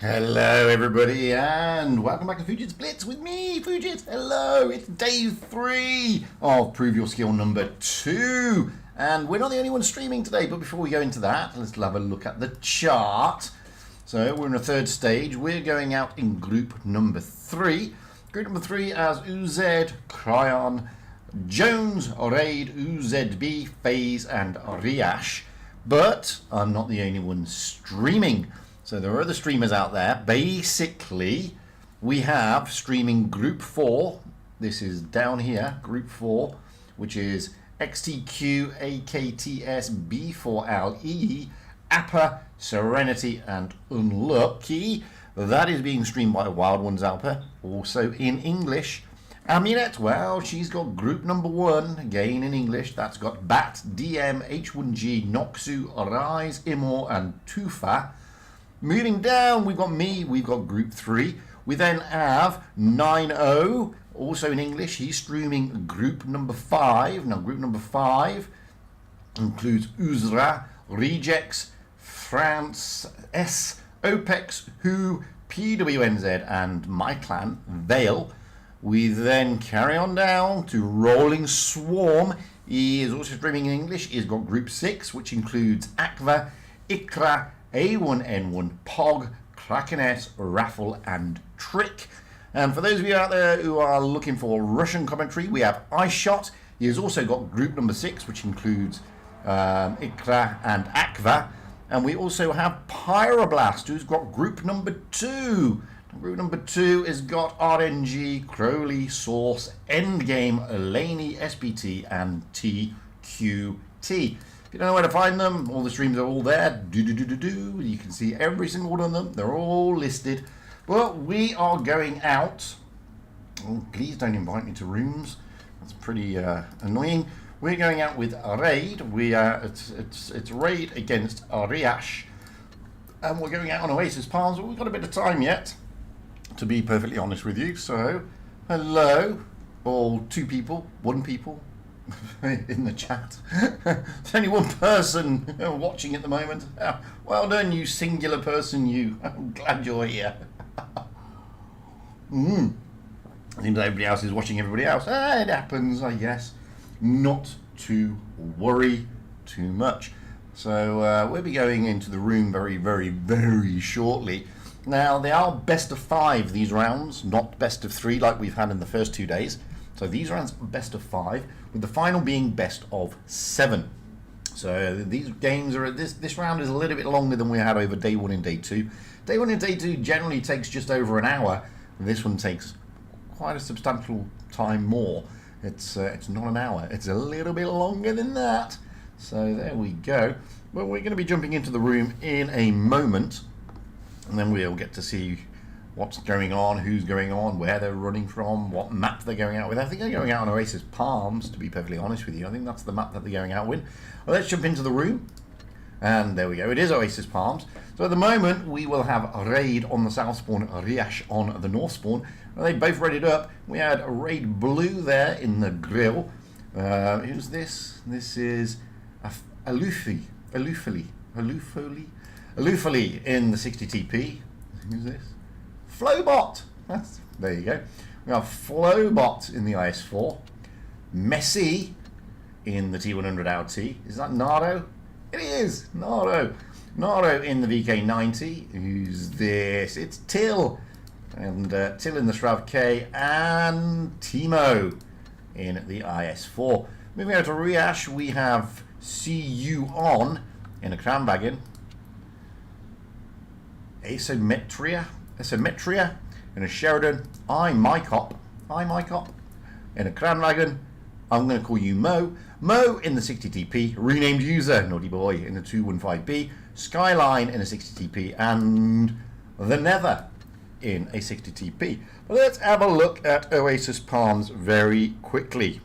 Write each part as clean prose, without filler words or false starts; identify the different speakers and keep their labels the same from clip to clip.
Speaker 1: Hello everybody and welcome back to Fujit's Blitz with me, Fujit. Hello, it's day 3 of Prove Your Skill number 2. And we're not the only ones streaming today, but before we go into that, let's have a look at the chart. So we're in the third stage. We're going out in group number 3. Group number 3 as UZ, Cryon, Jones, Raid, UZB, FaZe and Ariash. But I'm not the only one streaming. So there are other streamers out there. Basically, we have streaming Group 4. This is down here, Group 4, which is XTQ, AKTS, B4LE, Appa, Serenity, and Unlucky. That is being streamed by Wild Ones Alpa. Also in English. Amulet, well, she's got group number 1, again in English. That's got Bat, DM, H1G, Noxu, Arise, Imor, and Tufa. Moving down, we've got me, we've got group 3. We then have 9-0, also in English. He's streaming group number 5. Now, group number 5 includes Uzra, Rejects, France, S, OPEX, Who, PWNZ, and my clan, Vale. We then carry on down to Rolling Swarm. He is also streaming in English. He's got group 6, which includes Akva, Ikra, A1N1, Pog, Kraken S, Raffle, and Trick. And for those of you out there who are looking for Russian commentary, we have iShot. He has also got group number 6, which includes Ikra and Akva. And we also have Pyroblast, who's got group number 2. Group number 2 has got RNG, Crowley, Source, Endgame, Elaney, SPT, and TQT. If you don't know where to find them, all the streams are all there. You can see every single one of them. They're all listed. But we are going out. Oh, please don't invite me to rooms. That's pretty annoying. We're going out with a raid. It's raid against Ariash. And we're going out on Oasis Palms, but we've got a bit of time yet, to be perfectly honest with you. So, hello, all 2 people, 1 people in the chat. There's only 1 person watching at the moment. Well done, you singular person, you. I'm glad you're here. Seems everybody else is watching everybody else. It happens, I guess. Not to worry too much. So we'll be going into the room very, very, very shortly. Now, they are best of 5, these rounds, not best of 3 like we've had in the first 2 days. So these rounds are best of 5, with the final being best of 7. So these games are, this round is a little bit longer than we had over day 1 and day 2. Day 1 and day 2 generally takes just over an hour. This one takes quite a substantial time more. It's not an hour, it's a little bit longer than that. So there we go. Well, we're going to be jumping into the room in a moment, and then we'll get to see what's going on, who's going on, where they're running from, what map they're going out with. I think they're going out on Oasis Palms, to be perfectly honest with you. I think that's the map that they're going out with. Well, let's jump into the room. And there we go. It is Oasis Palms. So at the moment, we will have a raid on the south spawn, Ariash on the north spawn. Well, they both raided up. We had a raid blue there in the grill. Who's this? This is Alufali in the 60 TP. Who's this? Flowbot. There you go. We have Flowbot in the IS4. Messi in the T100 LT. Is that Nardo? It is Nardo. Nardo in the VK90. Who's this? It's Till. And Till in the Shrav K. And Timo in the IS4. Moving over to Riash, we have See You On in a Cranwagon. Asymmetria in a Sheridan. I'm my cop in a Cranwagon. I'm going to call you Mo in the 60 TP, renamed user Naughty Boy in the 215B, Skyline in a 60 TP, and the Nether in a 60 TP. But let's have a look at Oasis Palms very quickly.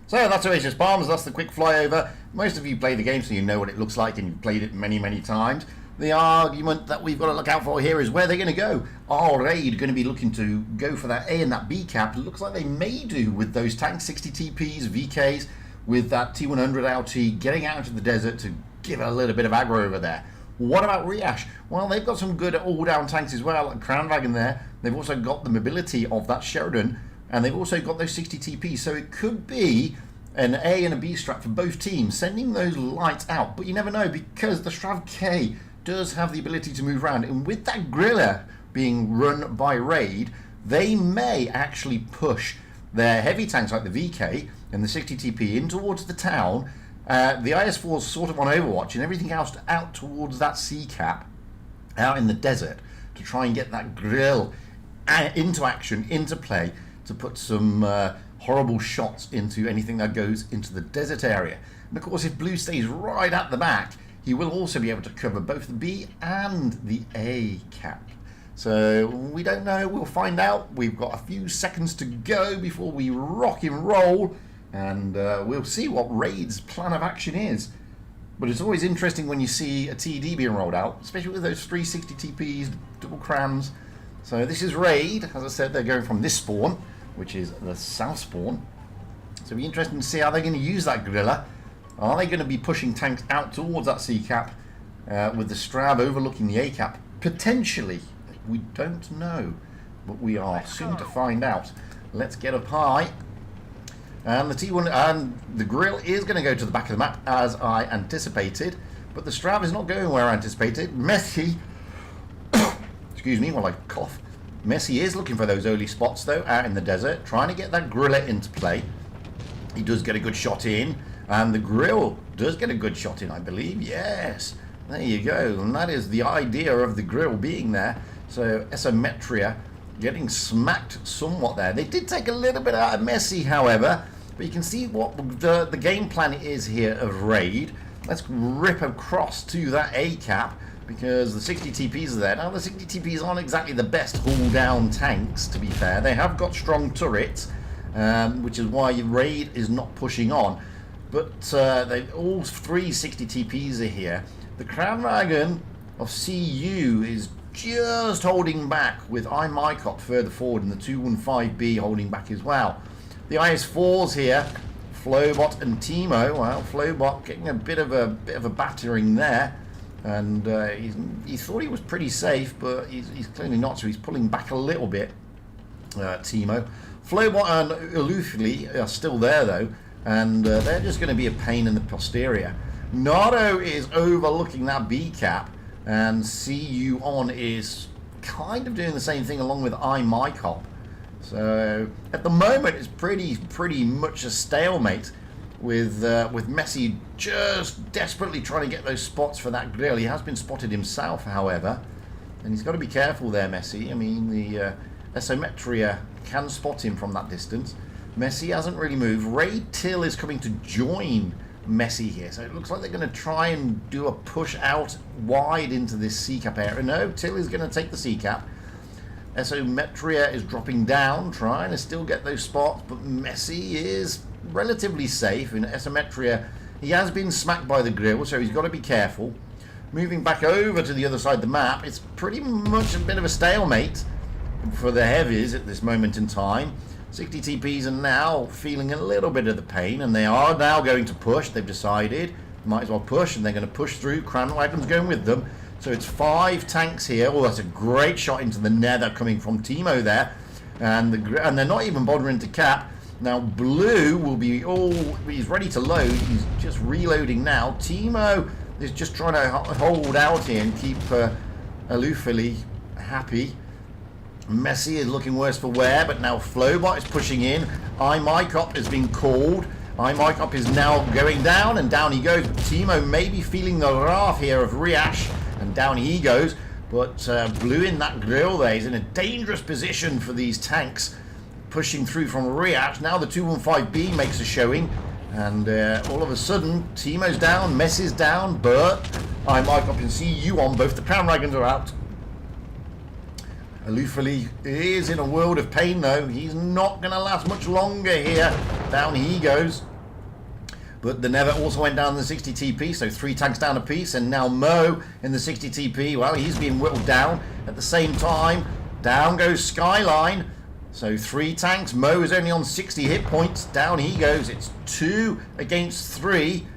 Speaker 1: So that's Oasis Farms, that's the quick flyover. Most of you play the game so you know what it looks like and you've played it many, many times. The argument that we've got to look out for here is where they're going to go. Are Raid going to be looking to go for that A and that B cap? It looks like they may do with those tanks, 60 TPs, VKs, with that T100 LT getting out into the desert to give a little bit of aggro over there. What about Ariash? Well, they've got some good all-down tanks as well, like Crown Wagon there. They've also got the mobility of that Sheridan, and they've also got those 60 TPs, so it could be an A and a B strat for both teams, sending those lights out. But you never know, because the Strav K does have the ability to move around, and with that Griller being run by Raid, they may actually push their heavy tanks like the VK and the 60 TP in towards the town. The IS-4 is sort of on Overwatch, and everything else out towards that C cap, out in the desert, to try and get that grill into action, into play, to put some horrible shots into anything that goes into the desert area. And of course, if Blue stays right at the back, he will also be able to cover both the B and the A cap. So we don't know, we'll find out. We've got a few seconds to go before we rock and roll, and we'll see what Raid's plan of action is. But it's always interesting when you see a TD being rolled out, especially with those 360 TPs, double crams. So this is Raid. As I said, they're going from this spawn, which is the south spawn. So it'll be interesting to see how they're going to use that gorilla. Are they going to be pushing tanks out towards that C cap with the Strav overlooking the A cap? Potentially. We don't know, but we are soon to find out. Let's get up high. And the T1 and the grill is going to go to the back of the map as I anticipated, but the Strav is not going where I anticipated. Messi, excuse me while I cough. Messi is looking for those early spots though, out in the desert, trying to get that griller into play. He does get a good shot in, and the grill does get a good shot in, I believe. Yes, there you go, and that is the idea of the grill being there. So Isometria getting smacked somewhat there. They did take a little bit out of Messi, however, but you can see what the game plan is here of Raid. Let's rip across to that A cap, because the 60 TPs are there. Now the 60 TPs aren't exactly the best hull down tanks, to be fair. They have got strong turrets, which is why Raid is not pushing on. But all three 60 TPs are here. The Crown Wagon of CU is just holding back, with iMycop further forward and the 215B holding back as well. The IS-4s here, Flowbot and Timo. Well, Flowbot getting a bit of a battering there, and he thought he was pretty safe, but he's clearly not, so he's pulling back a little bit. Timo, Flowbot and Ulufli are still there though, and they're just going to be a pain in the posterior. Nardo is overlooking that B cap, and CU on is kind of doing the same thing along with iMycop. So at the moment it's pretty much a stalemate, with Messi just desperately trying to get those spots for that grill. He has been spotted himself, however, and he's got to be careful there, Messi. I mean, the Isometria can spot him from that distance. Messi hasn't really moved. Raid Till is coming to join Messi here, so it looks like they're going to try and do a push out wide into this C cap area. No, Till is going to take the C cap. Isometria is dropping down, trying to still get those spots, but Messi is relatively safe. In Isometria, he has been smacked by the grill, so he's got to be careful. Moving back over to the other side of the map, it's pretty much a bit of a stalemate for the heavies at this moment in time. 60 TPs are now feeling a little bit of the pain, and they are now going to push. They've decided might as well push, and they're going to push through. Crown Wagon's going with them, so it's 5 tanks here. Oh, that's a great shot into the nether coming from Timo there, and they're not even bothering to cap. Now Blue will be he's ready to load. He's just reloading now. Timo is just trying to hold out here and keep Alufili happy. Messi is looking worse for wear, but now Flowbot is pushing in. iMycop has been called. iMycop is now going down, and down he goes. Timo may be feeling the wrath here of Ariash, and down he goes. But Blue in that grill there is in a dangerous position for these tanks, pushing through from Ariash. Now the 215B makes a showing, and all of a sudden Timo's down, Messi's down, but iMycop can see you on. Both the Crown Wagons are out. Alufali is in a world of pain though. He's not going to last much longer here. Down he goes. But the Never also went down in the 60 TP, so 3 tanks down a piece. And now Mo in the 60 TP, well, he's being whittled down. At the same time, down goes Skyline. So 3 tanks. Mo is only on 60 hit points. Down he goes. It's 2 against 3.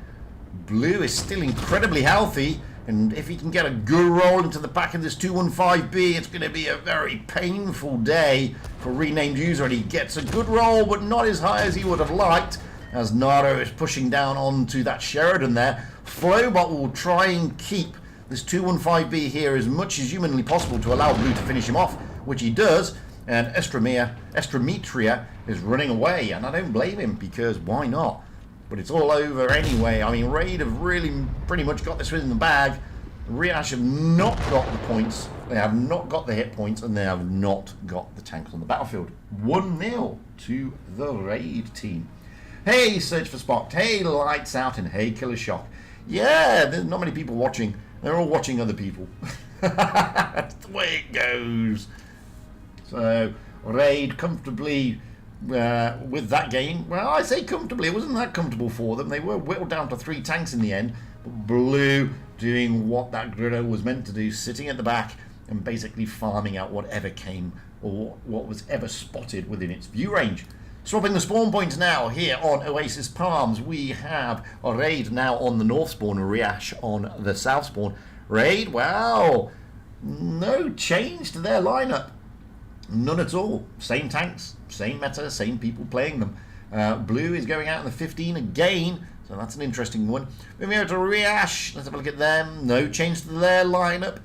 Speaker 1: Blue is still incredibly healthy. And if he can get a good roll into the back of this 215B, it's going to be a very painful day for renamed user. And he gets a good roll, but not as high as he would have liked, as Naro is pushing down onto that Sheridan there. Flowbot will try and keep this 215B here as much as humanly possible to allow Blue to finish him off, which he does. And Estrametria is running away, and I don't blame him, because why not? But it's all over anyway. I mean, Raid have really pretty much got this in the bag. Ariash have not got the points, they have not got the hit points, and they have not got the tanks on the battlefield. 1-0 to the Raid team. Hey, Search for Spot. Hey, Lights Out, and hey, Killer Shock. Yeah, there's not many people watching. They're all watching other people. That's the way it goes. So, Raid comfortably with that game. Well, I say comfortably. It wasn't that comfortable for them. They were whittled down to 3 tanks in the end. But Blue doing what that Grillo was meant to do, sitting at the back and basically farming out whatever came or what was ever spotted within its view range. Swapping the spawn points now here on Oasis Palms. We have a Raid now on the north spawn, Ariash on the south spawn. Raid, wow, no change to their lineup. None at all. Same tanks, same meta, same people playing them. Blue is going out in the 15 again, so that's an interesting one. Moving over to Ariash, let's have a look at them. No change to their lineup,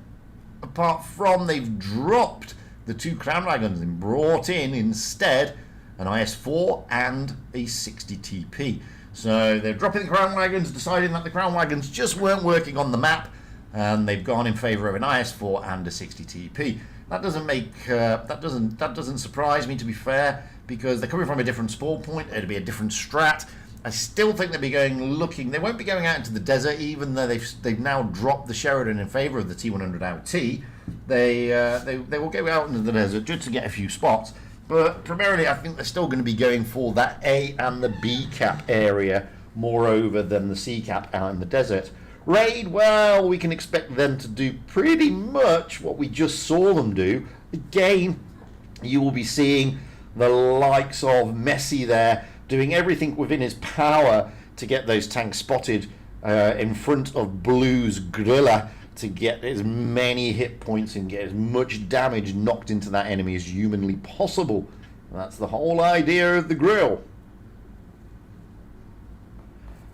Speaker 1: apart from they've dropped the 2 Crown Wagons and brought in instead an IS-4 and a 60 TP. So they're dropping the Crown Wagons, deciding that the Crown Wagons just weren't working on the map, and they've gone in favour of an IS-4 and a 60 TP. That doesn't make that doesn't surprise me, to be fair, because they're coming from a different spawn point. It'll be a different strat. I still think they'll be looking. They won't be going out into the desert, even though they've now dropped the Sheridan in favour of the T100 LT. They will go out into the desert just to get a few spots. But primarily, I think they're still going to be going for that A and the B cap area, moreover than the C cap out in the desert. Raid, well, we can expect them to do pretty much what we just saw them do. Again, you will be seeing the likes of Messi there doing everything within his power to get those tanks spotted in front of Blue's Gorilla, to get as many hit points and get as much damage knocked into that enemy as humanly possible. That's the whole idea of the grill.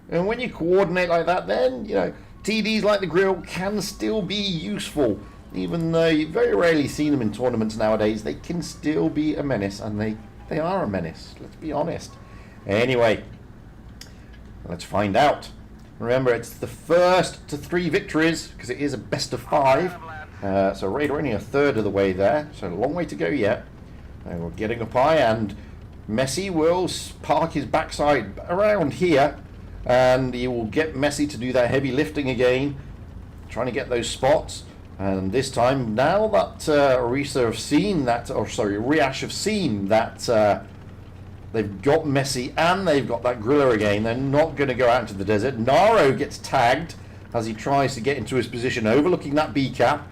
Speaker 1: And when you coordinate like that, then, you know, TDs like the grill can still be useful. Even though you very rarely see them in tournaments nowadays, they can still be a menace, and they are a menace, let's be honest. Anyway, let's find out. Remember, it's the first to 3 victories, because it is a best of 5. So Raid are only a third of the way there, so a long way to go yet. We're getting up high, and Messi will park his backside around here, and he will get Messi to do that heavy lifting again, trying to get those spots. And this time, now that Ariash have seen that, they've got Messi and they've got that Griller again, they're not going to go out into the desert. Naro gets tagged as he tries to get into his position, overlooking that B cap.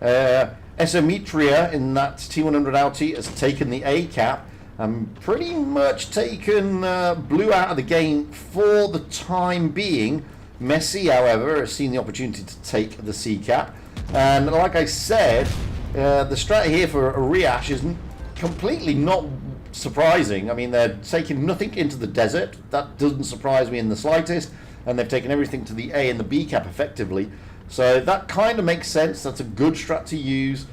Speaker 1: Esametria in that T100 LT has taken the A cap and pretty much taken Blue out of the game for the time being. Messi, however, has seen the opportunity to take the C cap. And like I said, the strat here for Ariash is completely not surprising. I mean, they're taking nothing into the desert. That doesn't surprise me in the slightest. And they've taken everything to the A and the B cap effectively. So that kind of makes sense. That's a good strat to use.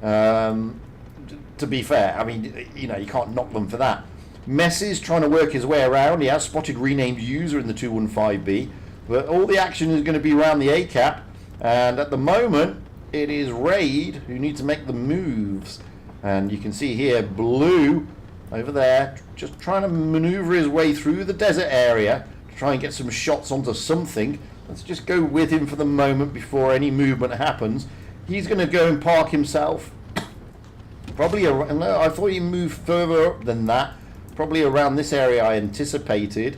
Speaker 1: To be fair, I mean, you know, you can't knock them for that. Messi's trying to work his way around. He has spotted renamed user in the 215B. But all the action is going to be around the A cap. And at the moment, it is Raid who need to make the moves. And you can see here, Blue over there, just trying to maneuver his way through the desert area to try and get some shots onto something. Let's just go with him for the moment before any movement happens. He's going to go and park himself. Probably around, I thought he moved further up than that. Probably around this area I anticipated.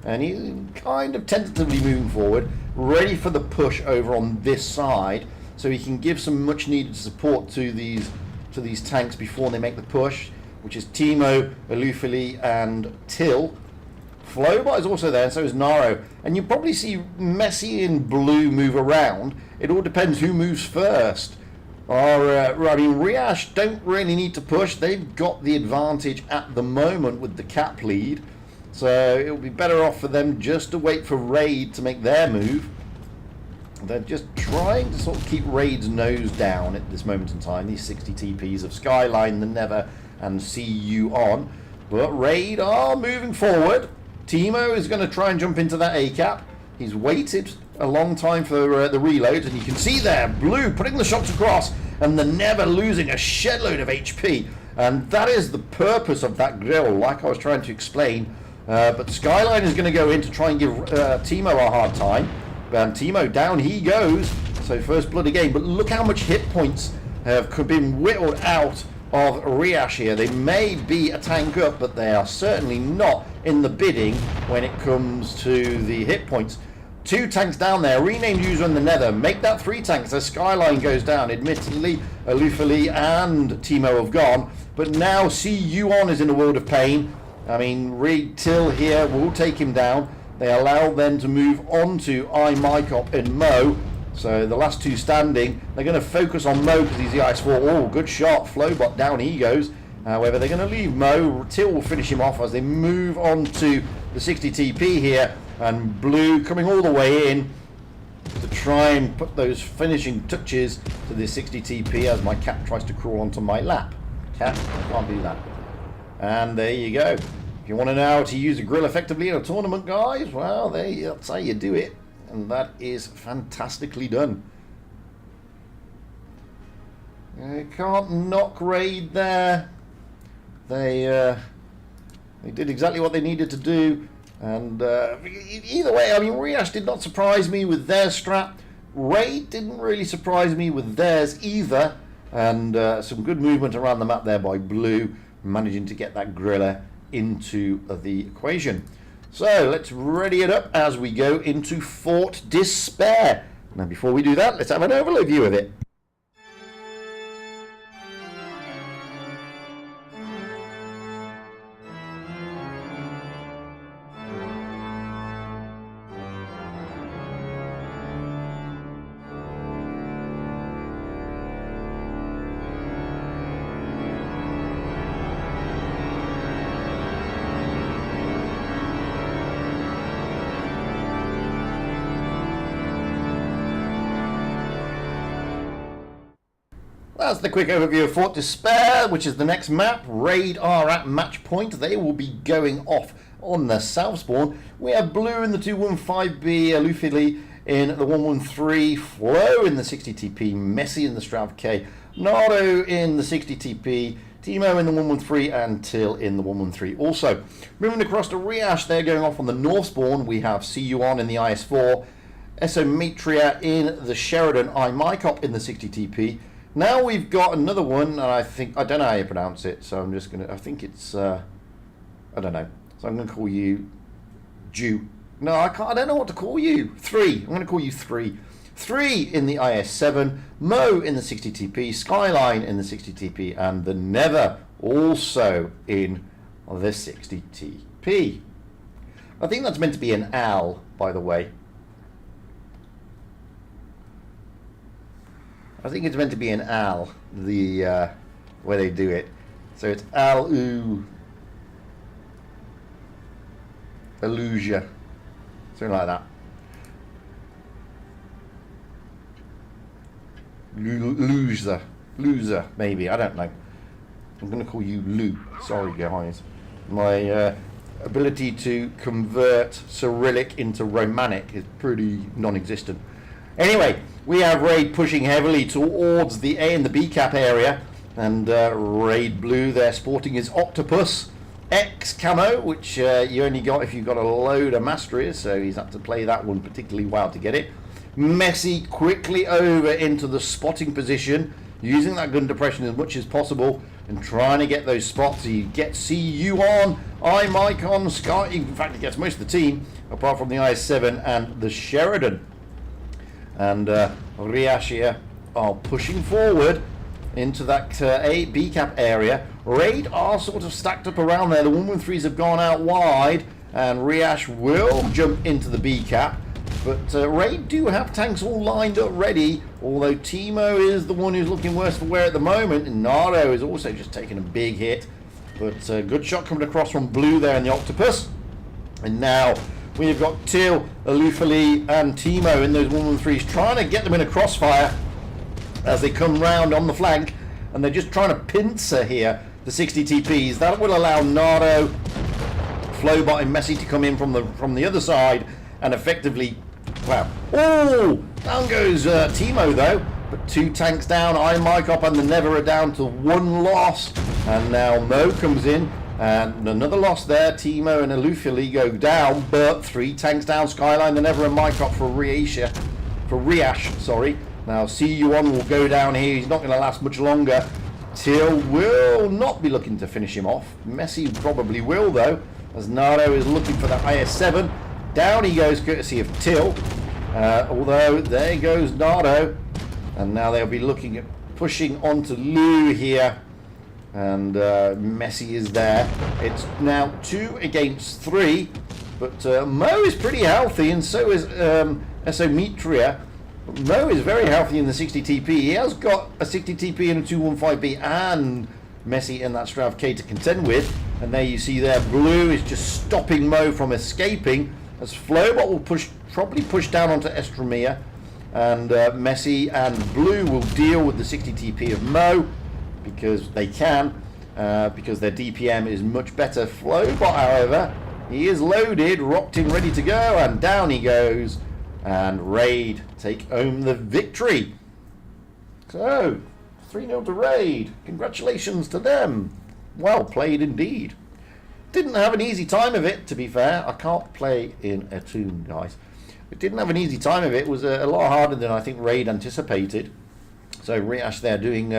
Speaker 1: And he's kind of tentatively moving forward, ready for the push over on this side, so he can give some much needed support to these tanks before they make the push, which is Timo, Alufili and Till. Flowbot is also there, and so is Naro. And you probably see Messi and Blue move around. It all depends who moves first. Ariash don't really need to push. They've got the advantage at the moment with the cap lead. So it'll be better off for them just to wait for Raid to make their move. They're just trying to sort of keep Raid's nose down at this moment in time. These 60 TPs of Skyline, the Never, and See You On. But Raid are moving forward. Timo is going to try and jump into that A-cap. He's waited a long time for the reload, and you can see there, Blue putting the shots across, and the Never losing a shed load of HP. And that is the purpose of that grill, like I was trying to explain. But Skyline is going to go in to try and give Timo a hard time. And Timo, down he goes. So first blood again. But look how much hit points have been whittled out of Ariash here. They may be a tank up, but they are certainly not in the bidding when it comes to the hit points. 2 tanks down there, renamed user in the Nether. Make that 3 tanks as Skyline goes down. Admittedly, Alufili and Timo have gone. But now See You On is in a world of pain. I mean, Reed Till here will take him down. They allow them to move on to iMycop and Mo. So the last 2 standing. They're going to focus on Mo because he's the IS-4. Oh, good shot. Flowbot, down he goes. However, they're going to leave Mo. Till will finish him off as they move on to the 60 TP here. And Blue coming all the way in to try and put those finishing touches to this 60 TP as my cat tries to crawl onto my lap. Cat, can't do that. And there you go. If you want to know how to use a grill effectively in a tournament, guys, well, that's how you do it. And that is fantastically done. You can't knock Raid there. They did exactly what they needed to do. And either way, I mean, Ariash did not surprise me with their strat. Raid didn't really surprise me with theirs either. And some good movement around the map there by Blue, managing to get that griller into the equation. So let's ready it up as we go into Fort Despair. Now before we do that, let's have an overview of it. That's the quick overview of Fort Despair, which is the next map. Raid are at match point. They will be going off on the south spawn. We have Blue in the 215B, Alufili in the 113, Flow in the 60 TP, Messi in the Strav K, Nardo in the 60 TP, Timo in the 113, and Till in the 113 also. Moving across to Ariash, they're going off on the north spawn. We have See You On in the IS-4, Esometria in the Sheridan, iMycop in the 60 TP. Now we've got another one, and I don't know how you pronounce it, so I'm just I think it's, I don't know. So I'm going to call you Jew. No, I don't know what to call you. 3. I'm going to call you 3. 3 in the IS-7, Mo in the 60 TP, Skyline in the 60 TP, and the Never also in the 60 TP. I think that's meant to be an Al, by the way. I think it's meant to be an Al, the where they do it. So it's Al-U, Illusia, something like that. Loser, maybe, I don't know. I'm going to call you Lou. Sorry, guys. My ability to convert Cyrillic into Romanic is pretty non-existent. Anyway, we have Raid pushing heavily towards the A and the B cap area, and Raid Blue there sporting his Octopus X camo, which you only got if you got a load of masteries, so he's had to play that one particularly well to get it. Messi quickly over into the spotting position, using that gun depression as much as possible. and trying to get those spots. He gets CU on, Mike on, Sky. In fact, he gets most of the team, apart from the IS-7 and the Sheridan. And Ariash here are pushing forward into that B cap area. Raid are sort of stacked up around there. The 113s have gone out wide, and Riash will jump into the B cap. But Raid do have tanks all lined up ready, although Timo is the one who's looking worse for wear at the moment, and Nardo is also just taking a big hit. But good shot coming across from Blue there in the Octopus. And now we've got Till, Alufali and Timo in those 113s, trying to get them in a crossfire as they come round on the flank, and they're just trying to pincer here the 60 TPs. That will allow Nardo, Flowbot and Messi to come in from the other side and effectively, wow. Oh, down goes Timo though, but 2 tanks down. Mike and the Never are down to 1 loss, and now Mo comes in and another loss there. Timo and Alufali go down, but 3 tanks down. Skyline, the Never and Mike for Riash, sorry. Now CU1 will go down here. He's not going to last much longer. Till will not be looking to finish him off. Messi probably will though, as Nardo is looking for the IS-7. Down he goes courtesy of Till. Although there goes Nardo. And now they'll be looking at pushing onto Lou here. And Messi is there. It's now 2 against 3. But Mo is pretty healthy, and so is Esometria. Mo is very healthy in the 60 TP. He has got a 60 TP and a 215B and Messi in that Strav K to contend with. And there you see there, Blue is just stopping Mo from escaping, as Flowbot will probably push down onto Estremia. And Messi and Blue will deal with the 60 TP of Mo because they can, because their DPM is much better. Flowbot, however, he is loaded, rocked in, ready to go, and down he goes. And Raid take home the victory. So, 3-0 to Raid. Congratulations to them. Well played indeed. Didn't have an easy time of it, to be fair. I can't play in a tune, guys. It didn't have an easy time of it. It was a lot harder than I think Raid anticipated. So Riash there doing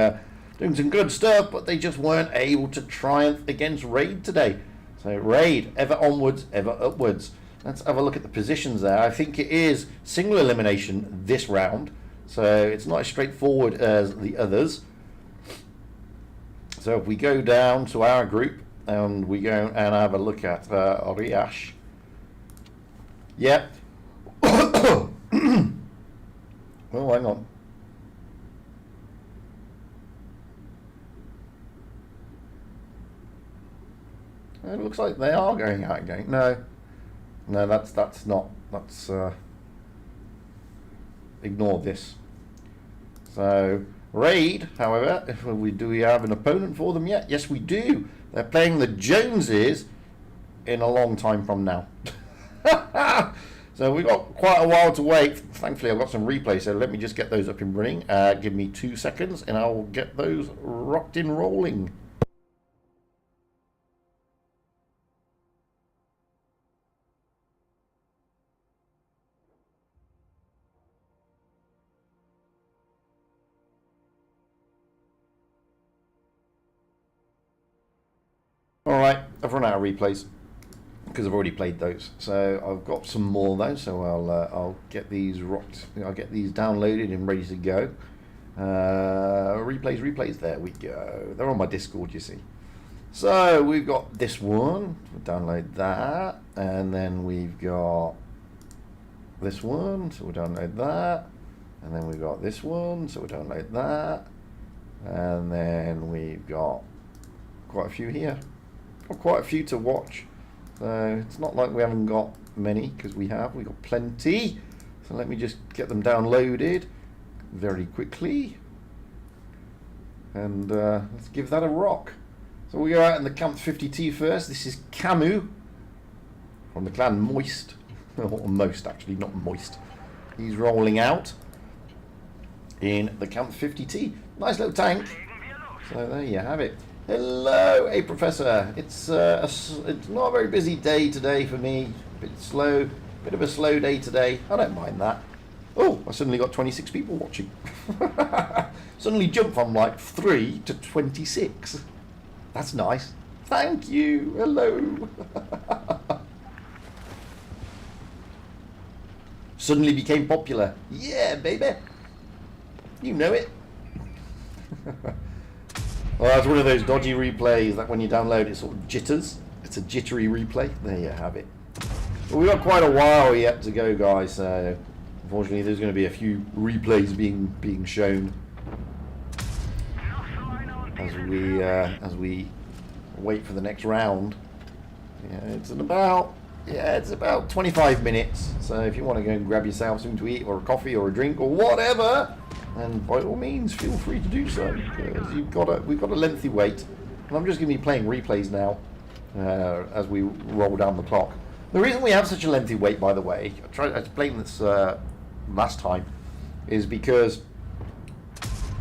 Speaker 1: some good stuff, but they just weren't able to triumph against Raid today. So Raid, ever onwards, ever upwards. Let's have a look at the positions there. I think it is single elimination this round, so it's not as straightforward as the others. So if we go down to our group and we go and have a look at Ariash. Yep. Oh, hang on. It looks like they are going out again. No, that's not. That's ignore this. So Raid, however, do we have an opponent for them yet? Yes, we do. They're playing the Joneses in a long time from now. So we've got quite a while to wait. Thankfully, I've got some replays, so let me just get those up and running. Give me 2 seconds, and I'll get those rocked in rolling. Alright, I've run out of replays because I've already played those. So I've got some more though, so I'll get these rocked. I'll get these downloaded and ready to go. Replays, there we go. They're on my Discord, you see. So we've got this one, we'll download that, and then we've got this one, so we'll download that, and then we've got this one, so we'll download that, and then we've got quite a few here. Quite a few to watch, so it's not like we haven't got many, because we've got plenty. So let me just get them downloaded very quickly, and let's give that a rock. So we go out in the Camp 50T first. This is Camus from the clan Moist, or Most actually, not Moist. He's rolling out in the Camp 50T. Nice little tank. So there you have it. Hello, hey Professor. It's not a very busy day today for me. Bit of a slow day today. I don't mind that. Oh, I suddenly got 26 people watching. Suddenly jumped from like 3 to 26. That's nice. Thank you. Hello. Suddenly became popular. Yeah, baby. You know it. Well, that's one of those dodgy replays that when you download it sort of jitters. It's a jittery replay. There you have it. Well, we've got quite a while yet to go, guys. So unfortunately, there's going to be a few replays being shown as we wait for the next round. Yeah, it's about 25 minutes. So if you want to go and grab yourself something to eat, or a coffee, or a drink, or whatever, then by all means, feel free to do so. Because we've got a lengthy wait, and I'm just going to be playing replays now as we roll down the clock. The reason we have such a lengthy wait, by the way, I explained this last time, is because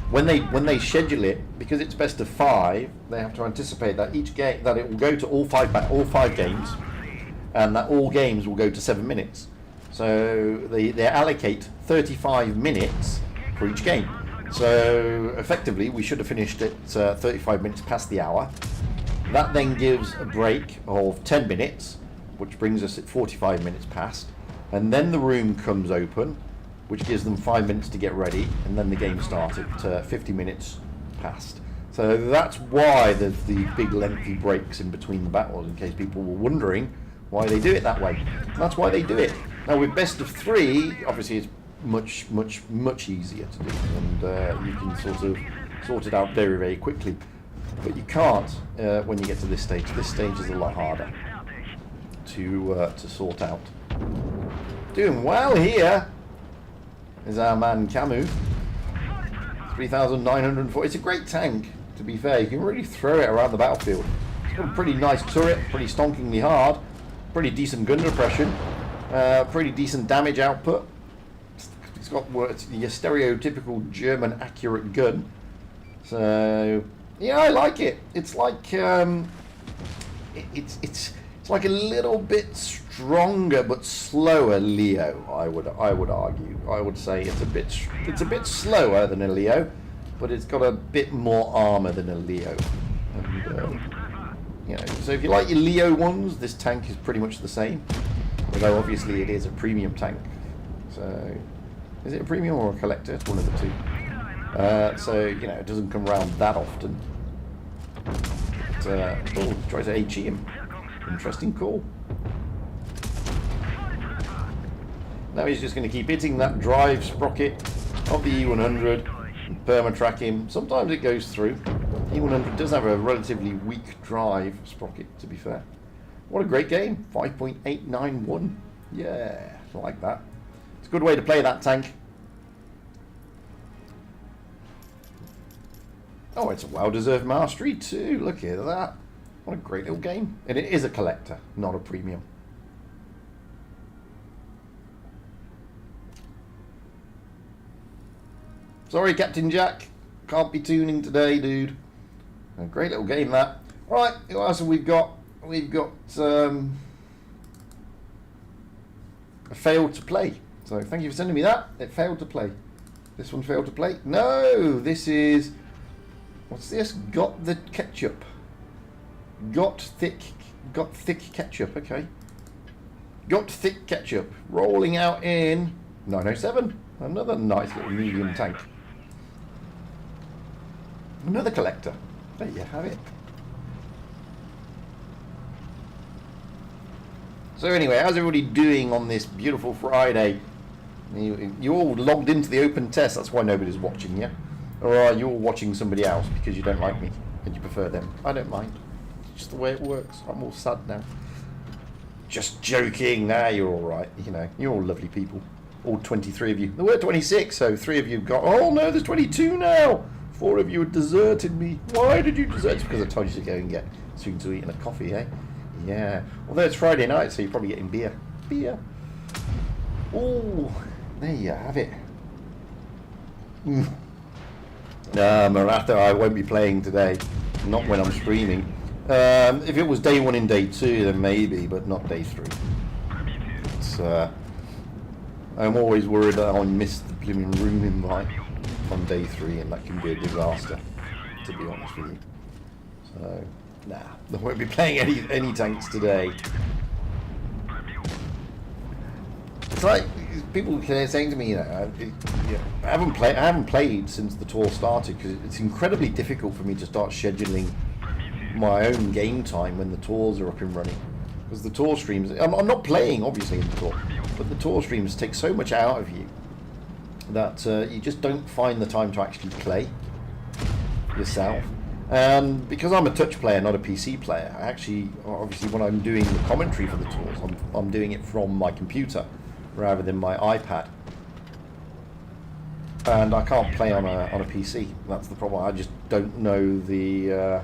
Speaker 1: when they schedule it, because it's best of 5, they have to anticipate that each game that it will go to all five games, and that all games will go to 7 minutes. So they allocate 35 minutes for each game. So effectively, we should have finished at 35 minutes past the hour. That then gives a break of 10 minutes, which brings us at 45 minutes past, and then the room comes open, which gives them 5 minutes to get ready, and then the game started at 50 minutes past. So that's why there's the big lengthy breaks in between the battles, in case people were wondering why they do it that way. And that's why they do it. Now with best of 3, obviously it's much easier to do, and you can sort it out very, very quickly. But you can't when you get to this stage. This stage is a lot harder to sort out. Doing well here is our man Camus. 3,904. It's a great tank, to be fair. You can really throw it around the battlefield. It's got a pretty nice turret, pretty stonkingly hard, pretty decent gun depression, pretty decent damage output. It's got your stereotypical German accurate gun. So yeah, I like it. It's like it's like a little bit stronger but slower Leo. I would argue. I would say it's a bit slower than a Leo, but it's got a bit more armor than a Leo. And so if you like your Leo ones, this tank is pretty much the same. Although obviously it is a premium tank. So is it a premium or a collector? It's one of the two. So it doesn't come around that often. But, try to HE him. Interesting call. Now he's just going to keep hitting that drive sprocket of the E100 and perma-track him. Sometimes it goes through. E100 does have a relatively weak drive sprocket, to be fair. What a great game. 5.891. Yeah, I like that. It's a good way to play that tank. Oh, it's a well-deserved mastery too. Look at that. What a great little game. And it is a collector, not a premium. Sorry, Captain Jack. Can't be tuning today, dude. A great little game, that. Alright, what else have we got? We've got a failed to play. So thank you for sending me that. It failed to play. This one failed to play. No, this is... What's this? Got the ketchup. Got thick ketchup. Okay. Got thick ketchup. Rolling out in 907. Another nice little medium tank. Another collector. There you have it. So anyway, how's everybody doing on this beautiful Friday? You all logged into the open test. That's why nobody's watching you. Or are you all watching somebody else because you don't like me and you prefer them? I don't mind. It's just the way it works. I'm all sad now. Just joking. Nah, you're all right. You're all lovely people. All 23 of you. There were 26, so 3 of you got... Oh no, there's 22 now. 4 of you had deserted me. Why did you desert? It's because I told you to go and get something to eat and a coffee, eh? Yeah. Although it's Friday night, so you're probably getting beer. Beer. Oh, there you have it. Maratha, I won't be playing today. Not when I'm streaming. If it was day 1 and day 2, then maybe, but not day 3. It's, I'm always worried that I'll miss the blooming room invite on day 3, and that can be a disaster, to be honest with you. So, Nah, I won't be playing any tanks today. It's like people saying to me, I haven't played since the tour started because it's incredibly difficult for me to start scheduling my own game time when the tours are up and running. Because the tour streams, I'm not playing obviously in the tour, but the tour streams take so much out of you that you just don't find the time to actually play yourself. And because I'm a touch player, not a PC player, I actually, obviously when I'm doing the commentary for the tours, I'm doing it from my computer rather than my iPad. And I can't play on a PC. That's the problem. I just don't know the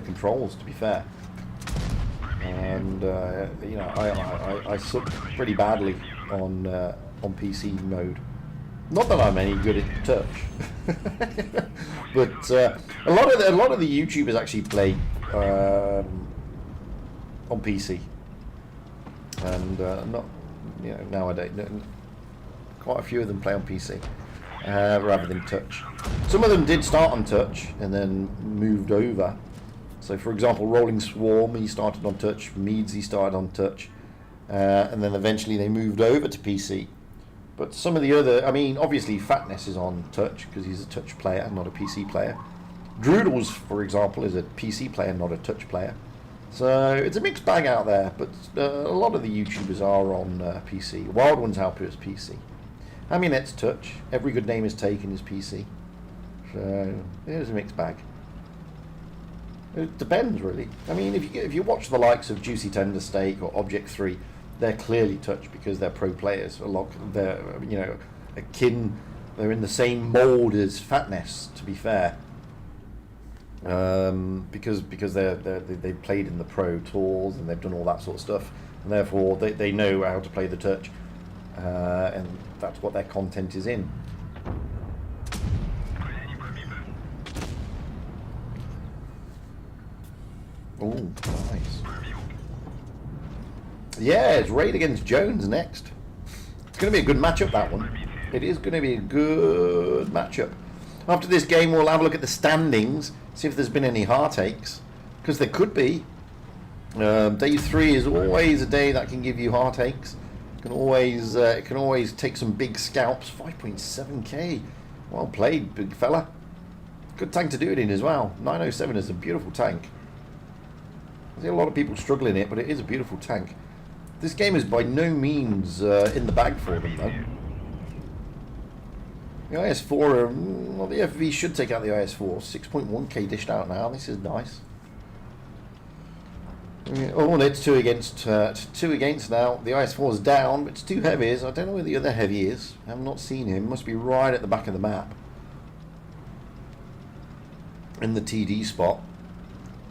Speaker 1: controls, to be fair. And I suck pretty badly on PC mode. Not that I'm any good at touch, but a lot of the YouTubers actually play on PC, and not nowadays. Quite a few of them play on PC rather than touch. Some of them did start on touch and then moved over. So, for example, Rolling Swarm, he started on touch. Meads, he started on touch, and then eventually they moved over to PC. But some of the other, I mean, obviously Fatness is on touch because he's a touch player, not a PC player. Droodles, for example, is a PC player, not a touch player. So it's a mixed bag out there, but a lot of the YouTubers are on PC. Wild Ones Helper is PC. Aminet's touch. Every Good Name Is Taken is PC. So it's a mixed bag. It depends, really. I mean, if you watch the likes of Juicy Tender Steak or Object 3, they're clearly touch because they're pro players. They're akin. They're in the same mould as Fatness, to be fair. Because they've played in the pro tours and they've done all that sort of stuff, and therefore they know how to play the touch, and that's what their content is in. Oh, nice. Yeah, it's Raid against Jones next. It's going to be a good matchup, that one. It is going to be a good matchup. After this game, we'll have a look at the standings, see if there's been any heartaches, because there could be. Day 3 is always a day that can give you heartaches. It can always take some big scalps. 5.7k. Well played, big fella. Good tank to do it in as well. 907 is a beautiful tank. I see a lot of people struggle in it, but it is a beautiful tank. This game is by no means in the bag for them, though. The IS-4, well, the FV should take out the IS-4. 6.1k dished out now. This is nice. Oh, and it's two against now. The IS-4 is down, but it's 2 heavies. I don't know where the other heavy is. I have not seen him. Must be right at the back of the map. In the TD spot.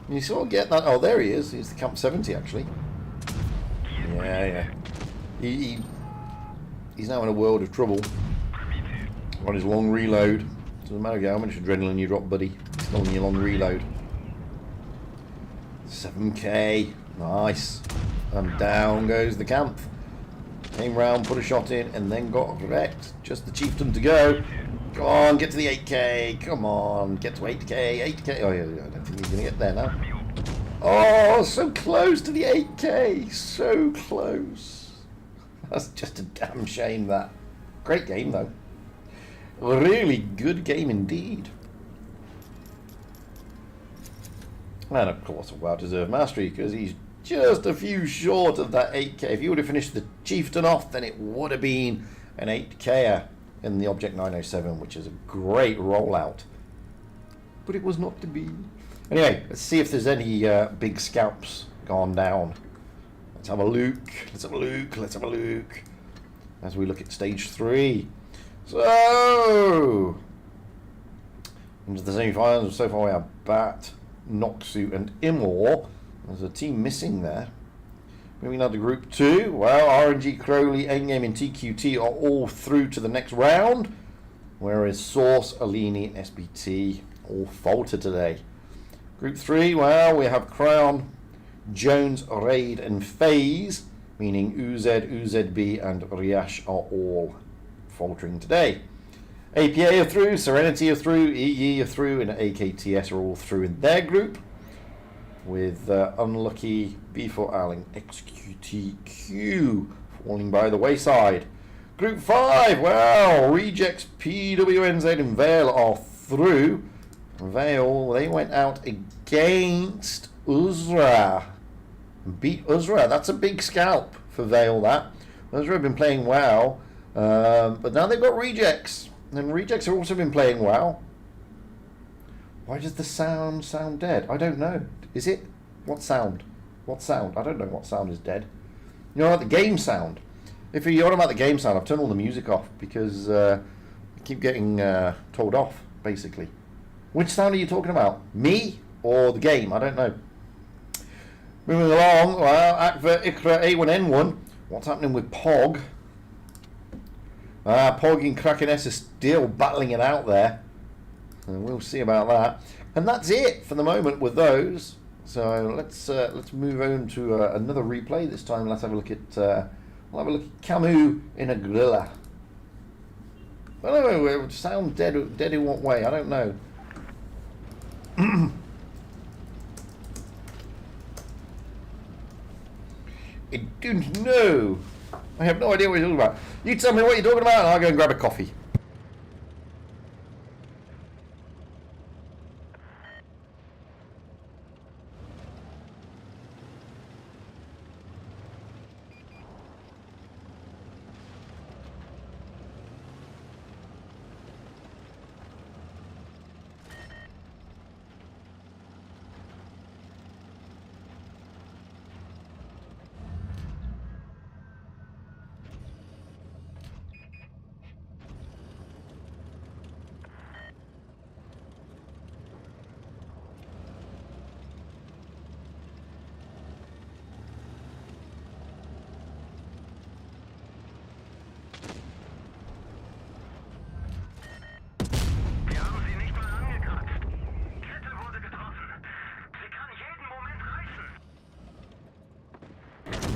Speaker 1: You sort of get that. Oh, there he is. He's the Camp 70, actually. Yeah. He's now in a world of trouble. On his long reload. Doesn't matter how much adrenaline you drop, buddy. Still on your long reload. 7k. Nice. And down goes the camp. Came round, put a shot in, and then got wrecked. Just the chieftain to go. Go on, get to the 8k. Come on, get to 8k. 8k. Oh, yeah, I don't think he's going to get there now. Oh, so close to the 8k. So close. That's just a damn shame, that. Great game, though. Really good game indeed. And of course a well-deserved mastery, because he's just a few short of that 8k. If you would have finished the chieftain off, then it would have been an 8k in the Object 907, which is a great rollout. But it was not to be. Anyway, let's see if there's any big scalps gone down. Let's have a look. As we look at stage 3. So, into the semi-finals. So far we have Bat, Noxu and Imor. There's a team missing there. Moving on to Group 2. Well, RNG, Crowley, Endgame and TQT are all through to the next round. Whereas Source, Alini and SBT all falter today. Group 3, well, we have Crown, Jones, Raid and FaZe. Meaning UZ, UZB and Ariash are all faltering today. APA are through, Serenity are through, EE are through, and AKTS are all through in their group. with unlucky B4 Alling XQTQ falling by the wayside. Group 5, well, Rejects, PWNZ and Vale are through. Vale, they went out against Uzra. Beat Uzra. That's a big scalp for Vale, that. Uzra have been playing well, but now they've got Rejects. And Rejects have also been playing well. Why does the sound dead? I don't know. Is it? What sound? What sound? I don't know what sound is dead. You know, like the game sound. If you're on about the game sound, I've turned all the music off because I keep getting told off, basically. Which sound are you talking about? Me or the game? I don't know. Moving along, well, Akva Ikra A1N1. What's happening with Pog? Pog and Kraken S are still battling it out there. And we'll see about that. And that's it for the moment with those. So let's move on to another replay. This time let's have a look at Camus in a gorilla. I don't know, it would sound dead in what way? I don't know. I don't know. I have no idea what you're talking about. You tell me what you're talking about and I'll go and grab a coffee.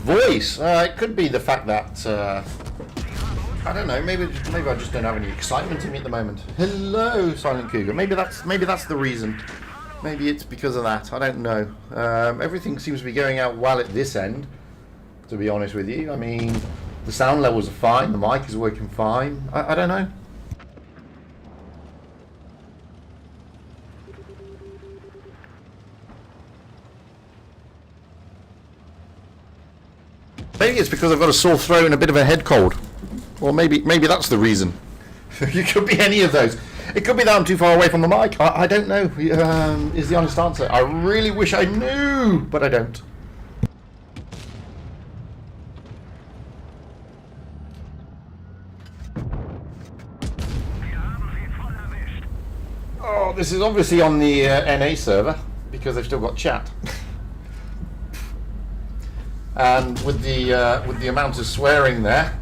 Speaker 1: Voice. It could be the fact that I don't know. Maybe I just don't have any excitement in me at the moment. Hello, Silent Cougar. Maybe that's the reason. Maybe it's because of that. I don't know. Everything seems to be going out well at this end. To be honest with you, I mean, the sound levels are fine. The mic is working fine. I don't know. Maybe it's because I've got a sore throat and a bit of a head cold. Or maybe that's the reason. It could be any of those. It could be that I'm too far away from the mic. I don't know, is the honest answer. I really wish I knew, but I don't. Oh, this is obviously on the NA server, because they've still got chat. And with the amount of swearing there,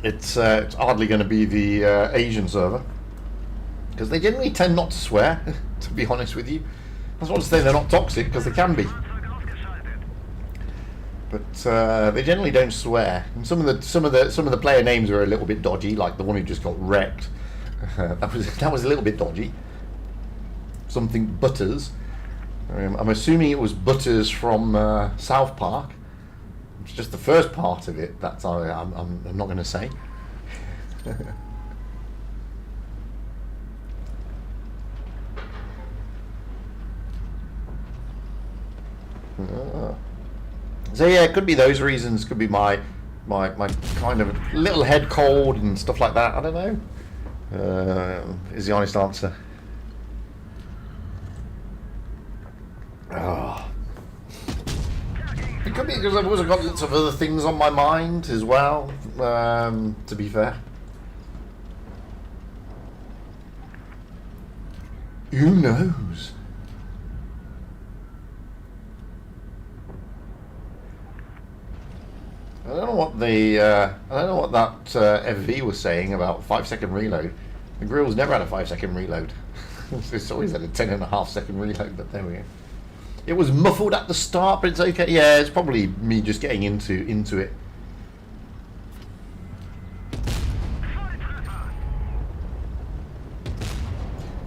Speaker 1: it's hardly going to be the Asian server, because they generally tend not to swear. To be honest with you, that's not to say they're not toxic, because they can be, but they generally don't swear. And some of the player names are a little bit dodgy, like the one who just got wrecked. That was a little bit dodgy. Something Butters. I'm assuming it was Butters from South Park. It's just the first part of it. That's I'm not going to say. So yeah, it could be those reasons. Could be my kind of little head cold and stuff like that. I don't know. Is the honest answer. Oh. It could be because I've also got lots of other things on my mind as well, to be fair. Who knows? I don't know what that FV was saying about 5-second reload. The grill's never had a 5-second reload. It's always had a 10.5-second reload, but there we go. It was muffled at the start, but it's okay. Yeah, it's probably me just getting into it.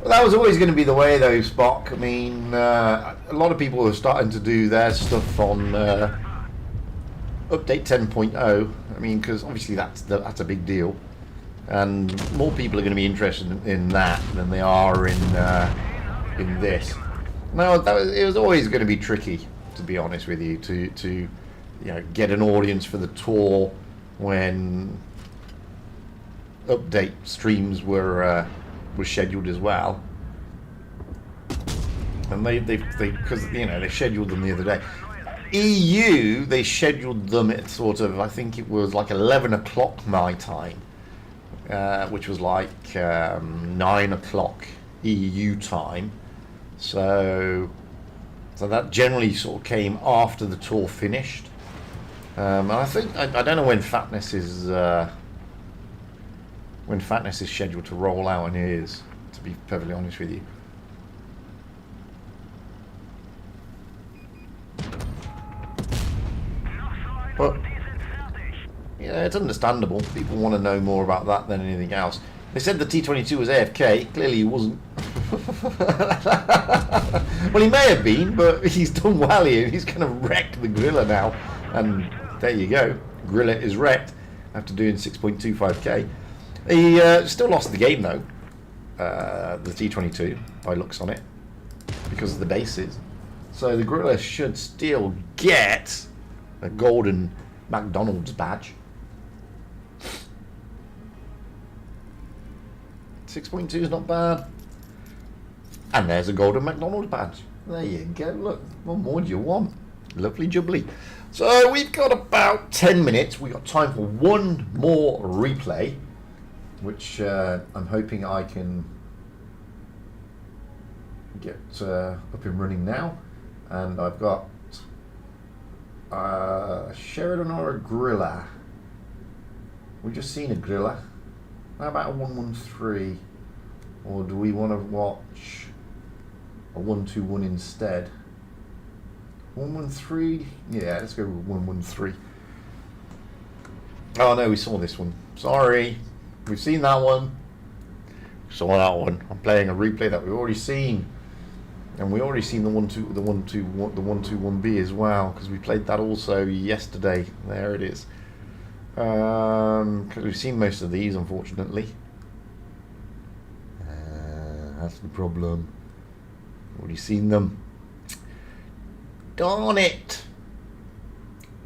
Speaker 1: Well, was always going to be the way, though, Spock. I mean, a lot of people are starting to do their stuff on update 10.0. I mean, because obviously that's a big deal, and more people are going to be interested in that than they are in this. No, it was always going to be tricky, to be honest with you, to get an audience for the tour when update streams were scheduled as well. And they because they scheduled them the other day. EU, they scheduled them at sort of, I think it was like 11 o'clock my time, which was like 9 o'clock EU time. So that generally sort of came after the tour finished. And I think I don't know when Fatness is scheduled to roll out, and it is, to be perfectly honest with you. But yeah, it's understandable. People want to know more about that than anything else. They said the T-22 was AFK. Clearly he wasn't. Well, he may have been, but he's done well here. He's kind of wrecked the Gorilla now. And there you go. Gorilla is wrecked after doing 6.25k. He still lost the game, though. The T-22, by looks on it. Because of the bases. So the Gorilla should still get a golden McDonald's badge. 6.2 is not bad. And there's a golden McDonald's badge. There you go. Look, what more do you want? Lovely jubbly. So we've got about 10 minutes. We've got time for one more replay, which I'm hoping I can get up and running now. And I've got Sheridan or a Gorilla. We've just seen a Gorilla. How about a 113? Or do we want to watch a 121 instead? 113? Yeah, let's go with 113. Oh no, we saw this one. Sorry. We've seen that one. Saw that one. I'm playing a replay that we've already seen. And we already seen the 121B as well, because we played that also yesterday. There it is. Because we've seen most of these, unfortunately. That's the problem. Already seen them. Darn it!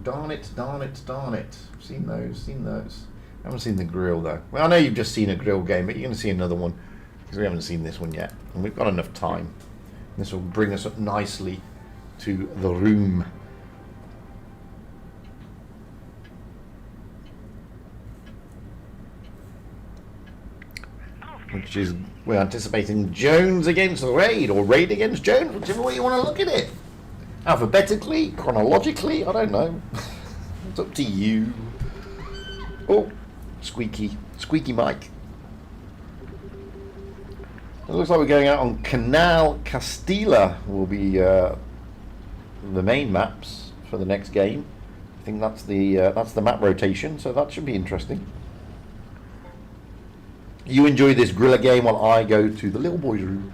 Speaker 1: Darn it! Darn it! Darn it! Seen those. Seen those. I haven't seen the grill though. Well, I know you've just seen a grill game, but you're going to see another one because we haven't seen this one yet, and we've got enough time. This will bring us up nicely to the room. Which is, we're anticipating Jones against Raid, or Raid against Jones, whichever way you want to look at it. Alphabetically, chronologically, I don't know. It's up to you. Oh, squeaky mic. It looks like we're going out on Canal. Castilla will be the main maps for the next game. I think that's the map rotation, so that should be interesting. You enjoy this Gorilla game while I go to the little boy's room.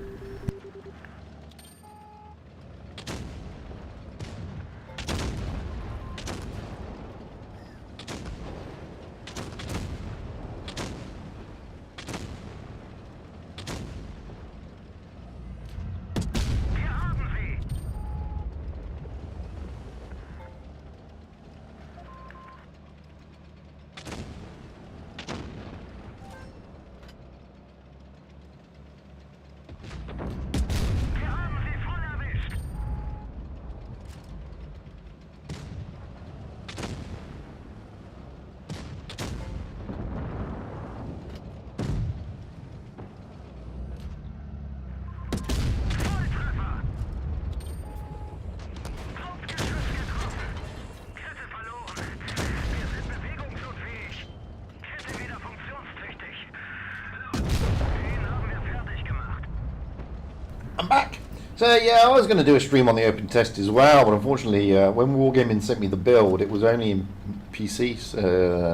Speaker 1: I'm back. So yeah, I was going to do a stream on the open test as well, but unfortunately when Wargaming sent me the build, it was only in PC,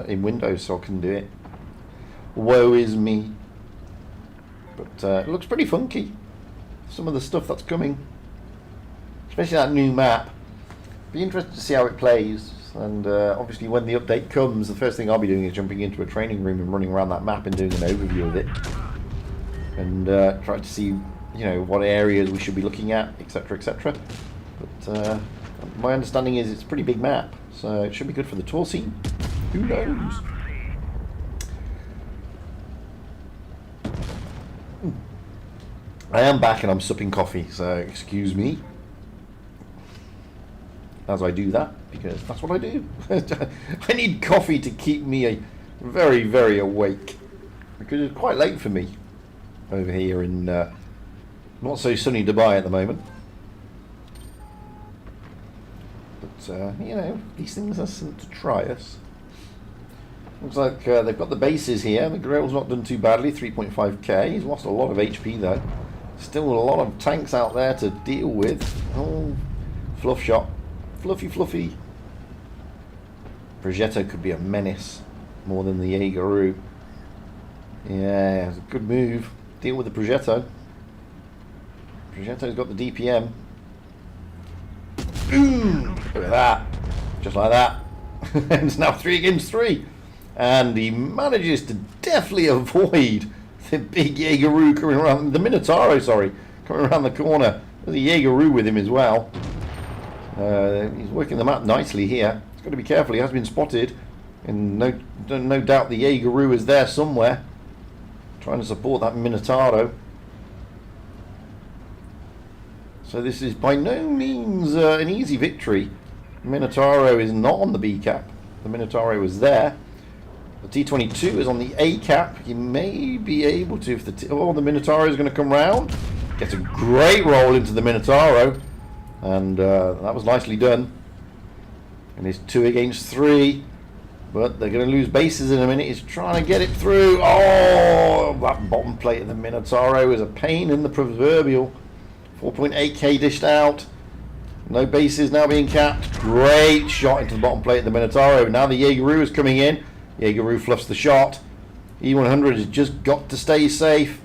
Speaker 1: in Windows, so I couldn't do it. Woe is me. But it looks pretty funky. some of the stuff that's coming, especially that new map. Be interested to see how it plays, and obviously when the update comes, the first thing I'll be doing is jumping into a training room and running around that map and doing an overview of it, and trying to see, you know, what areas we should be looking at, etc, etc. But my understanding is it's a pretty big map, so it should be good for the tour scene. Who knows? I am back and I'm supping coffee, so excuse me as I do that, because that's what I do. I need coffee to keep me very, very awake, because it's quite late for me over here in not so sunny Dubai at the moment. But you know, these things are something to try us. Looks like they've got the bases here. The Grail's not done too badly, 3.5k. He's lost a lot of HP though. Still a lot of tanks out there to deal with. Oh, fluff shot. Fluffy, fluffy. Progetto could be a menace more than the Jaegeru. Yeah, it's a good move. Deal with the Progetto. Progetto's got the DPM. Boom! Look at that. Just like that. And it's now 3 against 3. And he manages to deftly avoid the big Jaegeru coming around, the Minotauro, sorry, coming around the corner. There's a Jaegeru with him as well. He's working the map nicely here. He's got to be careful, he has been spotted. And no doubt the Jaegeru is there somewhere, trying to support that Minotauro. So this is by no means an easy victory. Minotauro is not on the B cap. The Minotauro is there. The T22 is on the A cap. He may be able to, if the the Minotauro is going to come round. Gets a great roll into the Minotauro, and that was nicely done. And it's 2 against 3, but they're going to lose bases in a minute. He's trying to get it through. Oh, that bottom plate of the Minotauro is a pain in the proverbial. 4.8k dished out. No bases now being capped. Great shot into the bottom plate of the Minotauro. Now the Jaegeru is coming in. Jaegeru fluffs the shot. E100 has just got to stay safe.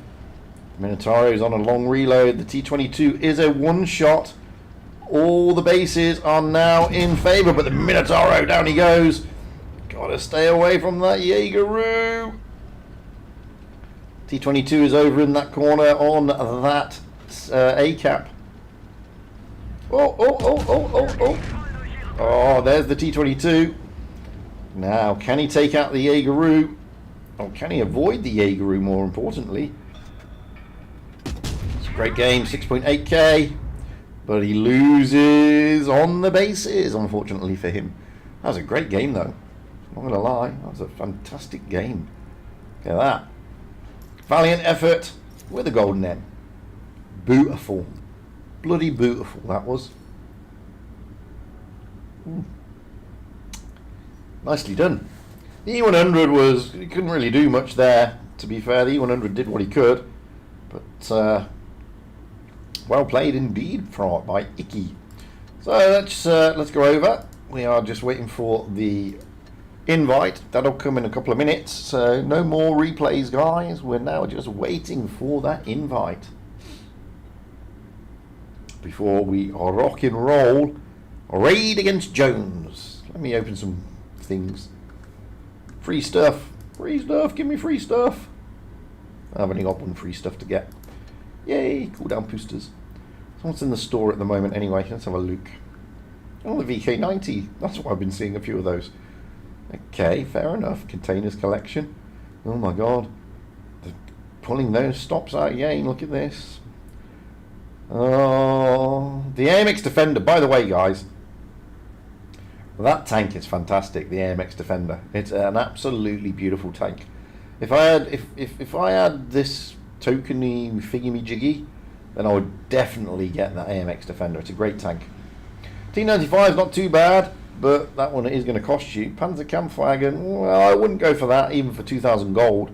Speaker 1: Minotauro is on a long reload. The T22 is a one-shot. All the bases are now in favour, but the Minotauro, down he goes. Gotta stay away from that Jaegeru. T22 is over in that corner on that A cap. Oh, there's the T22. Now, can he take out the Jaegeru? Or can he avoid the Jaegeru, more importantly? It's a great game, 6.8k. But he loses on the bases, unfortunately for him. That was a great game, though. Not going to lie, that was a fantastic game. Look at that. Valiant effort with a golden M. Beautiful. Bloody beautiful, that was. Nicely done. The E100 was, he couldn't really do much there, to be fair. The E100 did what he could, but well played indeed by Icky. So let's go over. We are just waiting for the invite. That'll come in a couple of minutes, so no more replays, guys. We're now just waiting for that invite before we rock and roll. Raid against Jones. Let me open some things. Free stuff. Free stuff. Give me free stuff. I've only got one free stuff to get. Yay. Cooldown boosters. So what's in the store at the moment anyway? Let's have a look. Oh, the VK90. That's what I've been seeing, a few of those. Okay, fair enough. Containers collection. Oh my god. They're pulling those stops out again. Look at this. Oh, the AMX Defender. By the way, guys, that tank is fantastic. The AMX Defender. It's an absolutely beautiful tank. If I had, if I had this tokeny figgy jiggy, then I would definitely get that AMX Defender. It's a great tank. T95 is not too bad, but that one is going to cost you. Panzerkampfwagen, well, I wouldn't go for that, even for 2,000 gold,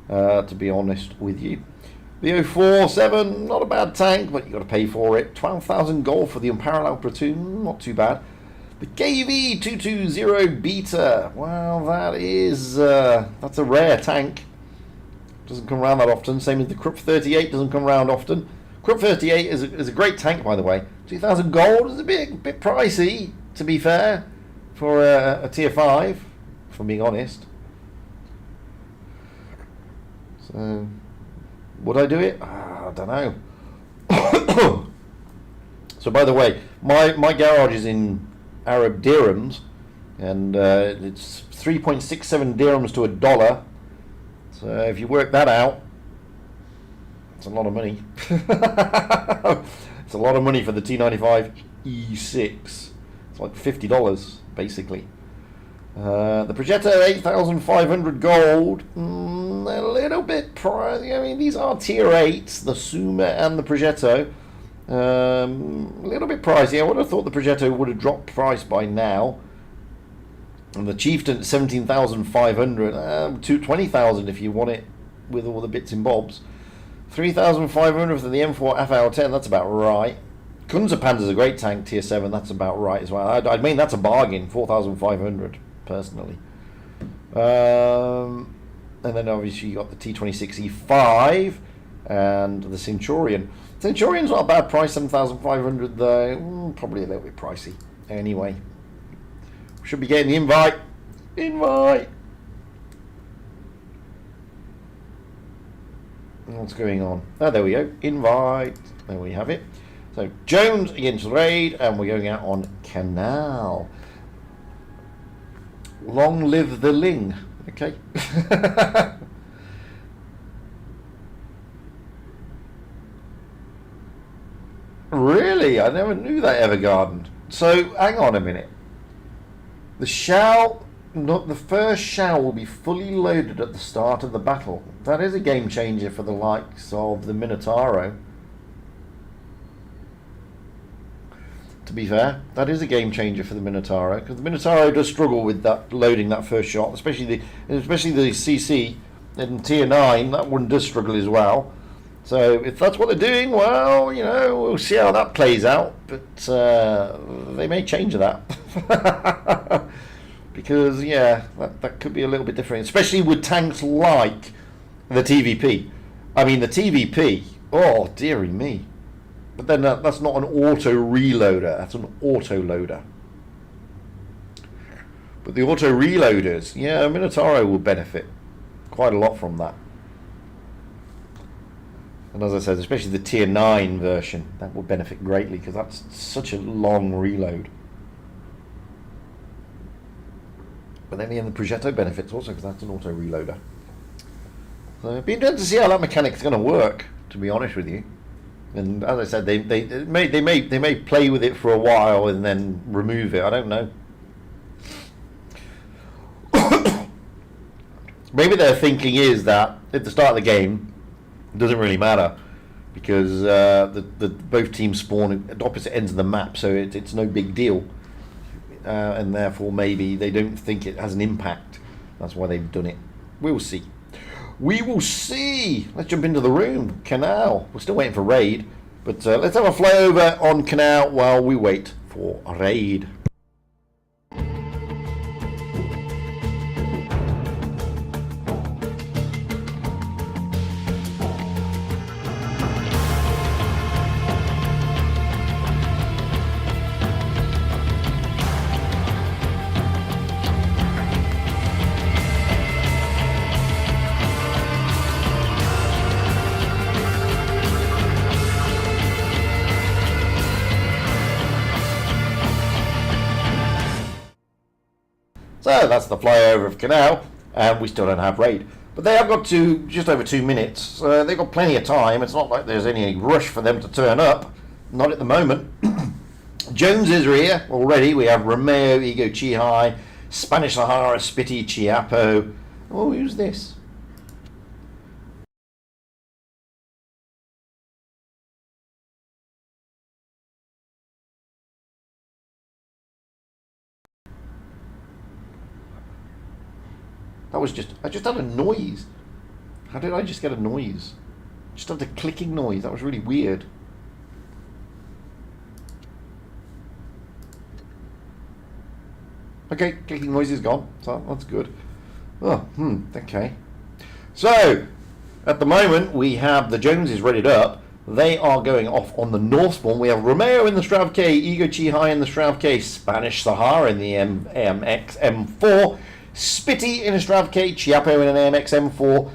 Speaker 1: to be honest with you. The 047, not a bad tank, but you got to pay for it. 12,000 gold for the Unparalleled Platoon, not too bad. The KV-220 Beta, well, that is, that's a rare tank. Doesn't come around that often, same as the Krupp 38 doesn't come around often. Krupp 38 is a great tank, by the way. 2,000 gold is a bit pricey, to be fair, for a tier 5, if I'm being honest. So, would I do it? I don't know. So, by the way, my garage is in Arab dirhams, and it's 3.67 dirhams to $1. So, if you work that out, it's a lot of money. It's a lot of money for the T95 E6. It's like $50, basically. The Progetto, 8,500 gold. A little bit pricey. I mean, these are tier 8s, the Suma and the Progetto. A little bit pricey. I would have thought the Progetto would have dropped price by now. And the Chieftain, 17,500 to 20,000 if you want it with all the bits and bobs. 3,500 for the M4 FAL10, that's about right. Kunzerpanzer's a great tank, tier 7, that's about right as well. I mean, that's a bargain, 4,500 personally. And then obviously you got the T26E5 and the Centurion. Centurion's not a bad price, 7,500 though. Probably a little bit pricey. Anyway, should be getting the invite. What's going on? Oh, there we go. Invite. There we have it. So Jones against Raid, and we're going out on Canal. Long live the Ling. Okay. Really? I never knew that Evergarden. So hang on a minute. The first shell will be fully loaded at the start of the battle. That is a game changer for the likes of the Minotauro. To be fair, that is a game changer for the Minotauro, because the Minotauro does struggle with that loading that first shot, especially the CC in tier 9. That one does struggle as well. So if that's what they're doing, well, you know, we'll see how that plays out. But they may change that. Because, yeah, that could be a little bit different, especially with tanks like the TVP. I mean, the TVP, oh, dearie me. But then that's not an auto reloader, that's an auto loader. But the auto reloaders, yeah, Minotauro will benefit quite a lot from that. And as I said, especially the tier 9 version, that will benefit greatly, because that's such a long reload. But then again, the Progetto benefits also, because that's an auto reloader. So it'd be interesting to see how that mechanic's going to work, to be honest with you. And as I said, they may play with it for a while and then remove it. I don't know. Maybe their thinking is that at the start of the game, it doesn't really matter, because both teams spawn at opposite ends of the map, so it's no big deal. And therefore maybe they don't think it has an impact. That's why they've done it. We'll see. We will see. Let's jump into the room. Canal. We're still waiting for Raid, but let's have a flyover on Canal while we wait for Raid. So that's the flyover of Canal, and we still don't have Raid. But they have got to just over 2 minutes. They've got plenty of time. It's not like there's any rush for them to turn up. Not at the moment. Jones is here already. We have Romeo, Ego, Chihai, Spanish Sahara, Spitty, Chiapo. Oh, who's this? I just had a noise. How did I just get a noise? Just had a clicking noise. That was really weird. Okay, clicking noise is gone. So that's good. Oh, okay. So, at the moment, we have the Joneses readied up. They are going off on the north spawn. We have Romeo in the Strav K, Ego Chi High in the Strav K, Spanish Sahara in the AMX M4, Spitty in a Strav K, Chiapo in an AMX M4,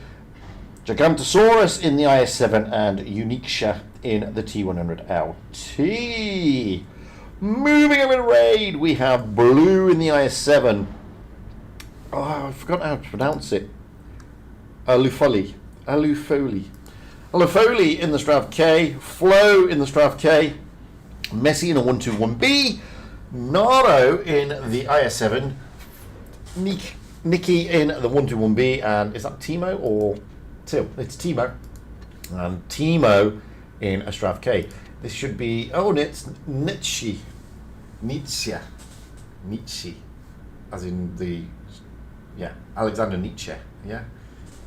Speaker 1: Gigantosaurus in the IS7, and Uniksha in the T100 LT. Moving over to raid, we have Blue in the IS7. Oh, I forgot how to pronounce it. Alufoli in the Strav K, Flo in the Strav K, Messi in a 121B, Naro in the IS7, Nikki in the 121B, and is that Timo or Till? It's Timo. And Timo in a Strav K. This should be, oh, it's Nietzsche, as in the, yeah, Alexander Nietzsche, yeah,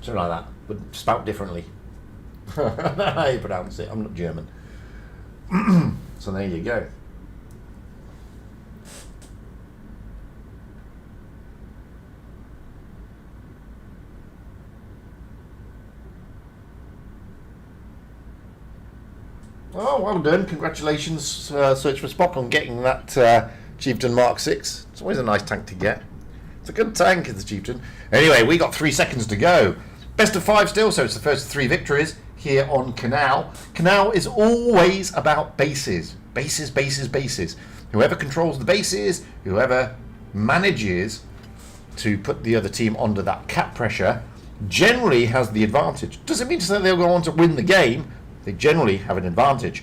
Speaker 1: something like that, but spelt differently. How you pronounce it? I'm not German. So there you go. Oh, well done. Congratulations, Search for Spock, on getting that Chieftain Mark 6. It's always a nice tank to get. It's a good tank, is the Chieftain. Anyway, we got 3 seconds to go. Best of 5 still, so it's the first of 3 victories here on Canal. Canal is always about bases. Bases. Whoever controls the bases, whoever manages to put the other team under that cap pressure, generally has the advantage. Doesn't mean to say they'll go on to win the game. They generally have an advantage.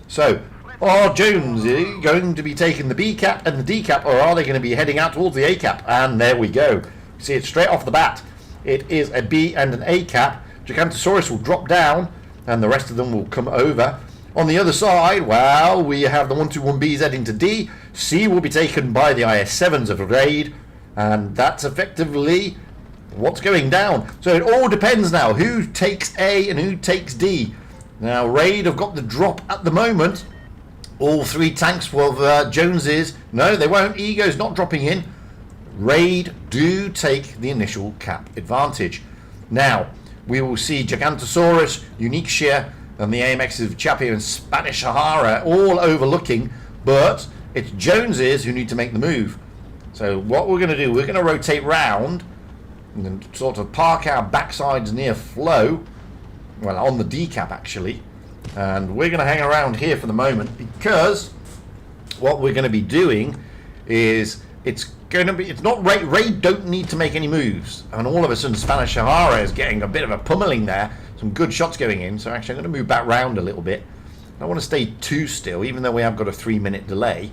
Speaker 1: So, are Jones going to be taking the B cap and the D cap, or are they going to be heading out towards the A cap? And there we go. See it straight off the bat. It is a B and an A cap. Gigantosaurus will drop down, and the rest of them will come over. On the other side, well, we have the 121Bs heading to D. C will be taken by the IS7s of raid, and that's effectively what's going down. So it all depends now who takes A and who takes D. Now, raid have got the drop at the moment. All 3 tanks of Joneses. No, they won't. Ego's not dropping in. Raid do take the initial cap advantage. Now, we will see Gigantosaurus, Uniksha, and the AMXs of Chapio and Spanish Sahara all overlooking, but it's Joneses who need to make the move. So what we're going to do, we're going to rotate round and sort of park our backsides near Flo, well, on the D cap actually, and we're going to hang around here for the moment, because what we're going to be doing is it's not raid don't need to make any moves, and all of a sudden Spanish Sahara is getting a bit of a pummeling there, some good shots going in. So actually I'm going to move back round a little bit. I don't want to stay too still, even though we have got a 3-minute delay.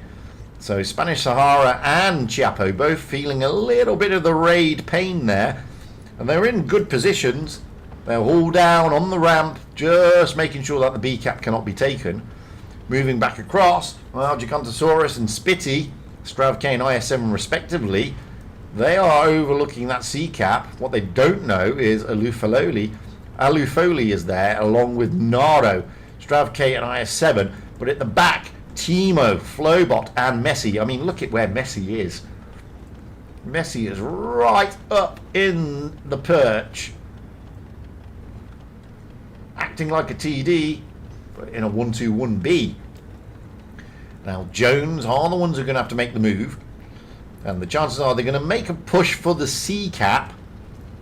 Speaker 1: So Spanish Sahara and Chiapo both feeling a little bit of the raid pain there, and they're in good positions. They're all down on the ramp, just making sure that the B cap cannot be taken. Moving back across, well, Gigantosaurus and Spitty, Strav K and IS7 respectively, they are overlooking that C cap. What they don't know is Alufoli is there along with Naro, Strav K and IS7, but at the back, Timo, Flowbot and Messi. I mean, look at where Messi is. Messi is right up in the perch, acting like a TD, but in a 121B. Now, Jones are the ones who are going to have to make the move, and the chances are they're going to make a push for the C cap.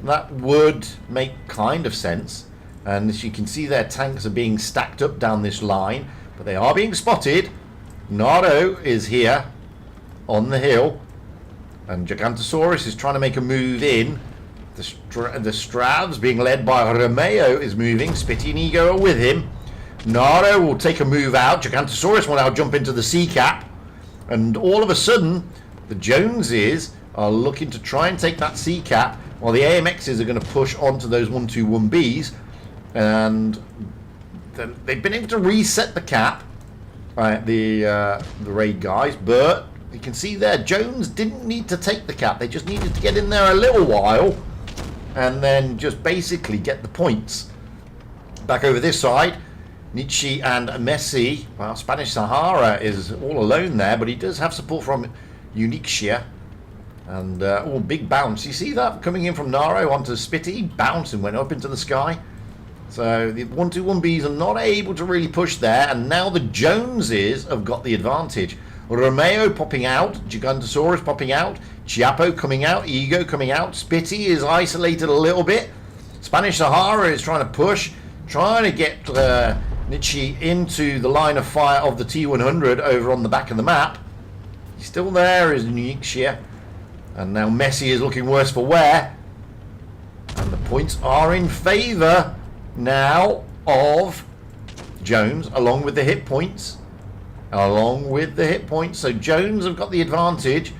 Speaker 1: That would make kind of sense, and as you can see, their tanks are being stacked up down this line, but they are being spotted. Nardo is here on the hill, and Gigantosaurus is trying to make a move in. The Stravs, being led by Romeo, is moving. Spitty and Ego are with him. Nardo will take a move out. Gigantosaurus will now jump into the C cap, and all of a sudden the Joneses are looking to try and take that C cap, while the AMXs are going to push onto those 121Bs, and they've been able to reset the cap, the raid guys, but you can see there Jones didn't need to take the cap. They just needed to get in there a little while and then just basically get the points. Back over this side, Nietzsche and Messi. Well, Spanish Sahara is all alone there, but he does have support from Uniksha. And big bounce. You see that coming in from Naro onto Spitty? Bounce and went up into the sky. So the 121Bs are not able to really push there, and now the Joneses have got the advantage. Romeo popping out, Gigantosaurus popping out, Chiappo coming out, Ego coming out, Spitty is isolated a little bit. Spanish Sahara is trying to push, trying to get Nietzsche into the line of fire of the T100 over on the back of the map. He's still there, is Nietzsche. And now Messi is looking worse for wear. And the points are in favour now of Jones, along with the hit points. So Jones have got the advantage.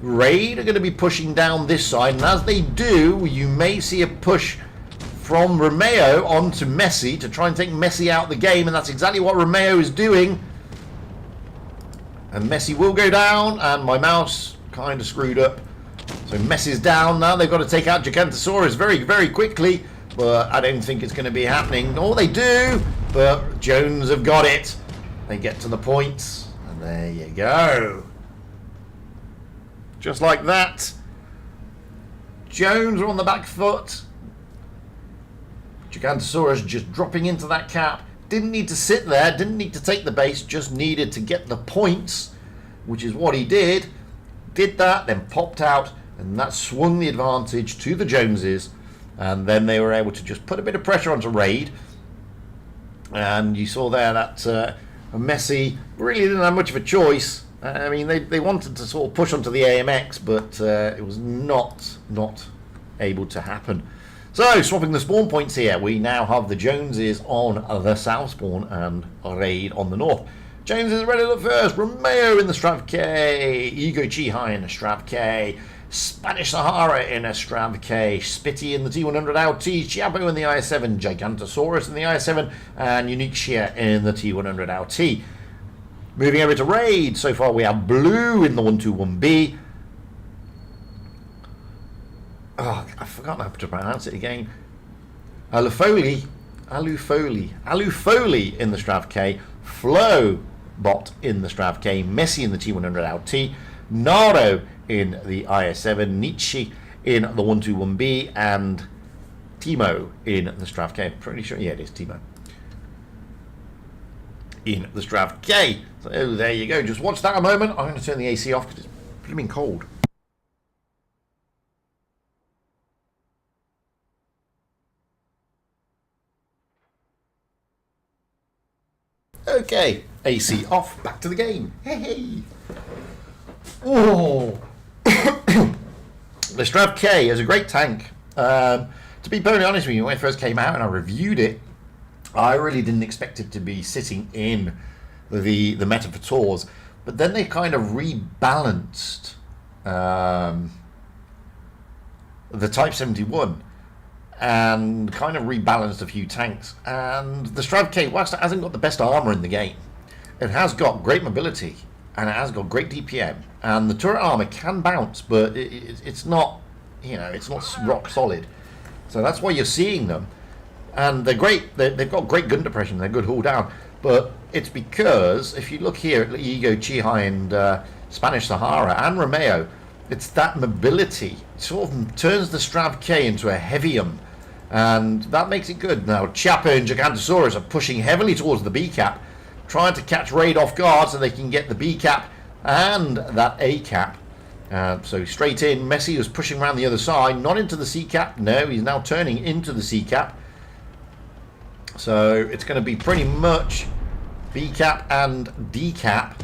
Speaker 1: Raid are going to be pushing down this side, and as they do, you may see a push from Romeo onto Messi to try and take Messi out of the game, and that's exactly what Romeo is doing. And Messi will go down, and my mouse kind of screwed up. So Messi's down now. They've got to take out Gigantosaurus very, very quickly, but I don't think it's going to be happening. Oh, they do, but Jones have got it. They get to the points, and there you go. Just like that. Jones are on the back foot. Gigantosaurus just dropping into that cap. Didn't need to sit there, didn't need to take the base, just needed to get the points, which is what he did. Did that, then popped out, and that swung the advantage to the Joneses. And then they were able to just put a bit of pressure onto Raid. And you saw there that Messi really didn't have much of a choice. I mean, they wanted to sort of push onto the AMX, but it was not able to happen. So, swapping the spawn points here, we now have the Joneses on the south spawn and Raid on the north. Jones is ready to look first. Romeo in the Strav K. Ego Chi in the Strav K. Spanish Sahara in a Strav K. Spitty in the T100 LT. Chiappo in the IS-7. Gigantosaurus in the IS-7. And Unique Shear in the T100 LT. Moving over to Raid. So far we have Blue in the 121B. Oh, I forgot how to pronounce it again. Alufoli in the Strav K. Flo Bot in the Strav K, Messi in the T100 LT, Nardo in the IS-7, Nietzsche in the 121B, and Timo in the Strav K. I'm pretty sure, yeah, it is Timo in the Strav K. So there you go. Just watch that a moment. I'm going to turn the AC off because it's blooming cold. Okay, AC off, back to the game. Hey! Oh! The Strav K is a great tank. To be perfectly honest with you, when it first came out and I reviewed it, I really didn't expect it to be sitting in the meta for tours. But then they kind of rebalanced the Type 71 and kind of rebalanced a few tanks. And the Strav K, whilst it hasn't got the best armor in the game, it has got great mobility and it has got great DPM. And the turret armor can bounce, but it's not, you know, it's not rock solid. So that's why you're seeing them. And they're great. They've got great gun depression. They're good hull down. But it's because if you look here at Ego Chi and Spanish Sahara and Romeo, it's that mobility. It sort of turns the Strav K into a heavium. And that makes it good. Now, Chiappo and Gigantosaurus are pushing heavily towards the B cap, trying to catch Raid off guard so they can get the B cap and that A cap. So straight in, Messi was pushing around the other side, not into the C cap. No, he's now turning into the C cap. So it's going to be pretty much B cap and D cap.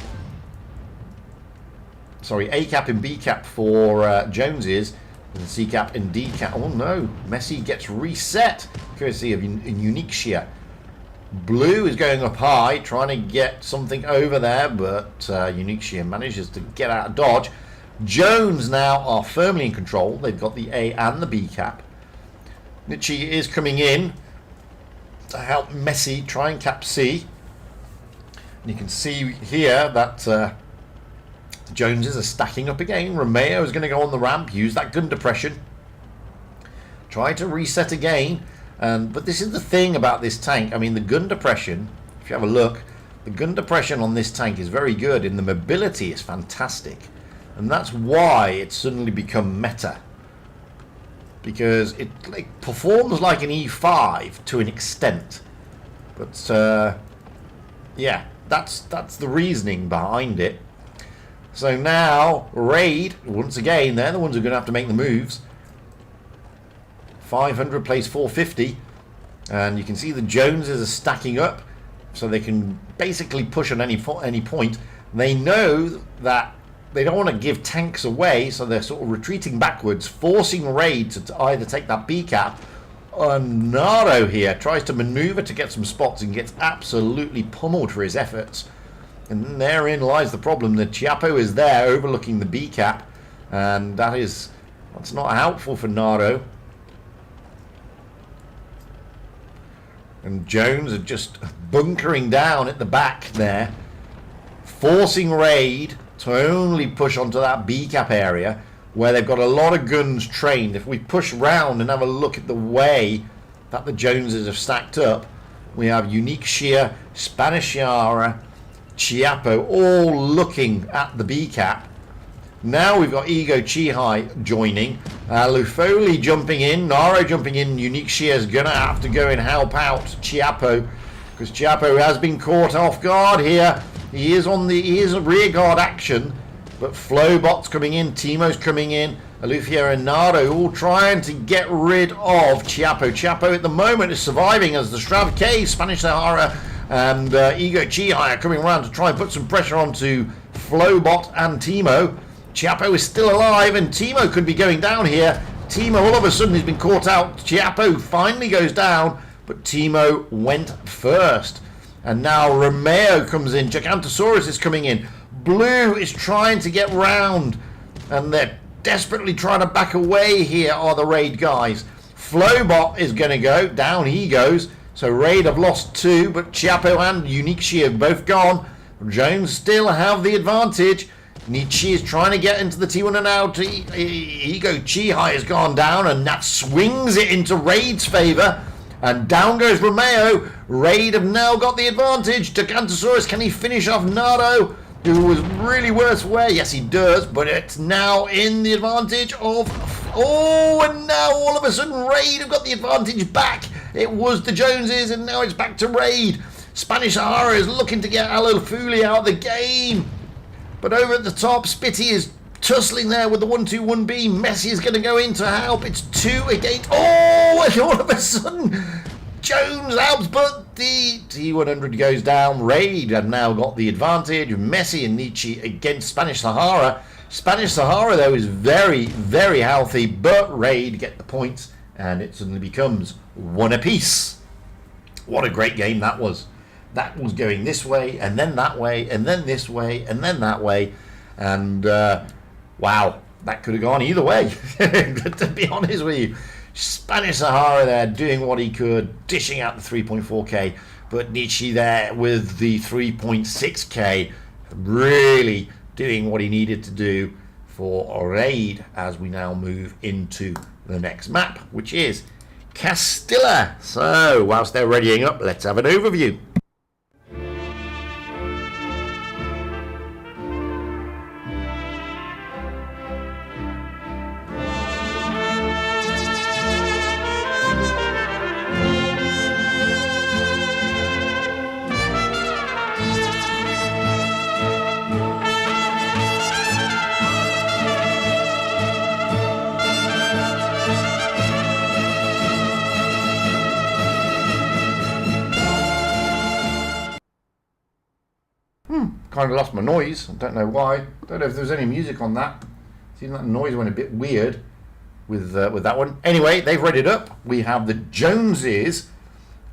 Speaker 1: Sorry, A cap and B cap for Joneses, and C cap and D cap. Oh no, Messi gets reset, courtesy of Unique Shear. Blue is going up high, trying to get something over there, but Unique Shear manages to get out of dodge. Jones now are firmly in control. They've got the A and the B cap. Nietzsche is coming in to help Messi try and cap C. And you can see here that Joneses are stacking up again. Romeo is going to go on the ramp, use that gun depression, try to reset again. But this is the thing about this tank. I mean, the gun depression, if you have a look, the gun depression on this tank is very good, and the mobility is fantastic. And that's why it's suddenly become meta. because it performs like an E5 to an extent. But yeah, that's the reasoning behind it. So now Raid, once again, they're the ones who are going to have to make the moves. 500 plays 450, and you can see the Joneses are stacking up, so they can basically push on any point. They know that they don't want to give tanks away, so they're sort of retreating backwards, forcing Raid to either take that B cap. Nardo here tries to maneuver to get some spots and gets absolutely pummeled for his efforts. And therein lies the problem. The Chiappo is there overlooking the B cap, and that's not helpful for Nardo. And Jones are just bunkering down at the back there, forcing Raid to only push onto that B cap area where they've got a lot of guns trained. If we push round and have a look at the way that the Joneses have stacked up, we have Unique Shear, Spanish Yara, Chiappo all looking at the B cap. Now we've got Ego Chihai joining, Lufoli jumping in, Naro jumping in. Unique Shear is gonna have to go and help out Chiappo, because Chiappo has been caught off guard here. He is a rear guard action, but Flowbot's coming in, Timo's coming in, Alufia and Nardo all trying to get rid of Chiappo. Chiappo at the moment is surviving as the Strav K, Spanish Sahara, and Ego Chihai are coming around to try and put some pressure onto Flowbot and Timo. Chiappo is still alive, and Timo could be going down here. Timo all of a sudden has been caught out. Chiappo finally goes down, but Timo went first. And now Romeo comes in. Gigantosaurus is coming in. Blue is trying to get round, and they're desperately trying to back away here are the Raid guys. Flowbot is going to go. Down he goes. So Raid have lost two, but Chiappo and Unique Shear both gone. Jones still have the advantage. Nietzsche is trying to get into the T1 and out. Ego Chihai has gone down, and that swings it into Raid's favour. And down goes Romeo. Raid have now got the advantage. Gigantosaurus, can he finish off Nardo, who was really worse where? Yes, he does, but it's now in the advantage of... Oh, and now all of a sudden Raid have got the advantage back. It was the Joneses, and now it's back to Raid. Spanish Sahara is looking to get Alofuli out of the game. But over at the top, Spitty is tussling there with the 1-2-1B. Messi is going to go in to help. It's 2 against... Oh, and all of a sudden, Jones helps, but the T100 goes down. Raid have now got the advantage. Messi and Nietzsche against Spanish Sahara. Spanish Sahara, though, is very, very healthy, but Raid get the points, and it suddenly becomes 1 apiece. What a great game that was. That was going this way, and then that way, and then this way, and then that way. And, wow, that could have gone either way, to be honest with you. Spanish Sahara there doing what he could, dishing out the 3.4k, but Nietzsche there with the 3.6k, really doing what he needed to do for Raid as we now move into the next map, which is Castilla. So, whilst they're readying up, let's have an overview. Kind of lost my noise. I don't know why. Don't know if there's any music on that. Seems that noise went a bit weird with that one. Anyway, they've readied up. We have the Joneses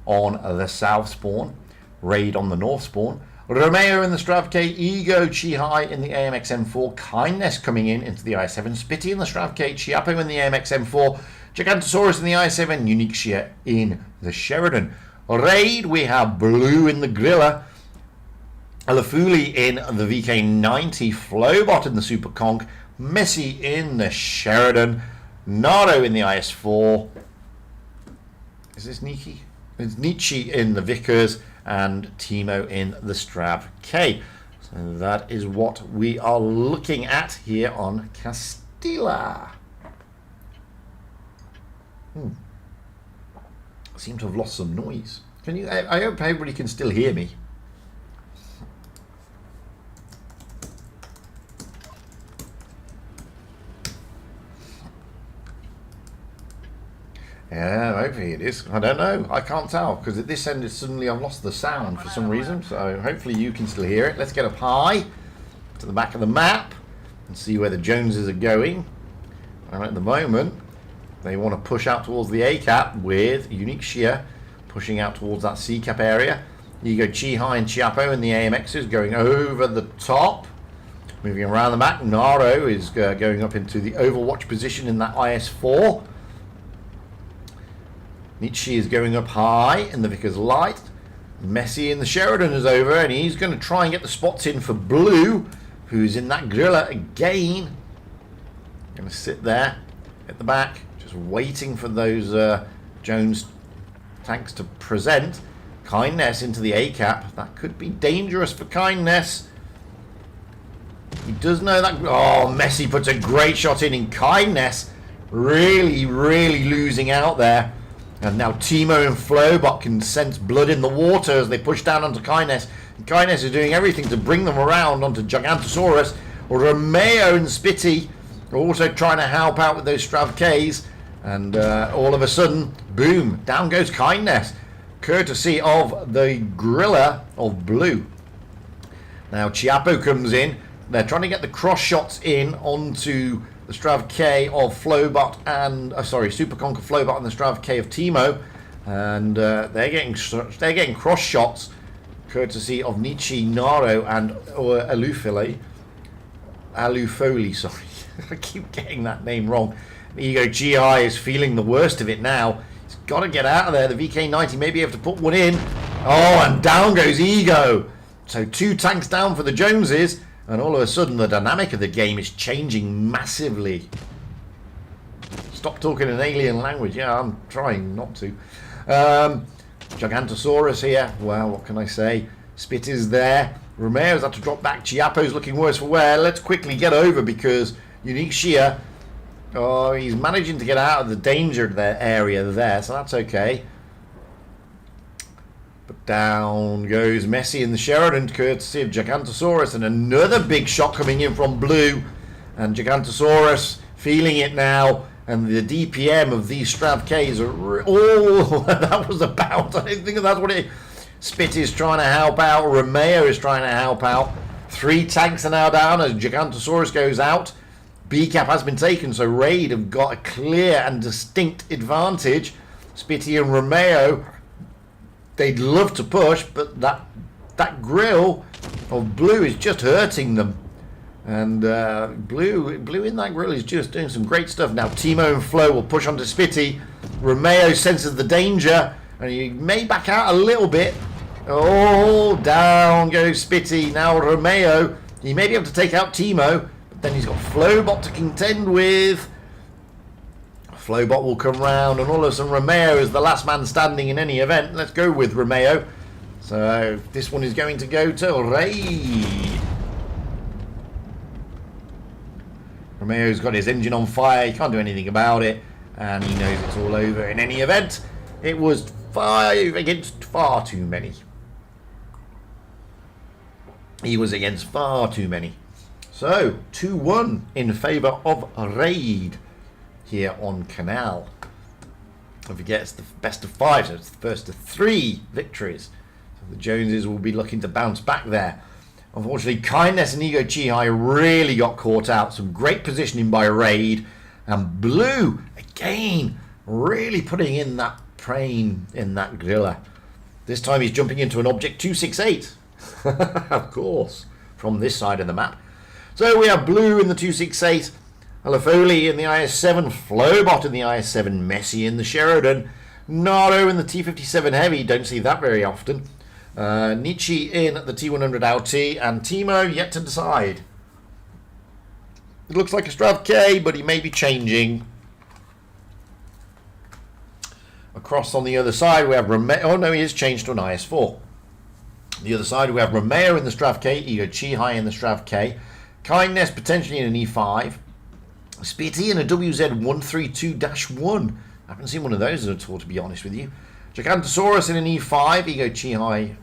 Speaker 1: on the south spawn, Raid on the north spawn, Romeo in the Strav K, Ego Chihai in the AMX M4, Kindness coming into the i7, Spitty in the Strav K, Chiappo in the AMX M4, Gigantosaurus in the i7, Unique Shear in the Sheridan. Raid, we have Blue in the Grilla, Alafuli in the VK90, Flowbot in the Super Conk, Messi in the Sheridan, Nardo in the IS4. Is this Nietzsche? It's Nietzsche in the Vickers, and Timo in the Strav K. So that is what we are looking at here on Castilla. I seem to have lost some noise. Can you? I hope everybody can still hear me. Yeah, hopefully it is. I don't know. I can't tell because at this end, suddenly I've lost the sound for some reason. So hopefully you can still hear it. Let's get up high to the back of the map and see where the Joneses are going. And at the moment, they want to push out towards the A cap with Unique Shia pushing out towards that C cap area. You go Chi-Hi and Chiapo and the AMXs going over the top. Moving around the back, Naro is going up into the Overwatch position in that IS-4. Nietzsche is going up high in the Vickers Light. Messi in the Sheridan is over, and he's going to try and get the spots in for Blue, who's in that Gorilla again. Going to sit there at the back, just waiting for those Jones tanks to present. Kindness into the A-cap. That could be dangerous for Kindness. He does know that. Oh, Messi puts a great shot in Kindness. Really, really losing out there. And now Timo and Flowbot can sense blood in the water as they push down onto Kindness. And Kindness is doing everything to bring them around onto Gigantosaurus. Romeo and Spitty are also trying to help out with those Strav Ks. And all of a sudden, boom, down goes Kindness. Courtesy of the Gorilla of Blue. Now Chiapo comes in. They're trying to get the cross shots in onto the Strav K of Flowbot and Super Conquer Flowbot and the Strav K of Timo, and they're getting cross shots courtesy of Nietzsche, Naro, and Alufoli. Sorry, I keep getting that name wrong. Ego GI is feeling the worst of it now. He's got to get out of there. The VK90 may be able to put one in. Oh, and down goes Ego. So 2 tanks down for the Joneses. And all of a sudden, the dynamic of the game is changing massively. Stop talking an alien language. Yeah, I'm trying not to. Gigantosaurus here. Well, what can I say? Spit is there. Romeo's had to drop back. Chiapo's looking worse for wear. Let's quickly get over because Unique Shia, he's managing to get out of the danger area there, so that's okay. But down goes Messi in the Sheridan, courtesy of Gigantosaurus, and another big shot coming in from Blue. And Gigantosaurus feeling it now, and the DPM of these Strav Ks are that was about. I think that's what it. Spit is trying to help out. Romeo is trying to help out. 3 tanks are now down as Gigantosaurus goes out. B cap has been taken, so Raid have got a clear and distinct advantage. Spitty and Romeo, they'd love to push, but that grill of Blue is just hurting them. And Blue in that grill is just doing some great stuff. Now Timo and Flo will push onto Spitty. Romeo senses the danger, and he may back out a little bit. Oh, down goes Spitty. Now Romeo, he may be able to take out Timo, but then he's got Flowbot to contend with. Flowbot will come round, and all of a sudden Romeo is the last man standing in any event. Let's go with Romeo. So this one is going to go to Raid. Romeo's got his engine on fire. He can't do anything about it, and he knows it's all over in any event. It was 5 against far too many. He was against far too many. So 2-1 in favour of Raid here on Canal. Don't forget, it's the best of 5, so it's the first of 3 victories. So the Joneses will be looking to bounce back there. Unfortunately, Kindness and Ego Chi-Hi really got caught out. Some great positioning by Raid. And Blue, again, really putting in that train in that Gorilla. This time he's jumping into an Object 268. Of course, from this side of the map. So we have Blue in the 268. Alafoli in the IS-7, Flowbot in the IS-7, Messi in the Sheridan, Naro in the T-57 Heavy, don't see that very often, Nietzsche in the T-100 LT, and Timo yet to decide. It looks like a Strav K, but he may be changing. Across on the other side we have Romeo, oh no, he has changed to an IS-4. The other side we have Romeo in the Strav K, Ego Chi-Hi in the Strav K, Kindness potentially in an E5, Spitty in a WZ-132-1. I haven't seen one of those at all, to be honest with you. Gigantosaurus in an E5, Ego Chi-Hi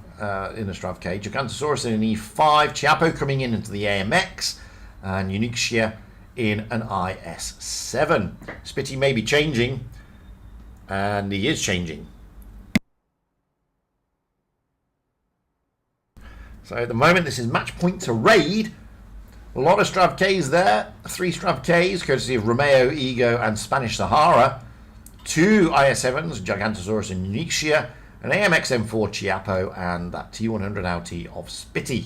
Speaker 1: in a Strav K. Gigantosaurus in an E5, Chiappo coming in into the AMX, and Unixia in an IS7. Spitty may be changing, and he is changing. So at the moment, this is match point to Raid. A lot of Strav Ks there. 3 Strav Ks, courtesy of Romeo, Ego, and Spanish Sahara. 2 IS7s, Gigantosaurus and Unixia. An AMX M4 Chiappo, and that T100 LT of Spitty.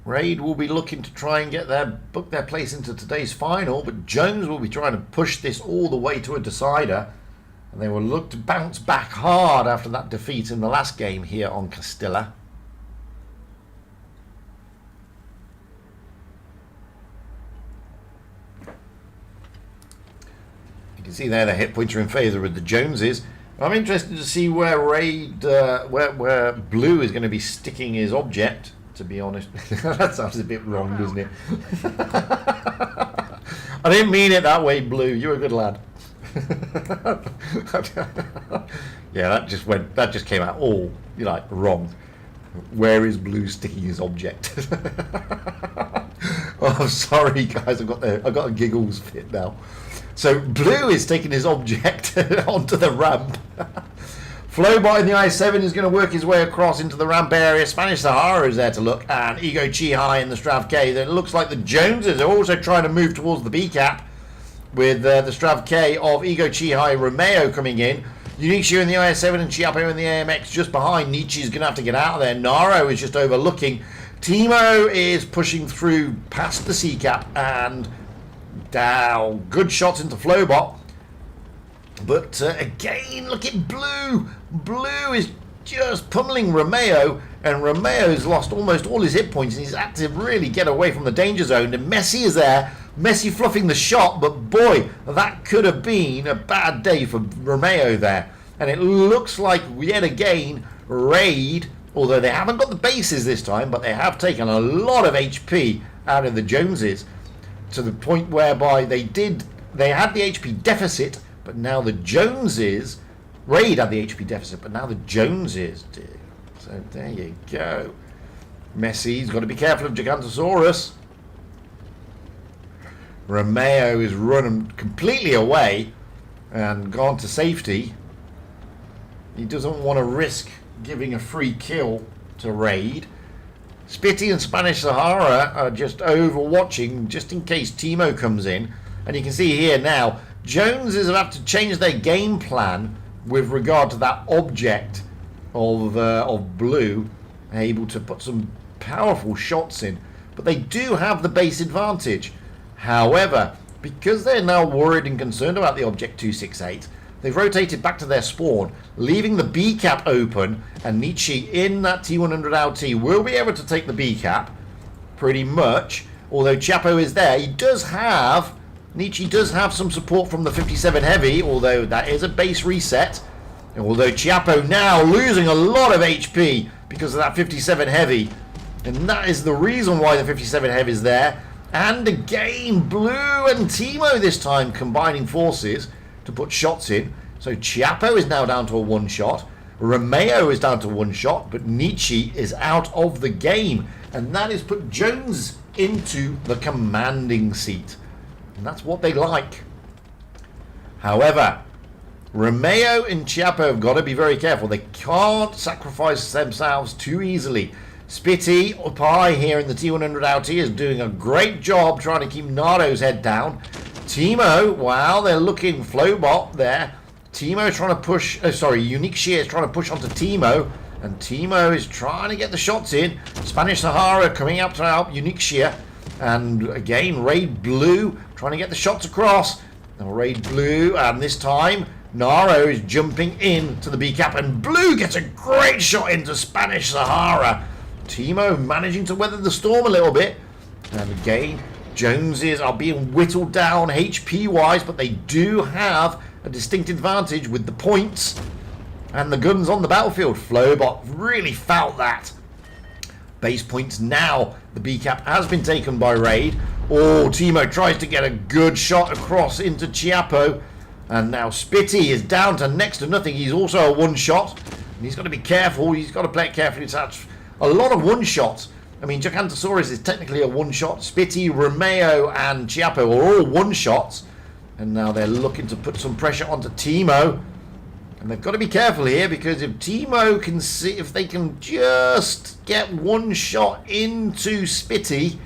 Speaker 1: Raid will be looking to try and book their place into today's final, but Jones will be trying to push this all the way to a decider. And they will look to bounce back hard after that defeat in the last game here on Castilla. You can see there the hit points are in favour with the Joneses. I'm interested to see where Raid, where Blue is going to be sticking his object, to be honest. That sounds a bit wrong, doesn't it? I didn't mean it that way, Blue. You're a good lad. Yeah, that just came out all wrong. Where is Blue sticking his object? Oh, sorry guys, I've got a giggles fit now. So Blue is taking his object onto the ramp. Flowbot in the I-7 is going to work his way across into the ramp area. Spanish Sahara is there to look, and Ego Chi-Hi in the Strav K. Then it looks like the Joneses are also trying to move towards the B cap, with the Strav K of Ego Chi-Hi Romeo coming in. Unixia in the IS7 and Chiappo in the AMX just behind. Nietzsche's going to have to get out of there. Naro is just overlooking. Timo is pushing through past the C cap and down. Good shots into Flowbot. But again, look at Blue. Blue is just pummeling Romeo, and Romeo's lost almost all his hit points, and he's had to really get away from the danger zone. And Messi is there. Messi fluffing the shot, but boy, that could have been a bad day for Romeo there. And it looks like, yet again, Raid, although they haven't got the bases this time, but they have taken a lot of HP out of the Joneses, to the point whereby they had the HP deficit, but now the Joneses, Raid had the HP deficit, but now the Joneses did. So there you go. Messi's got to be careful of Gigantosaurus. Romeo is running completely away and gone to safety. He doesn't want to risk giving a free kill to Raid. Spitty and Spanish Sahara are just overwatching just in case Timo comes in. And you can see here now, Joneses have to change their game plan with regard to that object of Blue, able to put some powerful shots in. But they do have the base advantage. However, because they're now worried and concerned about the Object 268, they've rotated back to their spawn, leaving the B cap open, and Nietzsche in that T100 LT will be able to take the B cap, pretty much. Although Chiappo is there, Nietzsche does have some support from the 57 Heavy, although that is a base reset. Although Chiappo now losing a lot of HP because of that 57 Heavy, and that is the reason why the 57 Heavy is there. And again, Blue and Timo this time combining forces to put shots in. So Chiappo is now down to a 1 shot. Romeo is down to 1 shot, but Nietzsche is out of the game. And that has put Jones into the commanding seat. And that's what they like. However, Romeo and Chiappo have got to be very careful. They can't sacrifice themselves too easily. Spitty up high here in the T100 LT is doing a great job trying to keep Nardo's head down. Timo, wow, they're looking Flowbot there. Timo is trying to push, Unixia is trying to push onto Timo, and Timo is trying to get the shots in. Spanish Sahara coming up to help Unixia, and again, Raid Blue trying to get the shots across. Now Raid Blue, and this time, Naro is jumping in to the B cap, and Blue gets a great shot into Spanish Sahara. Timo managing to weather the storm a little bit. And again, Joneses are being whittled down HP-wise, but they do have a distinct advantage with the points and the guns on the battlefield. Flowbot really felt that. Base points now. The B cap has been taken by Raid. Oh, Timo tries to get a good shot across into Chiappo. And now Spitty is down to next to nothing. He's also a one-shot. And he's got to be careful. He's got to play it carefully. It's a lot of one-shots. I mean, Gigantosaurus is technically a one-shot. Spitty, Romeo, and Chiappo are all one-shots. And now they're looking to put some pressure onto Timo. And they've got to be careful here, because if Timo can see, if they can just get one shot into Spitty,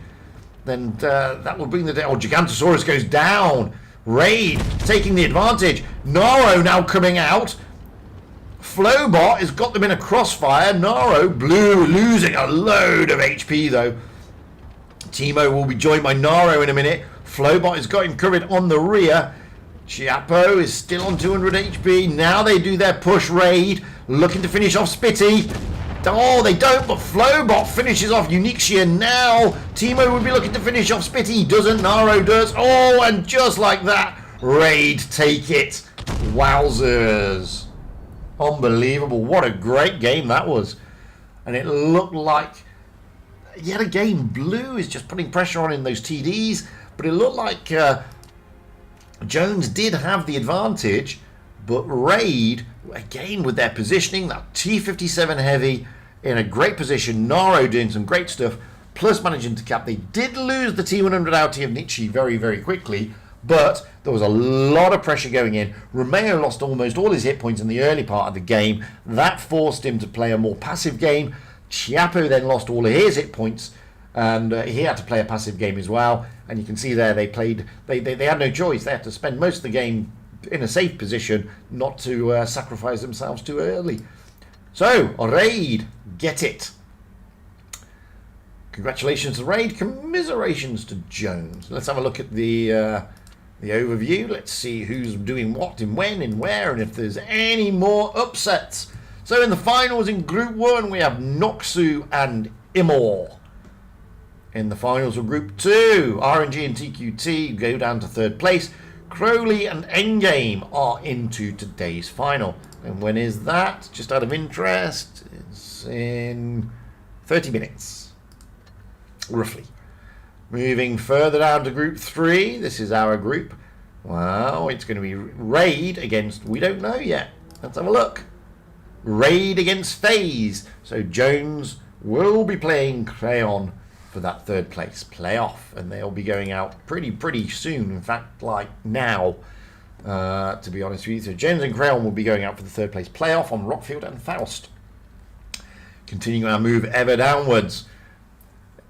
Speaker 1: then that will bring the day. Oh, Gigantosaurus goes down. Raid taking the advantage. Naro now coming out. Flowbot has got them in a crossfire. Naro, blue, losing a load of HP though. Timo will be joined by Naro in a minute. Flowbot has got him covered on the rear. Chiappo is still on 200 HP. Now they do their push. Raid looking to finish off Spitty. Oh, they don't, but Flowbot finishes off Unixia now. Timo would be looking to finish off Spitty. He doesn't. Naro does. Oh, and just like that, Raid take it. Wowzers. Unbelievable. What a great game that was. And it looked like, yet again, Blue is just putting pressure on in those TDs. But it looked like Jones did have the advantage. But Raid, again with their positioning, that T57 heavy in a great position, Naro doing some great stuff, plus managing to cap. They did lose the T100 out of Nietzsche very, very quickly, but there was a lot of pressure going in. Romeo lost almost all his hit points in the early part of the game. That forced him to play a more passive game. Chiappo then lost all of his hit points, and he had to play a passive game as well. And you can see there they had no choice. They had to spend most of the game in a safe position, not to sacrifice themselves too early. So, Raid, get it. Congratulations to Raid, commiserations to Jones. Let's have a look at the overview. Let's see who's doing what and when and where, and if there's any more upsets. So in the finals in Group 1, we have Noxu and Imor. In the finals of Group 2, RNG and TQT go down to 3rd place. Crowley and Endgame are into today's final. And when is that? Just out of interest, it's in 30 minutes, roughly. Moving further down to Group 3, this is our group. Wow, it's going to be Raid against, we don't know yet. Let's have a look. Raid against FaZe. So Jones will be playing Crayon for that 3rd place playoff, and they'll be going out pretty soon. In fact, like now, to be honest with you. So Jones and Crayon will be going out for the 3rd place playoff on Rockfield and Faust. Continuing our move ever downwards.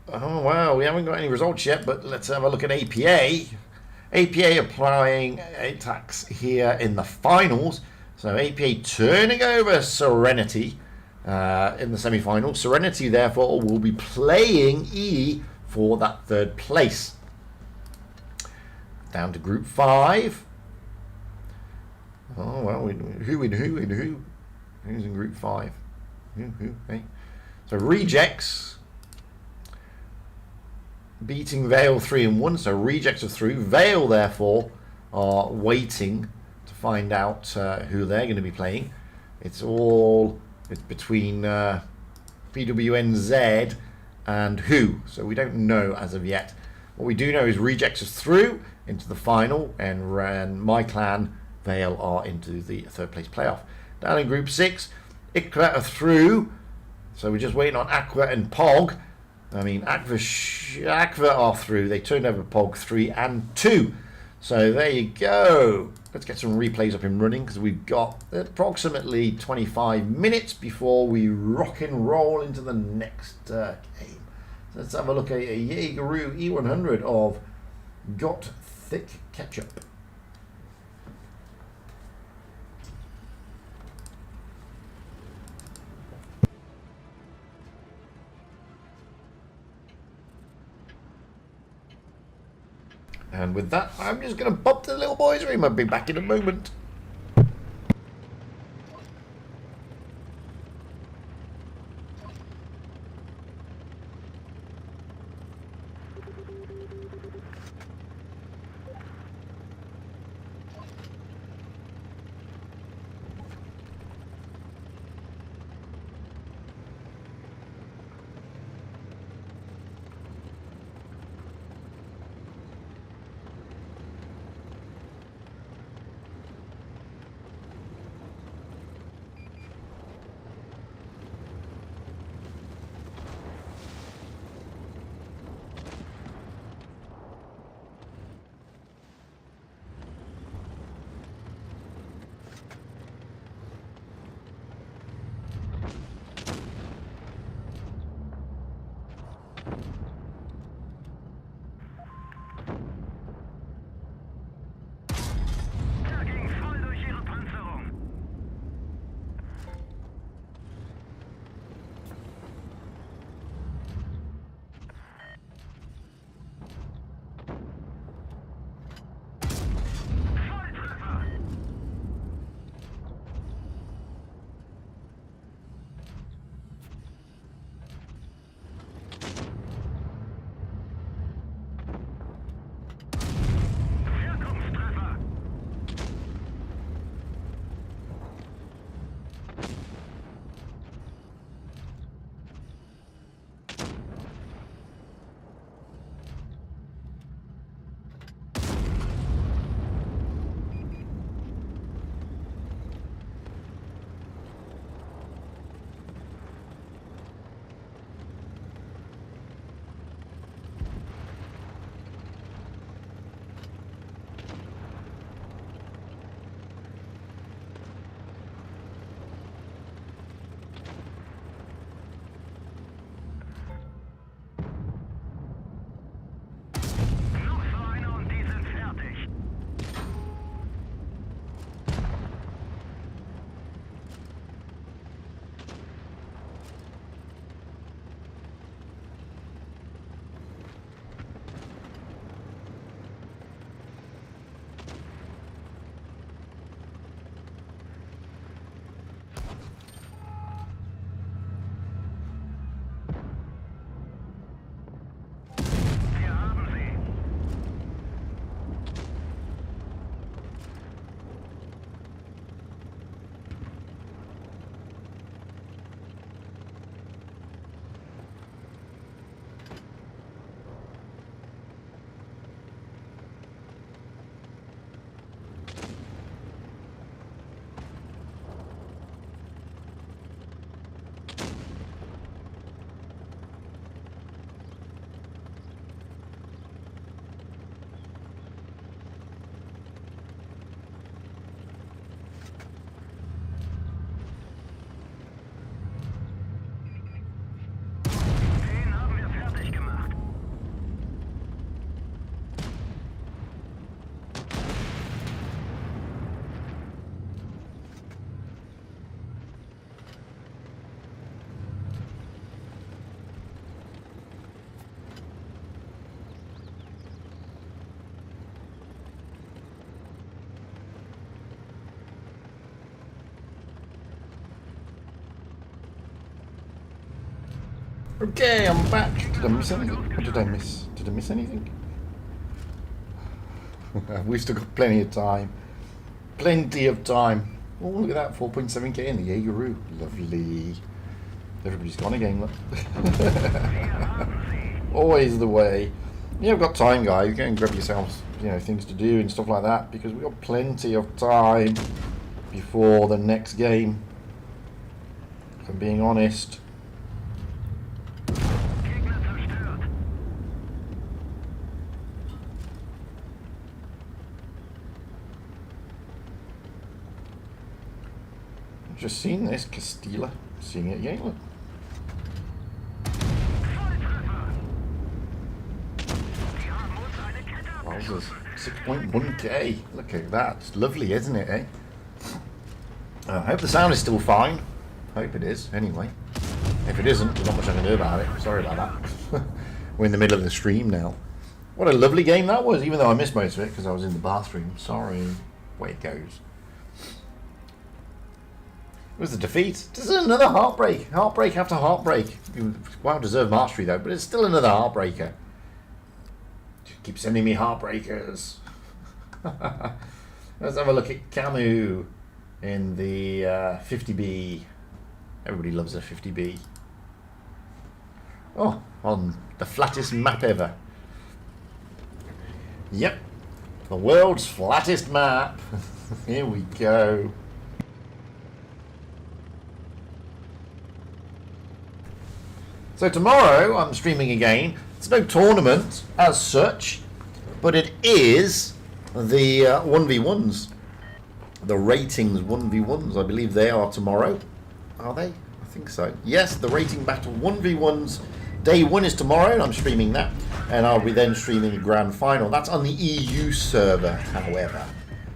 Speaker 1: Oh wow, we haven't got any results yet, but let's have a look at APA. APA applying attacks here in the finals. So APA turning over Serenity in the semi-final. Serenity, therefore, will be playing E for that 3rd place. Down to Group 5. Oh, well, who? Who's in Group 5? Who? Hey. So Rejects beating Vale 3-1. So Rejects are through. Vale, therefore, are waiting to find out who they're going to be playing. It's between PWNZ and who, so we don't know as of yet. What we do know is Rejects is through into the final, and My Clan Vale are into the 3rd place playoff. Down in Group 6, Ikra are through, so we're just waiting on Aqua and Pog. I mean, Aqua are through. They turned over Pog 3 and 2. So there you go. Let's get some replays up and running, because we've got approximately 25 minutes before we rock and roll into the next game. So let's have a look at a Jaegeru E100 of Got Thick Ketchup. And with that, I'm just going to pop to the little boy's room. I'll be back in a moment. Okay, I'm back. Did I miss anything? What did I miss? Did I miss anything? We've still got plenty of time. Plenty of time. Oh, look at that, 4.7k in the Jaegeroo. Lovely. Everybody's gone again, look. Always the way. Yeah, we've got time, guys. Go and grab yourselves, things to do and stuff like that, because we've got plenty of time before the next game. If I'm being honest. Just seen this, Castilla. Seeing it again, look. Wowzers, 6.1k. Look at that. It's lovely, isn't it, eh? I hope the sound is still fine. Hope it is, anyway. If it isn't, there's not much I can do about it. Sorry about that. We're in the middle of the stream now. What a lovely game that was, even though I missed most of it because I was in the bathroom. Sorry. Way it goes. It was a defeat. This is another heartbreak. Heartbreak after heartbreak. Well-deserved mastery, though, but it's still another heartbreaker. Just keep sending me heartbreakers. Let's have a look at Camu in the 50B. Everybody loves a 50B. Oh, on the flattest map ever. Yep. The world's flattest map. Here we go. So tomorrow I'm streaming again. It's no tournament as such, but it is the 1v1s. The ratings 1v1s, I believe they are tomorrow. Are they? I think so. Yes, the rating battle 1v1s. Day 1 is tomorrow, and I'm streaming that. And I'll be then streaming the grand final. That's on the EU server, however.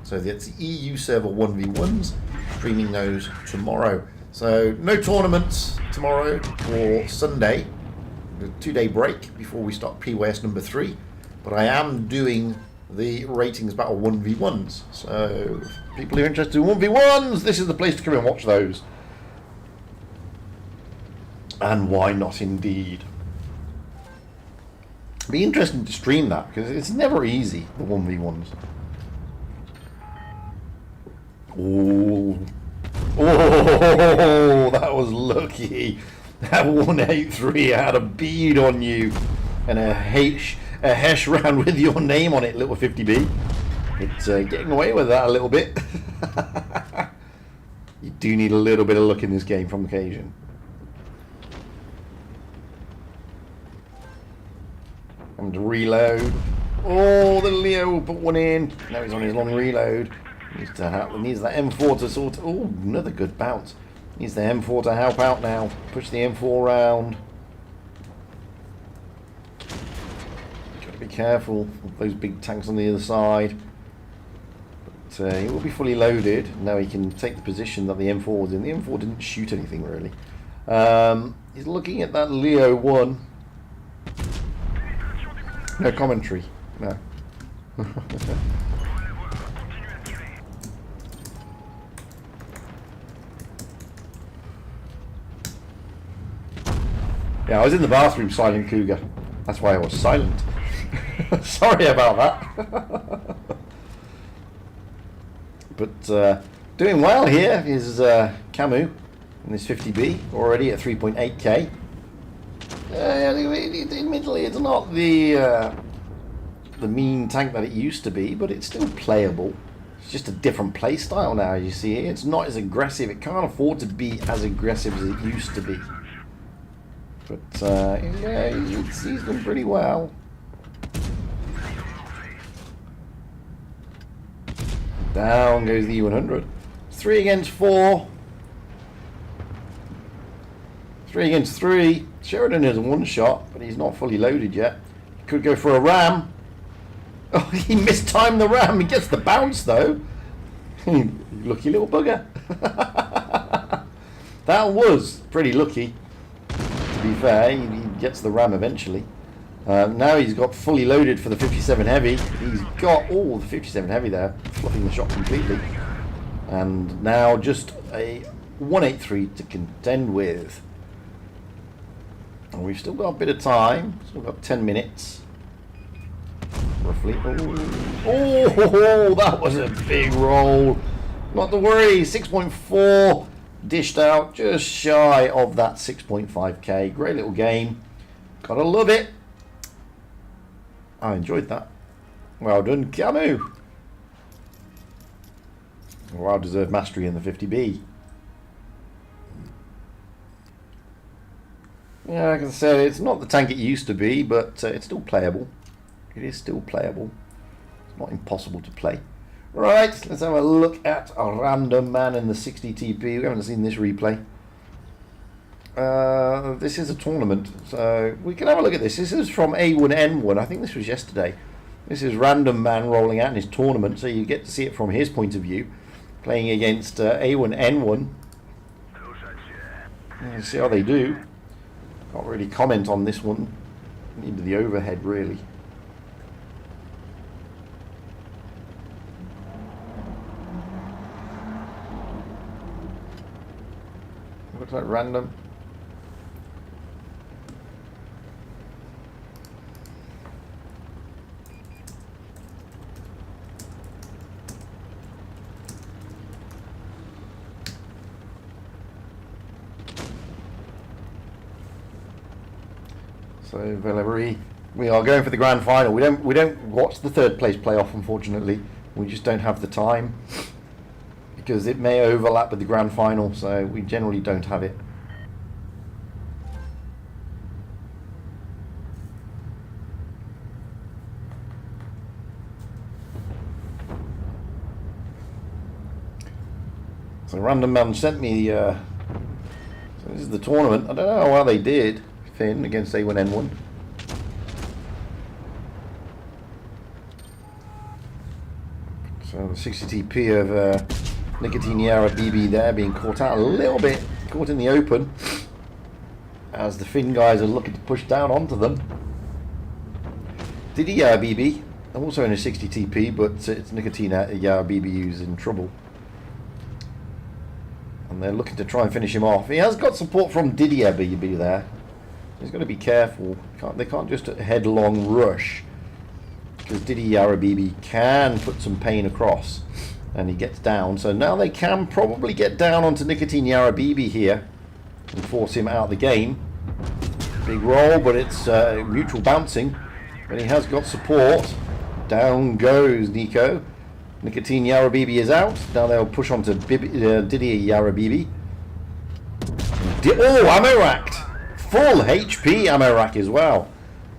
Speaker 1: So that's the EU server 1v1s. Streaming those tomorrow. So no tournaments tomorrow or Sunday. A 2-day break before we start PYS number 3. But I am doing the ratings battle 1v1s. So if people are interested in 1v1s, this is the place to come and watch those. And why not indeed? It'd be interesting to stream that because it's never easy, the 1v1s. Oh, that was lucky. That 183 had a bead on you and a hash round with your name on it, little 50B. It's getting away with that a little bit. You do need a little bit of luck in this game from occasion. And to reload. Oh, the Leo put one in. Now he's on his long reload. Needs that M4 to sort. Oh, another good bounce. Needs the M4 to help out now. Push the M4 round. Got to be careful of those big tanks on the other side. But he will be fully loaded. Now he can take the position that the M4 was in. The M4 didn't shoot anything really. He's looking at that Leo 1. No commentary. No. Yeah, I was in the bathroom, Silent Cougar. That's why I was silent. Sorry about that. But doing well here is Camu in this 50B, already at 3.8k. Admittedly, it's not the mean tank that it used to be, but it's still playable. It's just a different play style now, you see here. It's not as aggressive. It can't afford to be as aggressive as it used to be. But yeah, he's done pretty well. Down goes the E100. 3 against 4. 3 against 3. Sheridan has one shot, but he's not fully loaded yet. He could go for a ram. Oh, he mistimed the ram. He gets the bounce though. Lucky little bugger. That was pretty lucky. To be fair, he gets the ram eventually. Now he's got fully loaded for the 57 heavy. He's got all the 57 heavy there, fluffing the shot completely. And now just a 183 to contend with. And we've still got a bit of time. Still got 10 minutes. Roughly. Oh, that was a big roll. Not to worry. 6.4 dished out. Just shy of that 6.5k. Great little game. Gotta love it. I enjoyed that. Well done, Camu. Well deserved mastery in the 50B. Yeah, like I said, it's not the tank it used to be, but it's still playable. It is still playable. It's not impossible to play. Right, let's have a look at a random man in the 60 TP. We haven't seen this replay. This is a tournament, so we can have a look at this. This is from A1N1. I think this was yesterday. This is random man rolling out in his tournament, so you get to see it from his point of view, playing against A1N1. See how they do. Can't really comment on this one. Into the overhead, really. Looks like random. So Valerie, we are going for the grand final. We don't watch the third place playoff, unfortunately. We just don't have the time because it may overlap with the grand final, so we generally don't have it. So random man sent me. So this is the tournament. I don't know how they did. Finn against A1N1. So the 60 TP of Nicotiniara BB there being caught out a little bit, caught in the open as the Finn guys are looking to push down onto them. Didier BB also in a 60 TP, but it's Nicotiniara BB who's in trouble. And they're looking to try and finish him off. He has got support from Didier BB there. He's got to be careful. They can't just headlong rush, because Didi Arabibi can put some pain across and he gets down. So now they can probably get down onto Nicotine Arabibi here and force him out of the game. Big roll, but it's mutual bouncing. But he has got support. Down goes Nico. Nicotine Arabibi is out. Now they'll push on to Didi Arabibi. Oh, ammo racked! Full HP ammo rack as well.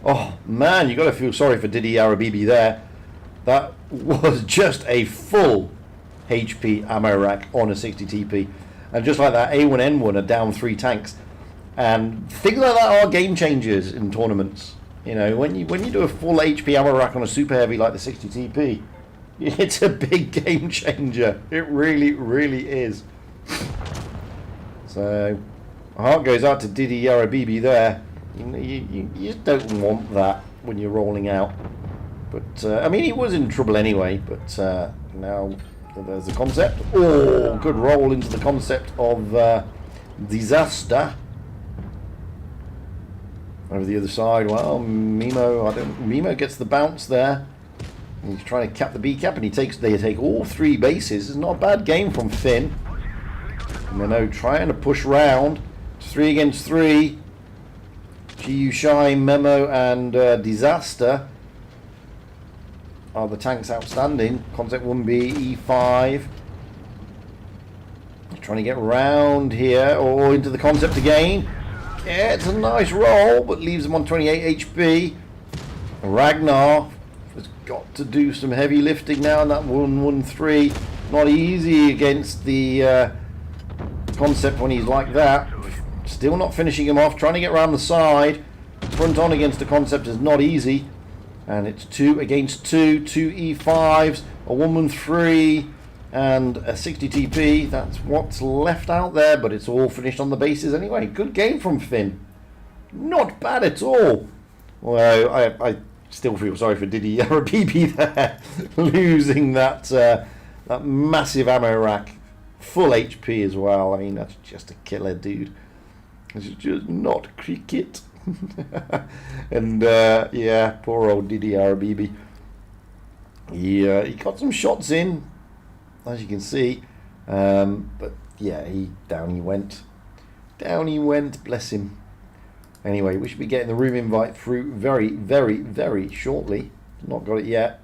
Speaker 1: Oh man, you got to feel sorry for Didi Arabibi there. That was just a full HP ammo rack on a 60 TP. And just like that, A1N1 are down 3 tanks. And things like that are game changers in tournaments. You know, when you do a full HP ammo rack on a super heavy like the 60 TP, it's a big game changer. It really, really is. So heart goes out to Didi Yarabibi there. You just don't want that when you're rolling out. But I mean, he was in trouble anyway. But now there's the concept. Oh, good roll into the concept of disaster. Over the other side. Well, Mimo gets the bounce there. He's trying to cap the B cap, and they take all 3 bases. It's not a bad game from Finn. Mino trying to push round. 3 against 3. GU Shy, Memo, and Disaster are the tanks outstanding. Concept 1B, E5. Trying to get round here, or into the concept again. Yeah, it's a nice roll, but leaves him on 28 HP. Ragnar has got to do some heavy lifting now in that 1-1-3. Not easy against the concept when he's like that. Still not finishing him off, trying to get around the side. Front on against the concept is not easy. And it's 2 against 2, 2 E5s, a 1-1-3, and a 60 TP. That's what's left out there, but it's all finished on the bases anyway. Good game from Finn. Not bad at all. Well, I still feel sorry for Didi Yarabibi there, losing that that massive ammo rack. Full HP as well. I mean, that's just a killer, dude. This is just not cricket. And yeah, poor old Didi Arabibi. He got some shots in, as you can see, but yeah, down he went. Down he went, bless him. Anyway, we should be getting the room invite through very, very, very shortly. Not got it yet.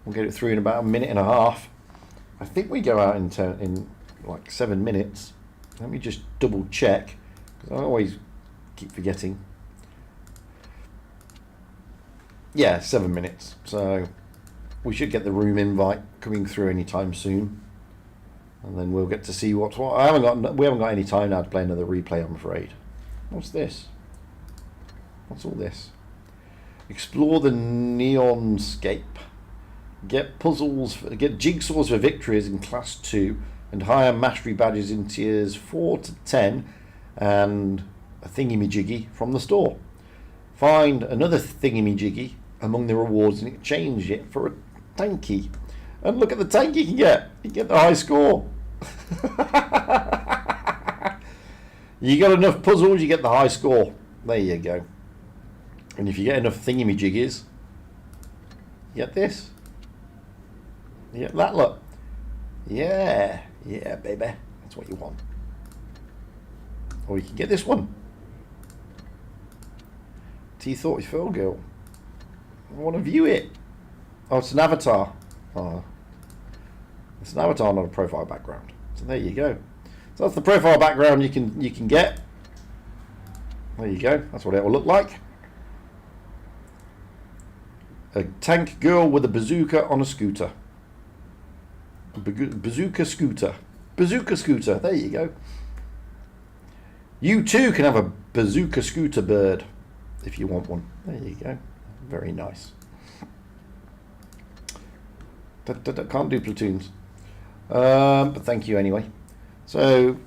Speaker 1: We'll get it through in about a minute and a half. I think we go out in like 7 minutes. Let me just double check, because I always keep forgetting. Yeah, 7 minutes. So we should get the room invite coming through anytime soon, and then we'll get to see what's what. We haven't got any time now to play another replay, I'm afraid. What's this? What's all this? Explore the neonscape. Get puzzles. Get jigsaws for victories in Class 2, and higher mastery badges in tiers 4 to 10, and a thingy-majiggy from the store. Find another thingy-majiggy among the rewards and exchange it for a tanky. And look at the tank you can get. You get the high score. You got enough puzzles, you get the high score. There you go. And if you get enough thingy-majiggies, you get this. You get that, look. Yeah, yeah, baby. That's what you want. Or you can get this one. T34 girl. I want to view it. Oh, it's an avatar. Oh, it's an avatar, not a profile background. So there you go. So that's the profile background you can get. There you go. That's what it will look like. A tank girl with a bazooka on a scooter. Bazooka scooter. Bazooka scooter. There you go. You too can have a bazooka scooter bird if you want one. There you go. Very nice. Can't do platoons. But thank you anyway. So,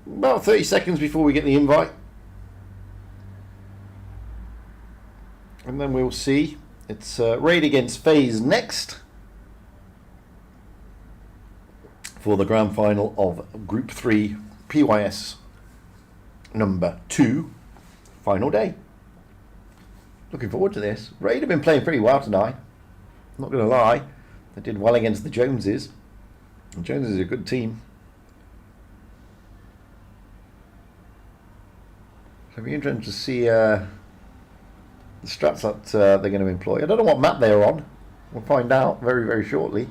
Speaker 1: about 30 seconds before we get the invite. And then we'll see. It's Raid against FaZe next for the grand final of Group 3 PYS number 2 final day. Looking forward to this. Raid have been playing pretty well tonight. Not going to lie. They did well against the Joneses. The Joneses is a good team. So it'll be interesting to see the strats that they're going to employ. I don't know what map they're on. We'll find out very, very shortly.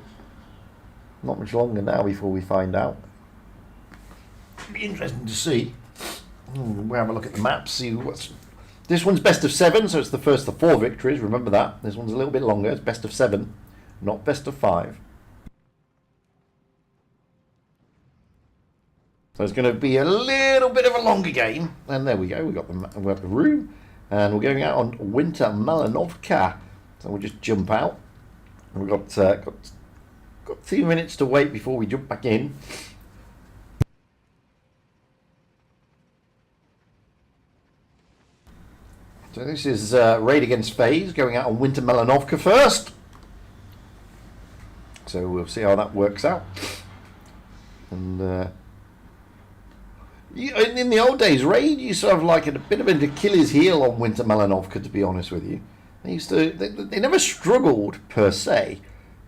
Speaker 1: Not much longer now before we find out. It'll be interesting to see. We'll have a look at the map, see what's... This one's best of 7, so it's the first of 4 victories. Remember that. This one's a little bit longer. It's best of 7, not best of 5. So it's going to be a little bit of a longer game. And there we go. We got the room. And we're going out on Winter Malinovka. So we'll just jump out. And we've got 2 minutes to wait before we jump back in. So this is Raid against FaZe, going out on Winter Malinovka first. So we'll see how that works out. And in the old days, Raid used to have like a bit of an Achilles heel on Winter Malinovka, to be honest with you. They never struggled per se,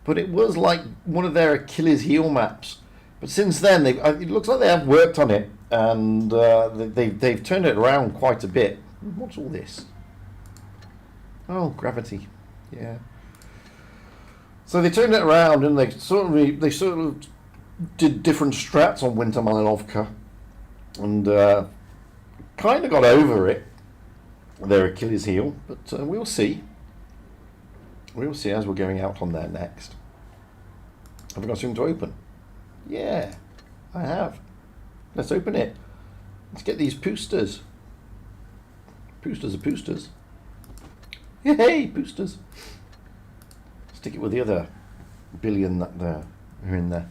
Speaker 1: but it was like one of their Achilles heel maps. But since then, it looks like they have worked on it, and they've turned it around quite a bit. What's all this? Oh, gravity. Yeah. So they turned it around, and they sort of did different strats on Winter Malinovka, and kind of got over it, their Achilles heel. But we'll see. We'll see as we're going out on there next. Have I got something to open? Yeah, I have. Let's open it. Let's get these boosters. Boosters are boosters. Yay, boosters. Stick it with the other billion that are in there.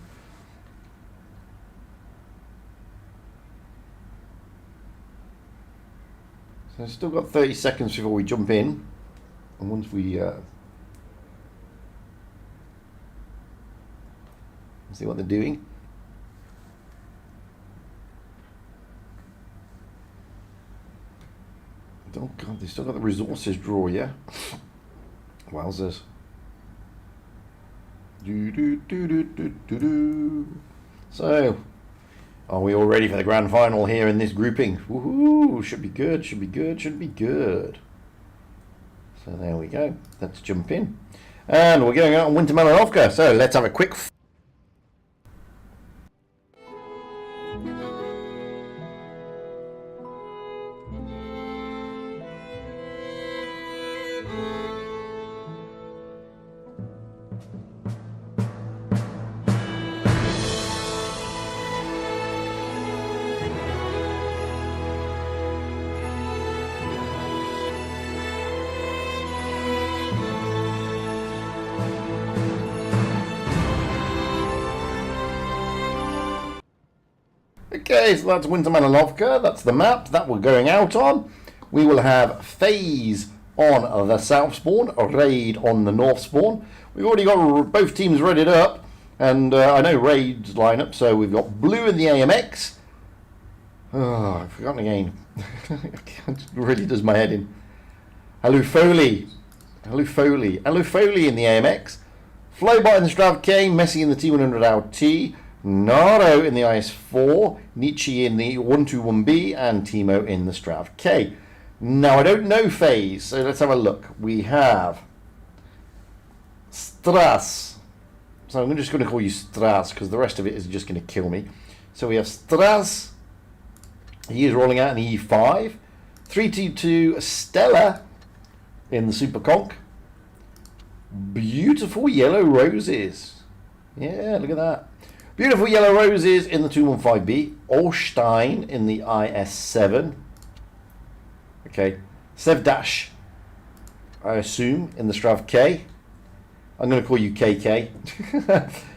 Speaker 1: So I've still got 30 seconds before we jump in. And once we see what they're doing. Oh god, they still got the resources drawer, yeah? Wowzers. So, are we all ready for the grand final here in this grouping? Woohoo! Should be good, should be good, should be good. So there we go. Let's jump in. And we're going out on Winter Malinovka. So let's have a quick... Okay, so that's Winter Malinovka. That's the map that we're going out on. We will have FaZe on the south spawn, a Raid on the north spawn. We've already got both teams readied up, and I know Raid's lineup. So we've got Blue in the AMX. Oh, I've forgotten again. It really does my head in. Hello Foley in the AMX. Flowbot in the Strav K, Messi in the T100 LT. Naro in the IS-4, Nietzsche in the 121B, and Timo in the Strav K. Now, I don't know FaZe, so let's have a look. We have Stras. So I'm just going to call you Stras, because the rest of it is just going to kill me. So we have Stras. He is rolling out an E5. 322 Stella in the Super Conk. Beautiful yellow roses. Yeah, look at that. Beautiful yellow roses in the 215B. Olstein in the IS-7. Okay. Sevdash, I assume, in the Strav K. I'm going to call you KK.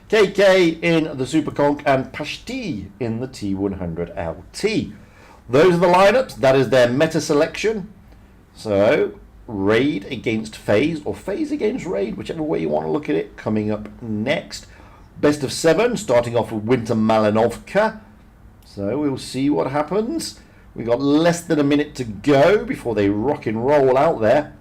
Speaker 1: KK in the Super Conk, and Pashti in the T100 LT. Those are the lineups. That is their meta selection. So, Raid against FaZe, or FaZe against Raid, whichever way you want to look at it, coming up next. Best of 7, starting off with Winter Malinovka. So we'll see what happens. We've got less than a minute to go before they rock and roll out there.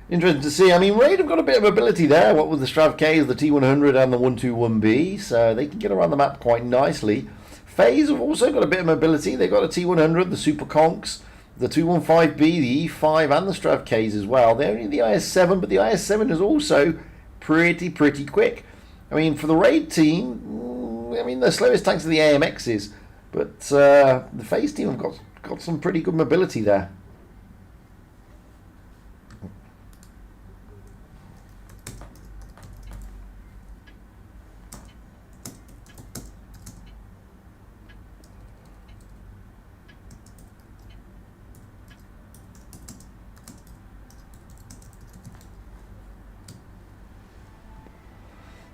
Speaker 1: Interesting to see. I mean, Raid have got a bit of ability there. What with the Strav Ks, the T100 and the 121B. So they can get around the map quite nicely. FaZe have also got a bit of mobility. They've got a T100, the Super Conks, the 215B, the E5 and the Strav Ks as well. They're only the IS-7, but the IS-7 is also pretty quick. I mean, for the Raid team, I mean, the slowest tanks are the AMXs, but the FaZe team have got some pretty good mobility there.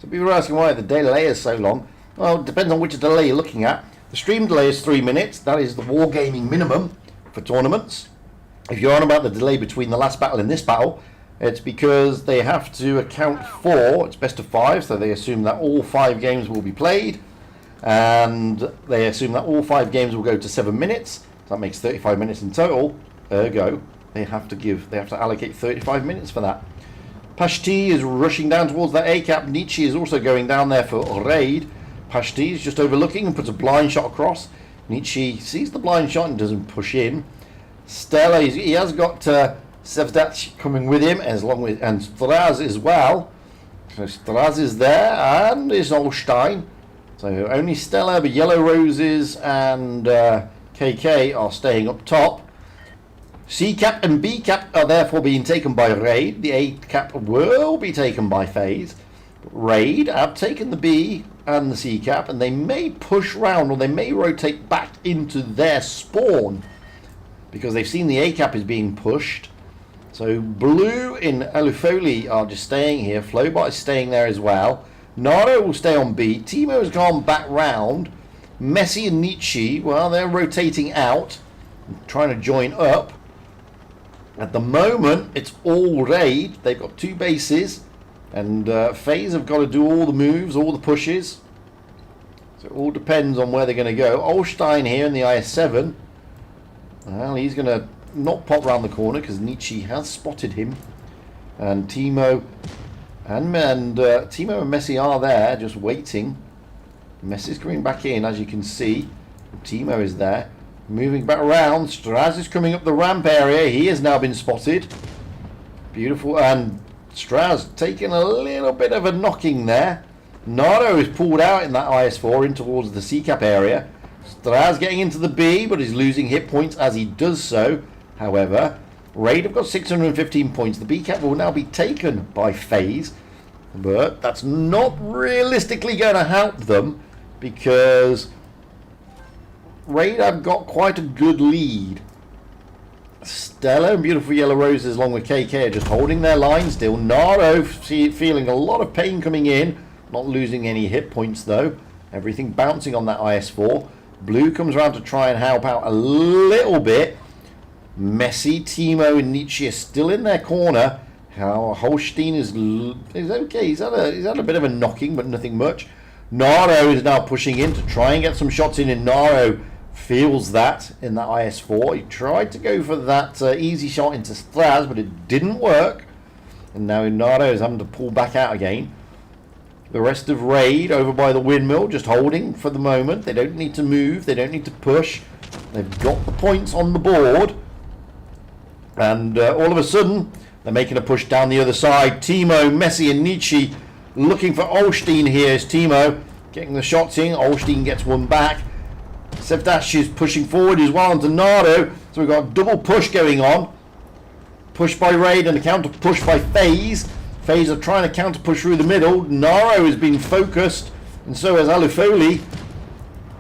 Speaker 1: So people are asking why the delay is so long. Well, it depends on which delay you're looking at. The stream delay is 3 minutes. That is the wargaming minimum for tournaments. If you're on about the delay between the last battle and this battle, it's because they have to account for, it's best of 5, so they assume that all 5 games will be played, and they assume that all 5 games will go to 7 minutes. That makes 35 minutes in total. Ergo, they have to allocate 35 minutes for that. Pashti is rushing down towards that A-cap. Nietzsche is also going down there for Raid. Pashti is just overlooking and puts a blind shot across. Nietzsche sees the blind shot and doesn't push in. Stella, he has got Sevdat coming with him, and Straz as well. So Straz is there, and is Olstein. So only Stella, but Yellow Roses and KK are staying up top. C-cap and B-cap are therefore being taken by Raid. The A-cap will be taken by FaZe. Raid have taken the B and the C-cap, and they may push round, or they may rotate back into their spawn, because they've seen the A-cap is being pushed. So Blue in Alufoli are just staying here. Flowbot is staying there as well. Naro will stay on B. Timo has gone back round. Messi and Nietzsche, well, they're rotating out, trying to join up. At the moment, it's all Raid. They've got 2 bases, and FaZe have got to do all the moves, all the pushes. So it all depends on where they're going to go. Olstein here in the IS-7. Well, he's going to not pop round the corner because Nietzsche has spotted him. And Timo and Timo and Messi are there, just waiting. Messi's coming back in, as you can see. Timo is there, moving back around. Straz is coming up the ramp area. He has now been spotted. Beautiful, and Straz taking a little bit of a knocking there. Nardo is pulled out in that IS-4 in towards the C-cap area. Straz getting into the B, but is losing hit points as he does so. However, Raid have got 615 points. The B-cap will now be taken by FaZe, but that's not realistically going to help them because Raid have got quite a good lead. Stella and Beautiful Yellow Roses along with KK are just holding their line still. Nardo feeling a lot of pain coming in. Not losing any hit points though. Everything bouncing on that IS-4. Blue comes around to try and help out a little bit. Messi, Timo and Nietzsche are still in their corner. Holstein is okay. He's had a bit of a knocking, but nothing much. Nardo is now pushing in to try and get some shots in, and Nardo feels that in that IS-4. He tried to go for that easy shot into Straz, but it didn't work. And now Nardo is having to pull back out again. The rest of Raid over by the windmill, just holding for the moment. They don't need to move. They don't need to push. They've got the points on the board. And all of a sudden, they're making a push down the other side. Timo, Messi and Nietzsche looking for Olstein here. Is Timo getting the shots in. Olstein gets one back. Sevdash is pushing forward as well into Nardo. So we've got a double push going on. Push by Raid and a counter push by FaZe. FaZe are trying to counter push through the middle. Naro has been focused, and so has Alufoli.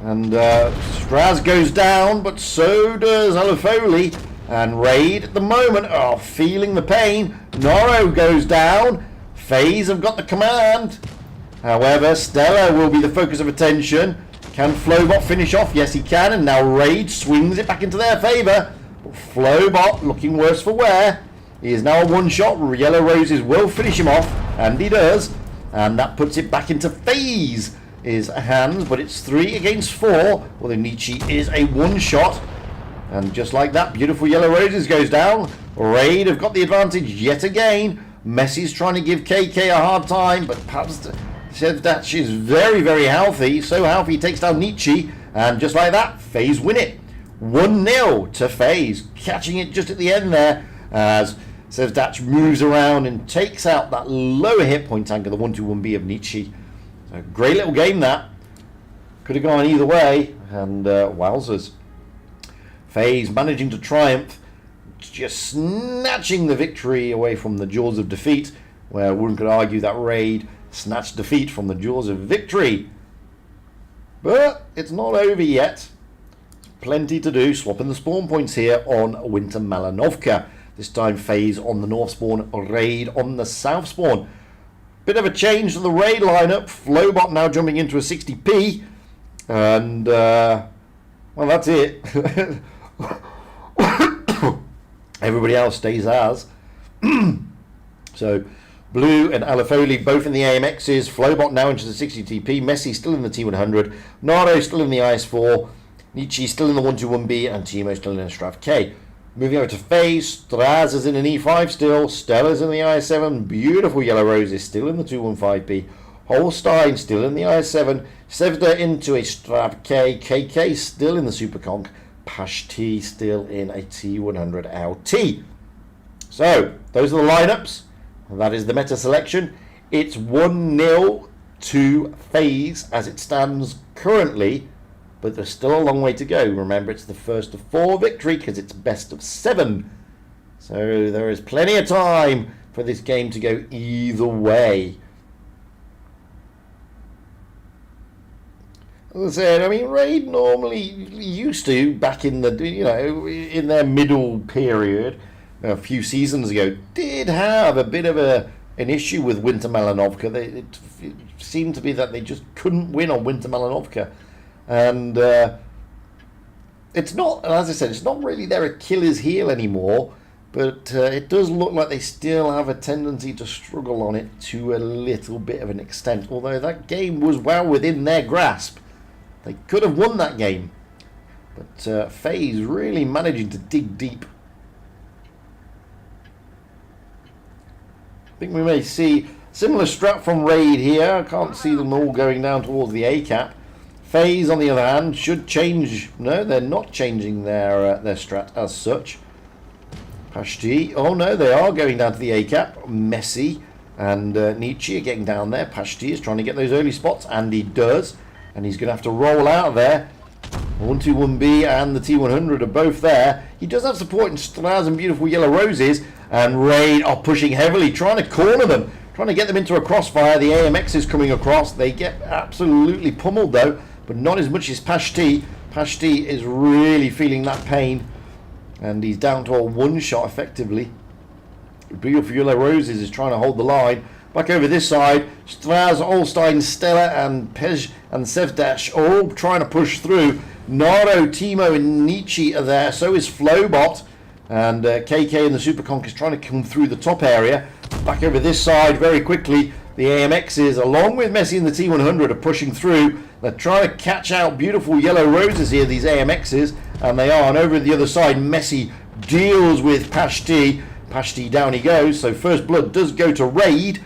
Speaker 1: And Straz goes down, but so does Alufoli. And Raid at the moment are feeling the pain. Naro goes down. FaZe have got the command. However, Stella will be the focus of attention. Can Flowbot finish off? Yes, he can. And now Raid swings it back into their favour. Flowbot looking worse for wear. He is now a one-shot. Yellow Roses will finish him off, and he does. And that puts it back into FaZe's hands, but it's 3 against 4. Although Nietzsche is a one-shot. And just like that, Beautiful Yellow Roses goes down. Raid have got the advantage yet again. Messi's trying to give KK a hard time, but perhaps says that she's very, very healthy. So healthy, he takes down Nietzsche. And just like that, FaZe win it. 1-0 to FaZe. Catching it just at the end there as Sevdash moves around and takes out that lower hit point tank of the 1-2-1B of Nietzsche. So great little game that. Could have gone either way. And wowzers. FaZe managing to triumph. Just snatching the victory away from the jaws of defeat. Where one could argue that Raid snatched defeat from the jaws of victory. But it's not over yet. Plenty to do. Swapping the spawn points here on Winter Malinovka. This time FaZe on the north spawn, Raid on the south spawn. Bit of a change to the Raid lineup. Flowbot now jumping into a 60p. And, well, that's it. Everybody else stays as. So, Blue and Alufoli both in the AMXs. Flowbot now into the 60TP. Messi still in the T100. Nardo still in the IS4. Nietzsche still in the 1-2-1B. And Timo still in the Strav K. Moving over to FaZe, Straz is in an E5 still, Stella's in the IS7, Beautiful Yellow Roses still in the 215B, Holstein still in the IS7, Sevda into a Strav K, KK still in the Superconk, Pashti still in a T100 LT. So, those are the lineups, that is the meta selection. It's 1-0 to FaZe as it stands currently. But there's still a long way to go. Remember, it's the first of 4 victory because it's best of 7. So there is plenty of time for this game to go either way. As I said, I mean, Raid normally used to, back in the, in their middle period, a few seasons ago, did have a bit of an issue with Winter Malinovka. It seemed to be that they just couldn't win on Winter Malinovka. And it's not, as I said, it's not really their Achilles heel anymore, but it does look like they still have a tendency to struggle on it to a little bit of an extent, although that game was well within their grasp. They could have won that game, but FaZe really managing to dig deep I think we may see similar strat from Raid here. I can't see them all going down towards the A cap. FaZe, on the other hand, should change. No, they're not changing their strat as such. Pashti, oh no, they are going down to the A cap. Messi and Nietzsche are getting down there. Pashti is trying to get those early spots, and he does. And he's going to have to roll out of there. 121B and the T100 are both there. He does have support in Straz and Beautiful Yellow Roses. And Raid are pushing heavily, trying to corner them. Trying to get them into a crossfire. The AMX is coming across. They get absolutely pummeled though, but not as much as Pashti. Pashti is really feeling that pain. And he's down to a one-shot effectively. Beautiful Yellow Roses is trying to hold the line. Back over this side, Straz, Olstein, Stella, and Pej and Sevdash are all trying to push through. Nardo, Timo, and Nietzsche are there. So is Flowbot. And KK and the Superconk is trying to come through the top area. Back over this side very quickly. The AMXs, along with Messi and the T100, are pushing through. They're trying to catch out Beautiful Yellow Roses here, these AMXs. And they are. And over the other side, Messi deals with Pashti. Pashti, down he goes. So first blood does go to Raid.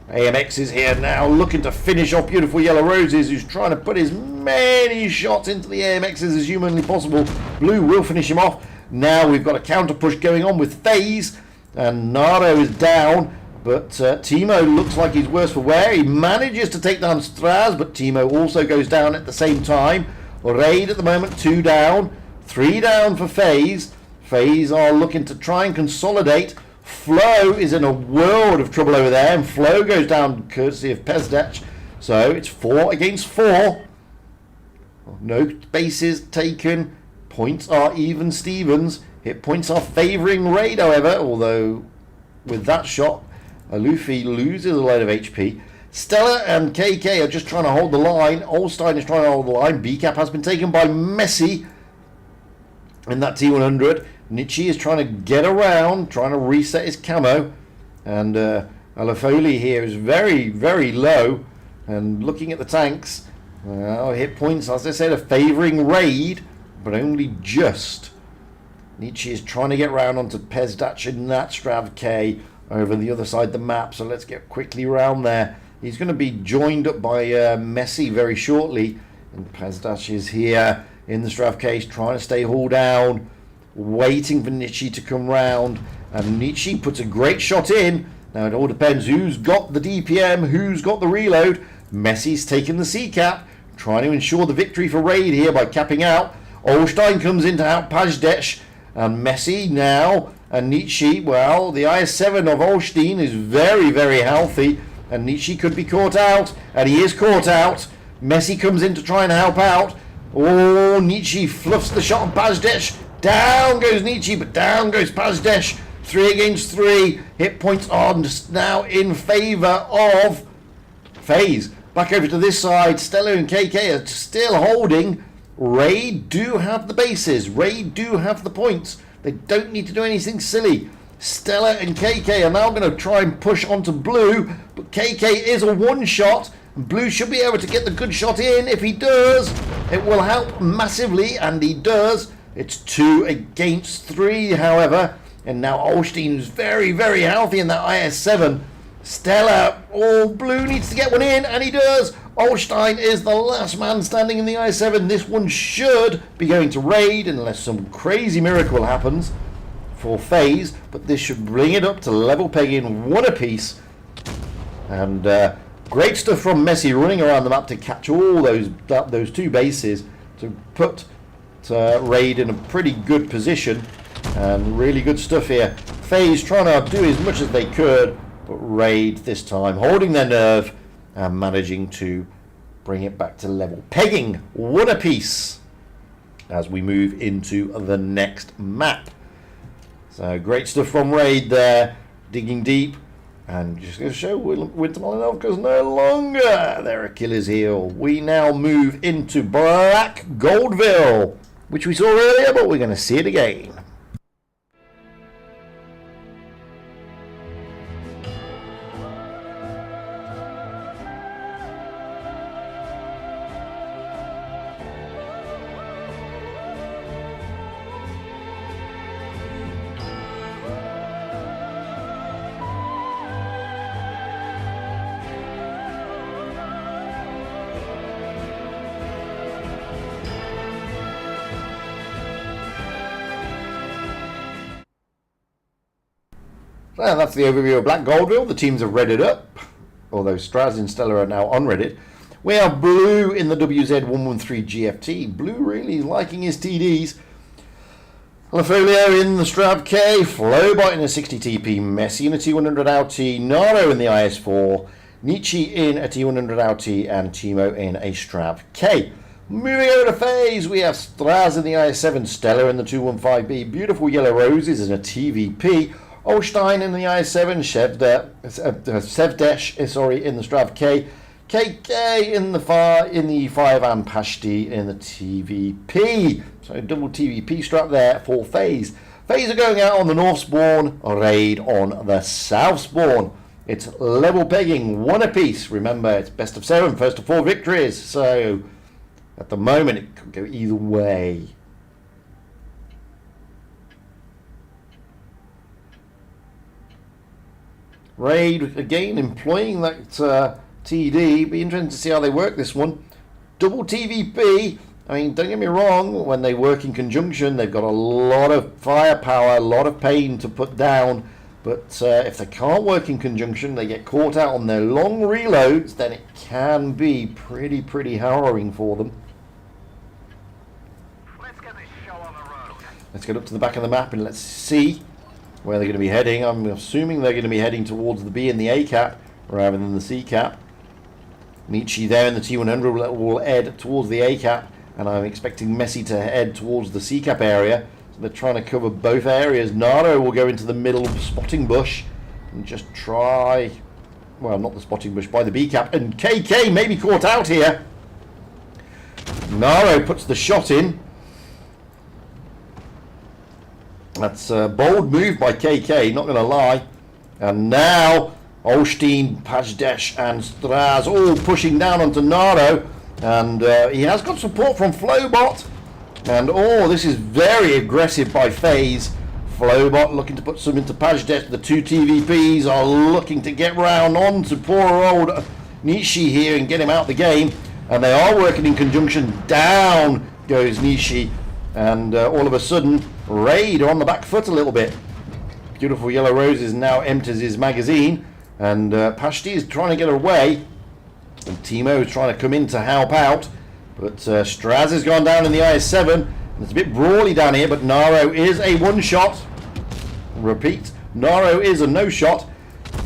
Speaker 1: AMX is here now looking to finish off Beautiful Yellow Roses, who's trying to put as many shots into the AMXs as humanly possible. Blue will finish him off. Now we've got a counter push going on with FaZe, and Nardo is down, but Timo looks like he's worse for wear. He manages to take down Straz, but Timo also goes down at the same time. Raid at the moment, 2 down, 3 down for FaZe. FaZe are looking to try and consolidate. Flo is in a world of trouble over there, and Flo goes down courtesy of Pezdech. So it's 4 against 4. No bases taken. Points are even Stevens. Hit points are favouring Raid, however, although with that shot, Luffy loses a load of HP. Stella and KK are just trying to hold the line. Olstein is trying to hold the line. BCAP has been taken by Messi in that T100. Nietzsche is trying to get around, trying to reset his camo. And Alafoli here is very, very low. And looking at the tanks, hit points, as I said, are favouring Raid, but only just. Nietzsche is trying to get round onto Pezdach in that Strav K over the other side of the map. So let's get quickly round there. He's going to be joined up by Messi very shortly. And Pezdach is here in the Strav case, trying to stay hauled down, waiting for Nietzsche to come round. And Nietzsche puts a great shot in. Now it all depends who's got the DPM, who's got the reload. Messi's taken the C-cap, trying to ensure the victory for Raid here by capping out. Olstein comes in to out Pajdesh. And Messi now, and Nietzsche, well, the IS-7 of Olstein is very, very healthy. And Nietzsche could be caught out, and he is caught out. Messi comes in to try and help out. Oh, Nietzsche fluffs the shot on Pajdesh. Down goes Nietzsche, but down goes Pajdesh. 3 against 3. Hit points on now in favour of FaZe. Back over to this side. Stella and KK are still holding. Raid do have the bases. Raid do have the points. They don't need to do anything silly. Stella and KK are now going to try and push onto Blue, but KK is a one-shot. Blue should be able to get the good shot in. If he does, it will help massively, and he does. It's 2 against 3, however, and now Olstein's very, very healthy in that IS-7. Stella, Blue needs to get one in, and he does. Olstein is the last man standing in the IS-7. This one should be going to Raid unless some crazy miracle happens for FaZe, but this should bring it up to level pegging, 1 apiece. And great stuff from Messi running around the map to catch all those 2 bases to put Raid in a pretty good position, and really good stuff here. FaZe trying to do as much as they could, but Raid this time holding their nerve and managing to bring it back to level pegging, 1 apiece as we move into the next map. So great stuff from Raid there, digging deep, and just going to show Winter Malinovka is no longer their Achilles heel. We now move into Black Goldville, which we saw earlier, but we're going to see it again. Well, that's the overview of Black Goldville. The teams have readied up, although Straz and Stella are now unreadied. We have Blue in the WZ113 GFT. Blue really liking his TDs. Lafolio in the Strav K, Flowbot in a 60 TP, Messi in a T100 LT, Naro in the IS4, Nietzsche in a T100 LT, and Timo in a Strav K. Moving over to phase, we have Straz in the IS7, Stella in the 215B, Beautiful Yellow Roses in a TVP, Olstein in the IS7, Sevdesh in the Strav K, KK in the 5 and Pashti in the TVP. So double TVP strap there for phase. Phase are going out on the north spawn, raid on the south spawn. It's level pegging, one apiece. Remember, it's best of 7, first to 4 victories. So at the moment, it could go either way. Raid again employing that TD. Be interesting to see how they work this one. Double TVP. I mean, don't get me wrong, when they work in conjunction, they've got a lot of firepower, a lot of pain to put down. But if they can't work in conjunction, they get caught out on their long reloads, then it can be pretty harrowing for them.
Speaker 2: Let's get this show on the road.
Speaker 1: Let's get up to the back of the map and let's see where they're going to be heading. I'm assuming they're going to be heading towards the B and the A cap rather than the C cap. Nietzsche there in the T100 will head towards the A cap. And I'm expecting Messi to head towards the C-cap area. So they're trying to cover both areas. Naro will go into the middle spotting bush and just try... Well, not the spotting bush, by the B-cap. And KK may be caught out here. Naro puts the shot in. That's a bold move by KK, not going to lie. And now Olstein, Pajdesh and Straz all pushing down onto Naro. And he has got support from Flowbot. And this is very aggressive by phase. Flowbot looking to put some into Pajdesh. The two TVPs are looking to get round on to poor old Nishi here and get him out the game. And they are working in conjunction. Down goes Nishi. And all of a sudden, Raid on the back foot a little bit. Beautiful Yellow Roses now empties his magazine. And Pashti is trying to get away. And Timo is trying to come in to help out. But Straz has gone down in the IS-7. It's a bit brawly down here, but Naro is a one-shot. Repeat, Naro is a no-shot.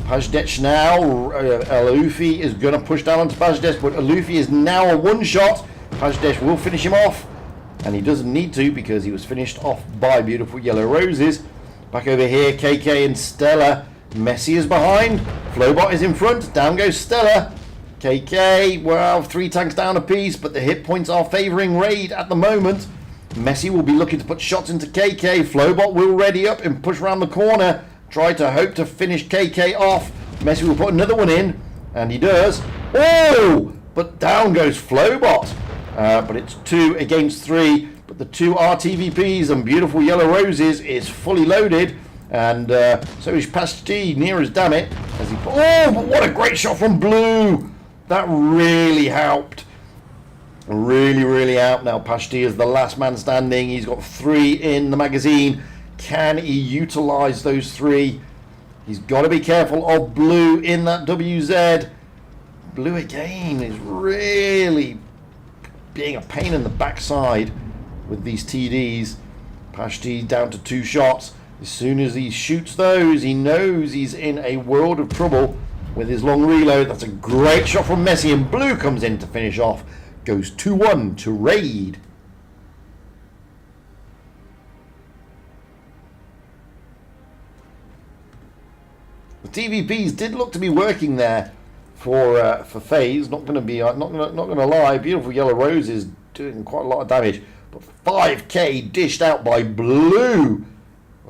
Speaker 1: Pajdesh now. Alufi is going to push down onto Pajdesh, but Alufi is now a one-shot. Pajdesh will finish him off. And he doesn't need to because he was finished off by Beautiful Yellow Roses. Back over here, KK and Stella. Messi is behind. Flowbot is in front. Down goes Stella. KK, well, 3 tanks down apiece, but the hit points are favouring Raid at the moment. Messi will be looking to put shots into KK. Flowbot will ready up and push around the corner. Try to hope to finish KK off. Messi will put another one in, and he does. Oh! But down goes Flowbot. But it's 2 against 3. But the 2 RTVPs and Beautiful Yellow Roses is fully loaded. And so is Pasti, near as damn it. As he, but what a great shot from Blue! That really helped. Really helped. Now Pashti is the last man standing. He's got 3 in the magazine. Can he utilise those 3? He's got to be careful of Blue in that WZ. Blue again is really being a pain in the backside with these TDs. Pashti down to 2 shots. As soon as he shoots those, he knows he's in a world of trouble. With his long reload, that's a great shot from Messi, and Blue comes in to finish off. Goes 2-1 to Raid. The TVPs did look to be working there for phase. Not going to be, not going to lie. Beautiful Yellow Roses doing quite a lot of damage, but 5k dished out by Blue.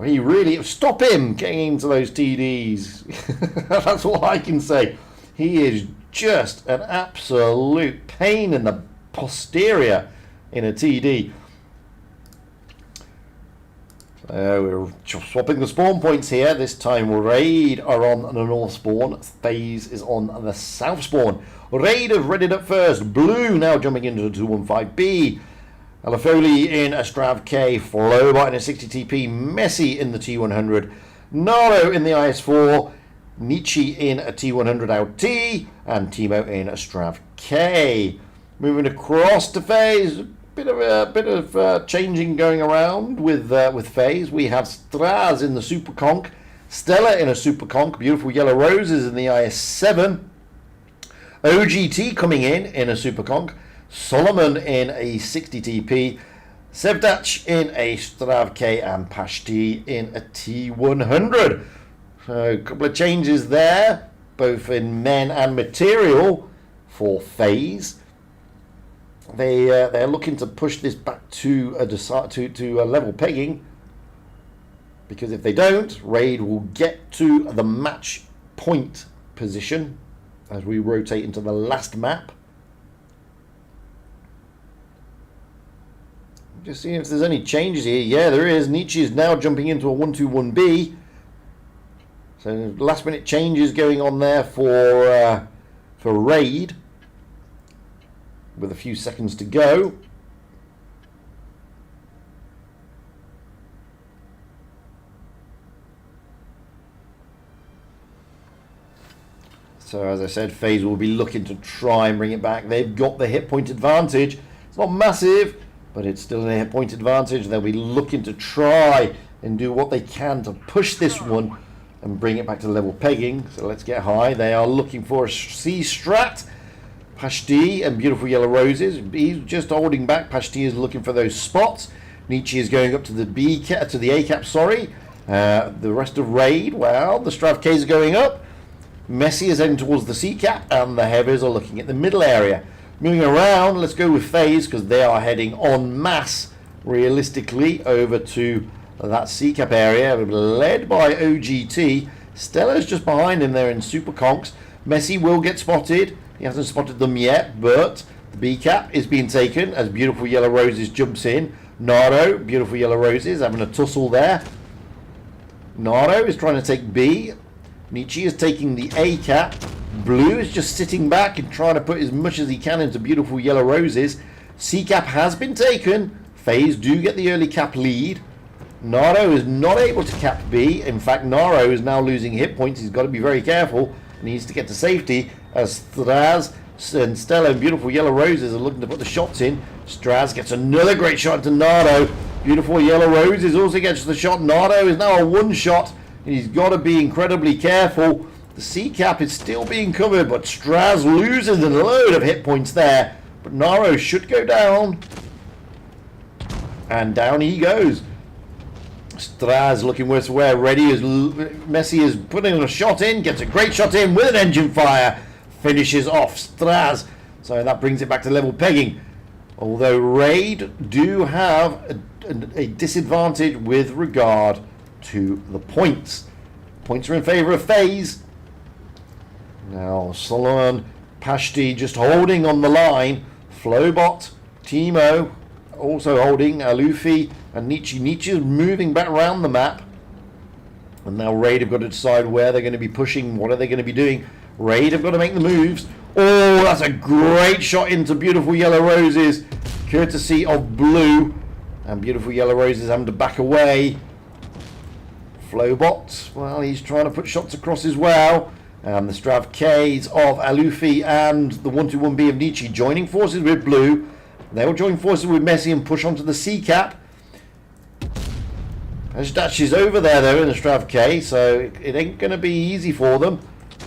Speaker 1: He really... Stop him getting into those TDs. That's all I can say. He is just an absolute pain in the posterior in a TD. We're swapping the spawn points here. This time Raid are on the north spawn. Phase is on the south spawn. Raid have readied up first. Blue now jumping into the 215B. Alafoli in a Strav K, Flowbot in a 60 TP, Messi in the T100, Naro in the IS4, Nietzsche in a T100 LT, and Timo in a Strav K. Moving across to FaZe, a bit of changing going around with FaZe. We have Straz in the Super Conk, Stella in a Super Conk, Beautiful Yellow Roses in the IS7, OGT coming in a Super Conk, Solomon in a 60 TP, Sevdac in a Strav K, and Pashti in a T100. So a couple of changes there, both in men and material for FaZe. They're looking to push this back to a level pegging, because if they don't, Raid will get to the match point position as we rotate into the last map. Just seeing if there's any changes here. Yeah, there is. Nietzsche is now jumping into a 1-2-1-B. So last minute changes going on there for Raid, with a few seconds to go. So as I said, FaZe will be looking to try and bring it back. They've got the hit point advantage. It's not massive, but it's still a hit point advantage. They'll be looking to try and do what they can to push this one and bring it back to level pegging. So let's get high. They are looking for a C-Strat. Pashti and Beautiful Yellow Roses. He's just holding back. Pashti is looking for those spots. Nietzsche is going up to the A cap. Sorry. The rest of Raid, well, the Strav Ks are going up. Messi is heading towards the C cap, and the Heavies are looking at the middle area. Moving around, let's go with FaZe, because they are heading en masse, realistically, over to that C cap area, led by OGT. Stella's just behind him there in Super Conks. Messi will get spotted. He hasn't spotted them yet, but the B cap is being taken as Beautiful Yellow Roses jumps in. Naro, Beautiful Yellow Roses, having a tussle there. Naro is trying to take B. Nietzsche is taking the A cap. Blue is just sitting back and trying to put as much as he can into Beautiful Yellow Roses. C cap has been taken. FaZe do get the early cap lead. Naro is not able to cap B. In fact, Naro is now losing hit points. He's got to be very careful. He needs to get to safety as Straz and Stella and Beautiful Yellow Roses are looking to put the shots in. Straz gets another great shot into Nardo. Beautiful Yellow Roses also gets the shot. Nardo is now a one shot. He's got to be incredibly careful. The C cap is still being covered, but Straz loses a load of hit points there. But Naro should go down. And down he goes. Straz looking worse for wear. Ready as Messi is putting a shot in. Gets a great shot in with an engine fire. Finishes off Straz. So that brings it back to level pegging. Although Raid do have a disadvantage with regard to the points. Points are in favour of FaZe. Now Solomon, Pashti just holding on the line. Flowbot, Timo also holding. Alufi and Nietzsche. Nietzsche is moving back around the map. And now Raid have got to decide where they're going to be pushing. What are they going to be doing? Raid have got to make the moves. Oh, that's a great shot into Beautiful Yellow Roses, courtesy of Blue. And Beautiful Yellow Roses having to back away. Flowbot, well, he's trying to put shots across as well. The Strav Ks of Alufi and the 1-2-1-B of Nietzsche joining forces with Blue. They will join forces with Messi and push onto the C cap. Ashdash is over there though in the Strav K, so it ain't going to be easy for them.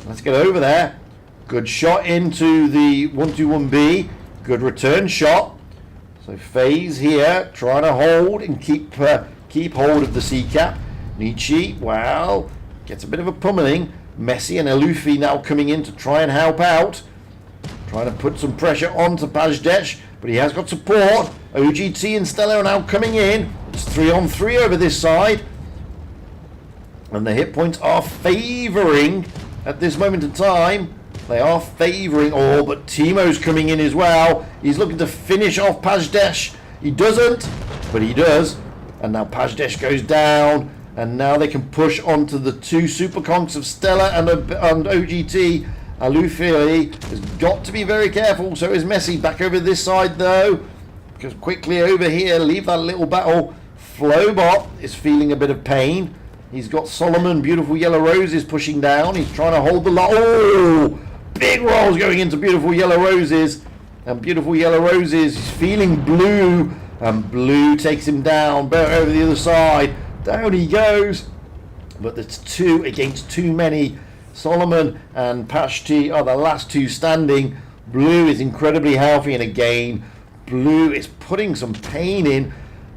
Speaker 1: Let's get over there. Good shot into the 1-2-1-B. Good return shot. So FaZe here trying to hold and keep hold of the C cap. Nietzsche, well, gets a bit of a pummeling. Messi and Alufi now coming in to try and help out. Trying to put some pressure onto Pajdesh, but he has got support. OGT and Stella are now coming in. It's 3-on-3 over this side. And the hit points are favouring at this moment in time. They are favouring. Oh, but Timo's coming in as well. He's looking to finish off Pajdesh. He doesn't, but he does. And now Pajdesh goes down. And now they can push onto the two super conks of Stella and OGT. Alufi has got to be very careful. So is Messi. Back over this side though. Because quickly over here, leave that little battle. Flowbot is feeling a bit of pain. He's got Solomon, Beautiful Yellow Roses pushing down. He's trying to hold the line. Oh! Big rolls going into Beautiful Yellow Roses. And Beautiful Yellow Roses is feeling Blue. And Blue takes him down. Over the other side. Down he goes. But there's 2 against too many. Solomon and Pashti are the last 2 standing. Blue is incredibly healthy. And again, Blue is putting some pain in.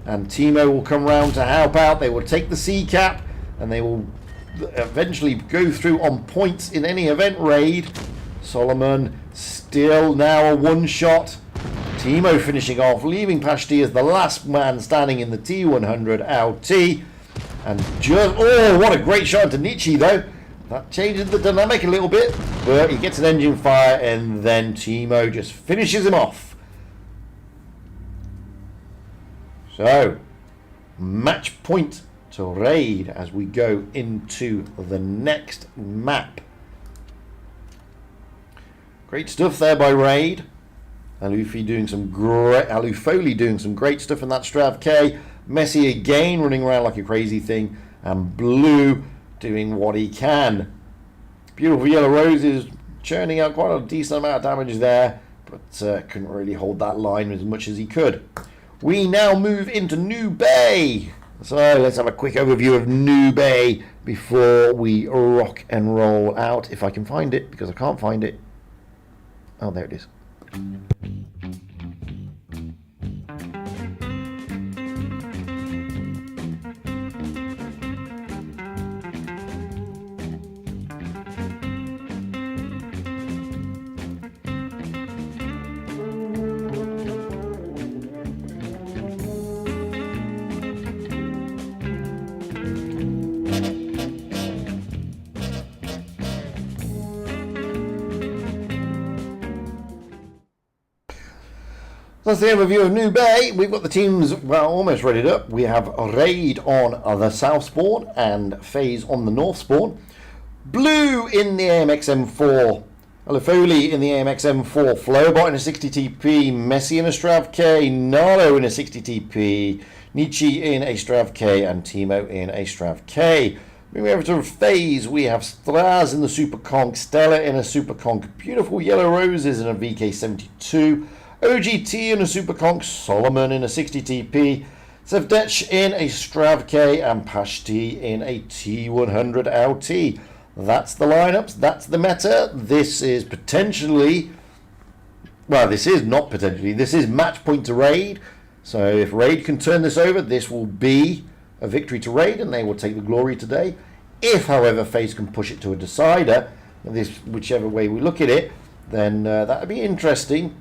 Speaker 1: And Timo will come round to help out. They will take the C cap. And they will eventually go through on points in any event raid. Solomon still now a one-shot. Timo finishing off, leaving Pashti as the last man standing in the T100 LT. And just, oh, what a great shot into Nietzsche though. That changes the dynamic a little bit, but he gets an engine fire and then Timo just finishes him off. So, match point to raid as we go into the next map. Great stuff there by Raid. Alufi doing some great, Alufoli doing some great stuff in that Strav K. Messi again running around like a crazy thing, and Blue doing what he can. Beautiful Yellow Roses churning out quite a decent amount of damage there, but couldn't really hold that line as much as he could. We now move into New Bay. So let's have a quick overview of New Bay before we rock and roll out. If I can find it, because I can't find it. Oh, there it is. That's the overview of New Bay. We've got the teams, well, almost readied up. We have Raid on the south spawn and FaZe on the north spawn. Blue in the AMX M4. Alufoli in the AMX M4. Flowbot in a 60 TP. Messi in a Strav K. Nardo in a 60 TP. Nietzsche in a Strav K. And Timo in a Strav K. Moving over to FaZe, we have Straz in the Super Conk. Stella in a Super Conk. Beautiful Yellow Roses in a VK72. OGT in a Super Conk, Solomon in a 60 TP, Sevdech in a Strav K, and Pashti in a T100 LT. That's the lineups, that's the meta. This is potentially, well, this is not potentially, this is match point to Raid. So if Raid can turn this over, this will be a victory to Raid, and they will take the glory today. If, however, FaZe can push it to a decider, this whichever way we look at it, then that would be interesting.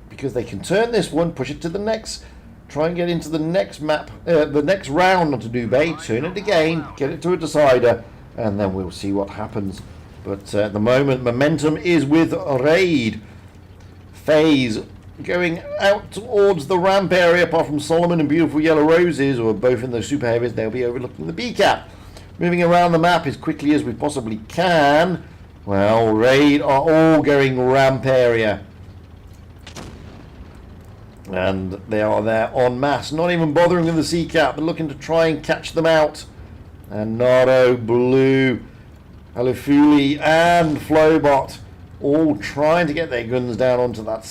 Speaker 1: Because they can turn this one, push it to the next, try and get into the next map, the next round onto New Bay, turn it again, get it to a decider, and then we'll see what happens. But at the moment, momentum is with Raid. FaZe going out towards the ramp area, apart from Solomon and Beautiful Yellow Roses, who are both in those super heavies. They'll be overlooking the B cap. Moving around the map as quickly as we possibly can. Well, Raid are all going ramp area. And they are there en masse, not even bothering with the C cap, but looking to try and catch them out. And Nardo, Blue, Alufoli, and Flowbot all trying to get their guns down onto that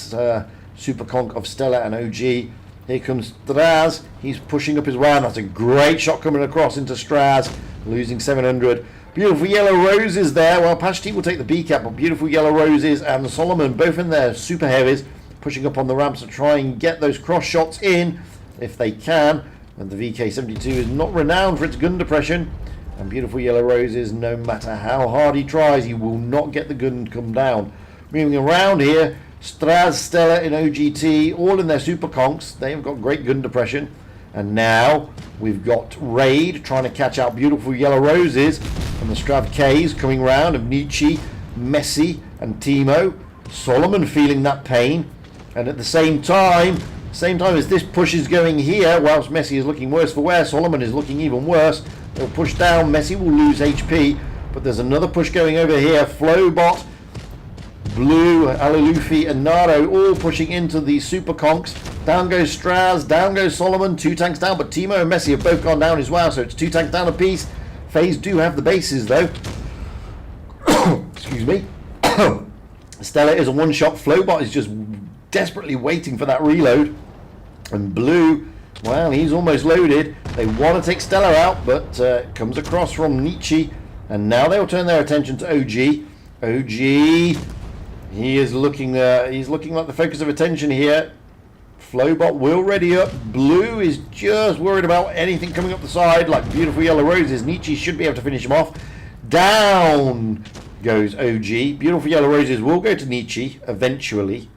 Speaker 1: Super Conk of Stella and OG. Here comes Straz. He's pushing up his way. That's a great shot coming across into Straz, losing 700. Beautiful Yellow Roses there. Well, Pashti will take the B cap, but Beautiful Yellow Roses and Solomon both in their super heavies, pushing up on the ramps to try and get those cross shots in if they can. And the VK72 is not renowned for its gun depression. And Beautiful Yellow Roses, no matter how hard he tries, he will not get the gun to come down. Moving around here, Straz, Stella in OGT, all in their super conks. They've got great gun depression. And now we've got Raid trying to catch out Beautiful Yellow Roses. And the Strav Ks coming round of Nietzsche, Messi and Timo. Solomon feeling that pain. And at the same time as this push is going here, whilst Messi is looking worse for wear, Solomon is looking even worse. They'll push down, Messi will lose HP, but there's another push going over here. Flowbot, Blue, Alalufi and Nardo all pushing into the Super Conks. Down goes Straz, down goes Solomon, 2 tanks down, but Timo and Messi have both gone down as well, so it's 2 tanks down apiece. FaZe do have the bases though. Excuse me. Stella is a one-shot. Flowbot is just desperately waiting for that reload. And Blue, well, he's almost loaded. They want to take Stella out, but comes across from Nietzsche. And now they'll turn their attention to OG. OG, he is looking, he's looking like the focus of attention here. Flowbot will ready up. Blue is just worried about anything coming up the side, like beautiful yellow roses. Nietzsche should be able to finish him off. Down goes OG. Beautiful yellow roses will go to Nietzsche eventually.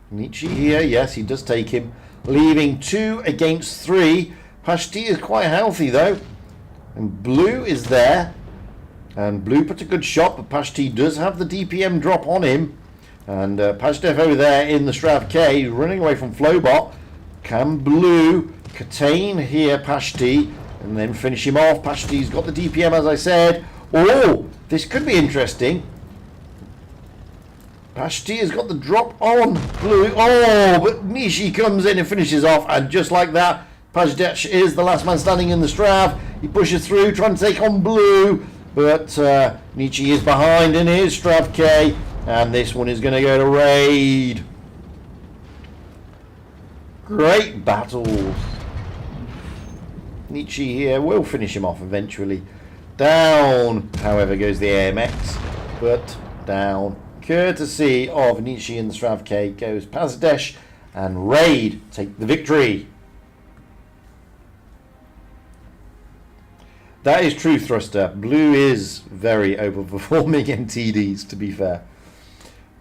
Speaker 1: Nietzsche here, yes, he does take him. Leaving 2 against 3. Pashti is quite healthy though. And Blue is there. And Blue puts a good shot, but Pashti does have the DPM drop on him. And Pashdev over there in the Strav K, running away from Flowbot. Can Blue contain here Pashti and then finish him off? Pashti's got the DPM, as I said. Oh, this could be interesting. Pashti has got the drop on Blue. Oh, but Nishi comes in and finishes off. And just like that, Pashdev is the last man standing in the Strav. He pushes through, trying to take on Blue. But Nietzsche is behind in his Strav K. And this one is going to go to Raid. Great battles. Nietzsche here will finish him off eventually. Down, however, goes the AMX. But down. Courtesy of Nietzsche and the Strav K goes Pazdesh. And Raid take the victory. That is true, Thruster. Blue is very overperforming in TDs, to be fair.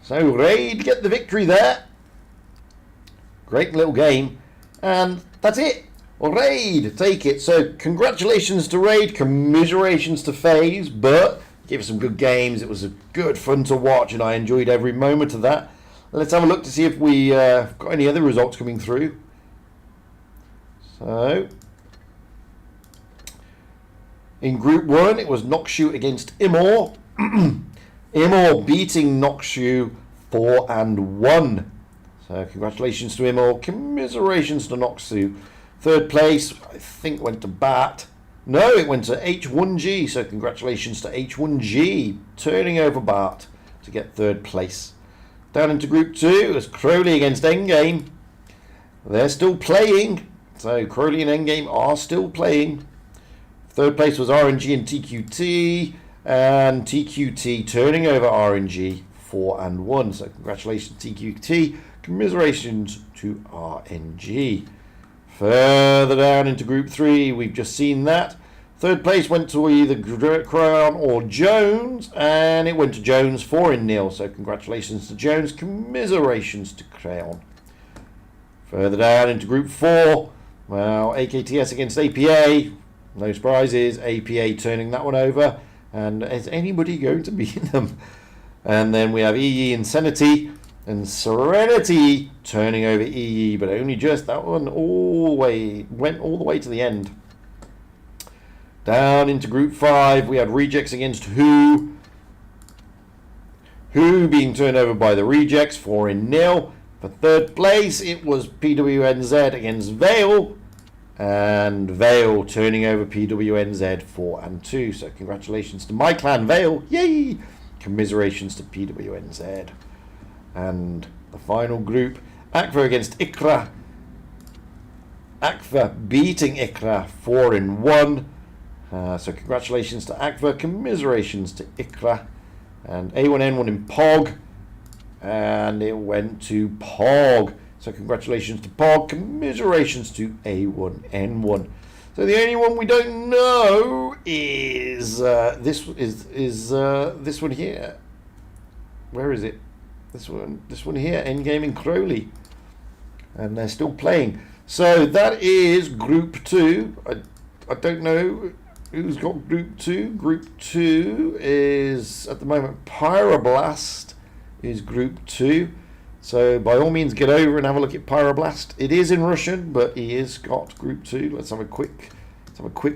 Speaker 1: So Raid get the victory there. Great little game. And that's it. Raid take it. So congratulations to Raid. Commiserations to FaZe. But gave us some good games. It was good fun to watch and I enjoyed every moment of that. Let's have a look to see if we got any other results coming through. So in Group 1 it was Nokshu against Imor. Imor beating Nokshu 4-1. So congratulations to Imor. Commiserations to Nokshu. Third place, I think, went to Bat. No, it went to H1G. So congratulations to H1G. Turning over Bat to get third place. Down into Group 2, it was Crowley against Endgame. They're still playing. So Crowley and Endgame are still playing. Third place was RNG and TQT. And TQT turning over RNG 4-1. So congratulations TQT. Commiserations to RNG. Further down into Group 3, we've just seen that. Third place went to either Crown or Jones, and it went to Jones 4-0. So congratulations to Jones. Commiserations to Crown. Further down into Group 4, well, AKTS against APA. No surprises. APA turning that one over. And is anybody going to beat them? And then we have EE and Serenity. And Serenity turning over EE, but only just. That one went all the way to the end. Down into Group 5, we had Rejects against Who. Who being turned over by the Rejects 4-0. For third place, it was PWNZ against Vale. And Vale turning over PWNZ 4-2. So congratulations to my clan Vale. Yay! Commiserations to PWNZ. And the final group, Akva against Ikra. Akva beating Ikra 4-1. So congratulations to Akva. Commiserations to Ikra. And A1N1 in POG. And it went to POG. So congratulations to POG. Commiserations to A1N1. So the only one we don't know is this one here. Where is it? This one here. Endgame and Crowley, and they're still playing. So that is Group 2. I don't know who's got Group 2. Group 2 is at the moment Pyroblast is Group 2. So by all means get over and have a look at Pyroblast. It is in Russian, but he has got Group 2. Let's have a quick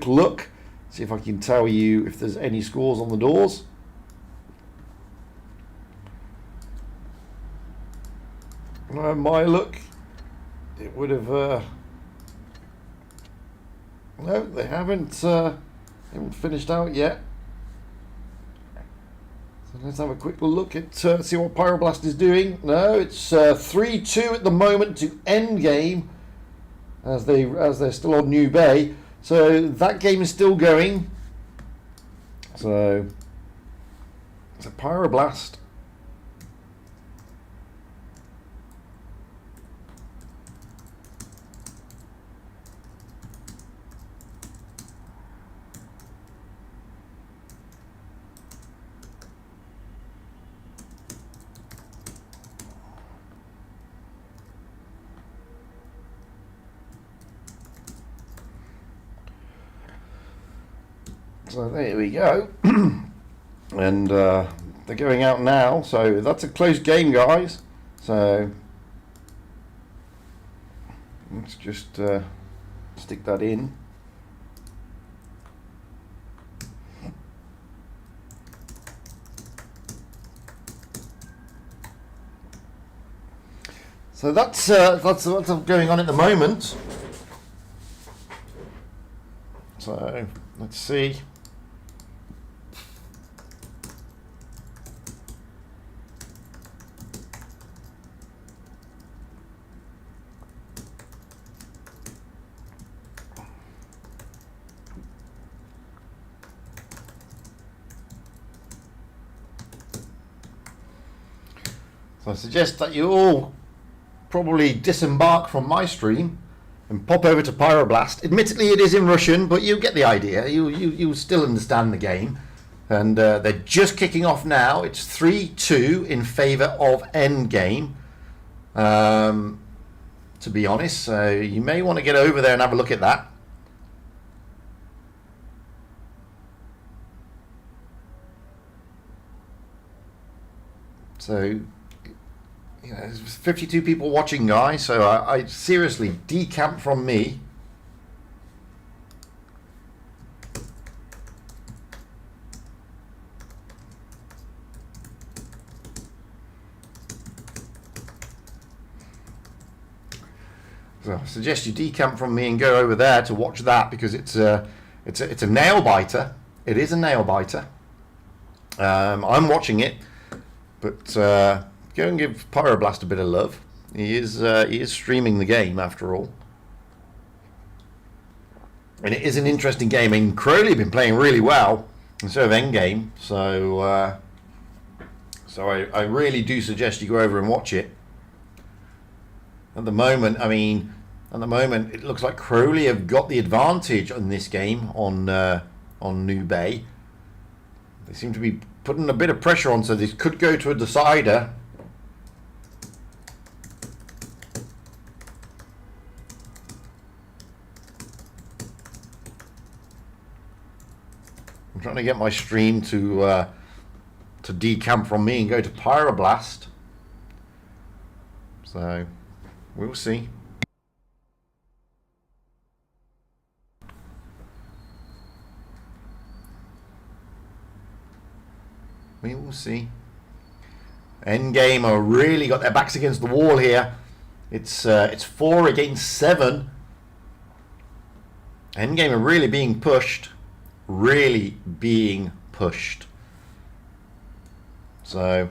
Speaker 1: look. See if I can tell you if there's any scores on the doors. My look it would have. No, they haven't finished out yet. So let's have a quick look at see what Pyroblast is doing. No, it's 3-2 at the moment to end game, as they're still on New Bay. So that game is still going. So it's a Pyroblast. So there we go. And they're going out now, so that's a close game, guys. So let's just stick that in. So that's what's going on at the moment. So let's see. So I suggest that you all probably disembark from my stream and pop over to Pyroblast. Admittedly, it is in Russian, but you get the idea. You still understand the game. And they're just kicking off now. It's 3-2 in favour of Endgame, to be honest. So you may want to get over there and have a look at that. So, you know, there's 52 people watching, guys, so I seriously decamp from me. So I suggest you decamp from me and go over there to watch that, because it's a nail biter. It is a nail biter. I'm watching it, but go and give Pyroblast a bit of love. He is streaming the game after all, and it is an interesting game. And Crowley have been playing really well instead of Endgame, so I really do suggest you go over and watch it. At the moment, it looks like Crowley have got the advantage in this game on New Bay. They seem to be putting a bit of pressure on, so this could go to a decider. I'm trying to get my stream to decamp from me and go to Pyroblast. So we'll see. We will see. Endgame are really got their backs against the wall here. It's 4 against 7. Endgame are really being pushed. Really being pushed. So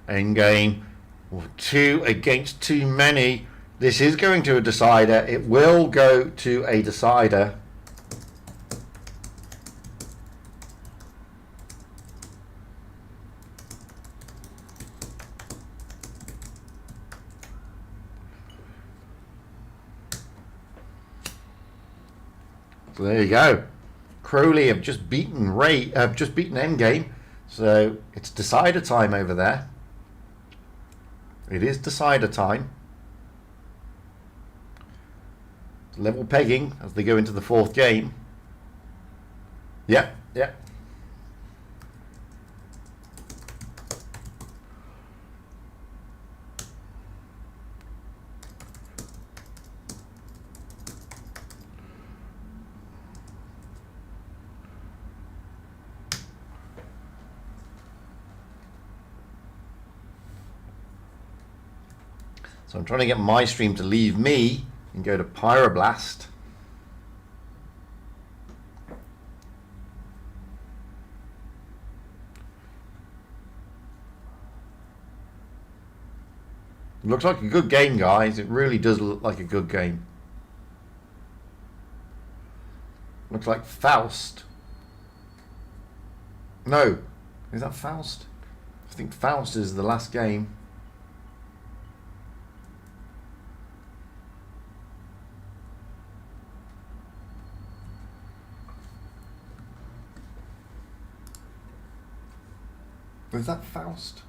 Speaker 1: Endgame, 2 against too many. This is going to a decider. It will go to a decider. So there you go. Crowley have just beaten Endgame. So it's decider time over there. It is decider time. It's level pegging as they go into the 4th game. Yeah. So I'm trying to get my stream to leave me and go to Pyroblast. Looks like a good game, guys. It really does look like a good game. Looks like Faust. No. Is that Faust? I think Faust is the last game. Is that Faust?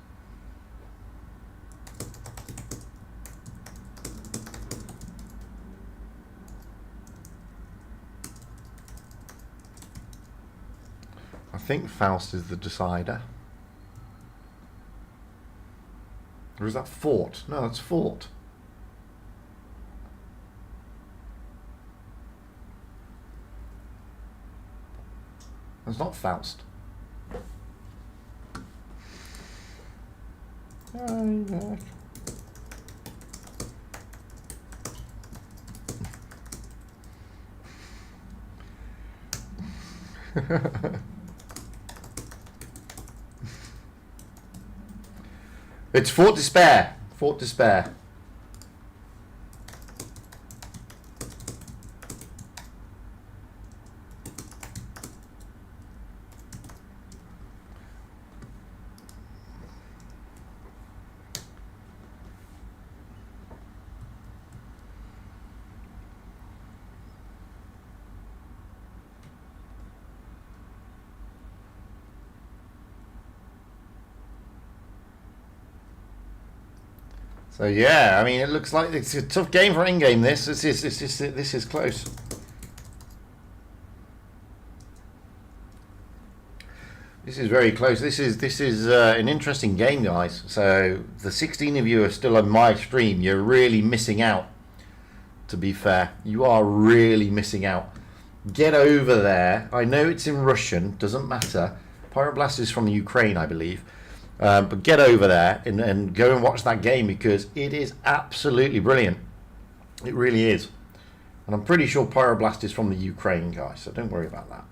Speaker 1: I think Faust is the decider. Or is that Fort? No, that's Fort. That's not Faust. It's Fort Despair. Fort Despair. So yeah, I mean, it looks like it's a tough game for Endgame. This is close. This is very close. This is an interesting game, guys. So the 16 of you are still on my stream. You're really missing out. To be fair, you are really missing out. Get over there. I know it's in Russian. Doesn't matter. Pyroblast is from the Ukraine, I believe. But get over there and go and watch that game because it is absolutely brilliant. It really is. And I'm pretty sure Pyroblast is from the Ukraine, guys, so don't worry about that.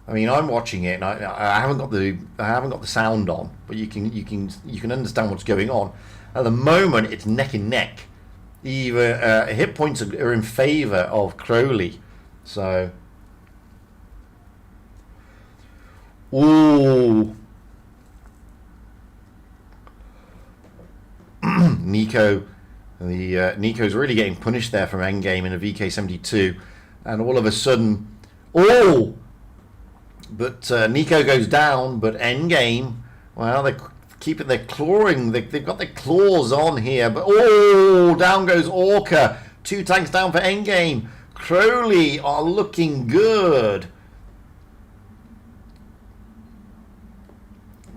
Speaker 1: I mean, I'm watching it and I haven't got the sound on, but you can understand what's going on. At the moment, it's neck and neck. Either hit points are in favour of Crowley, so. Ooh. Nico. Nico's really getting punished there from Endgame in a VK72. And all of a sudden... Oh! But Nico goes down, but Endgame... Well, they're keeping their clawing. They've got their claws on here. But oh! Down goes Orca. 2 tanks down for Endgame. Crowley are looking good.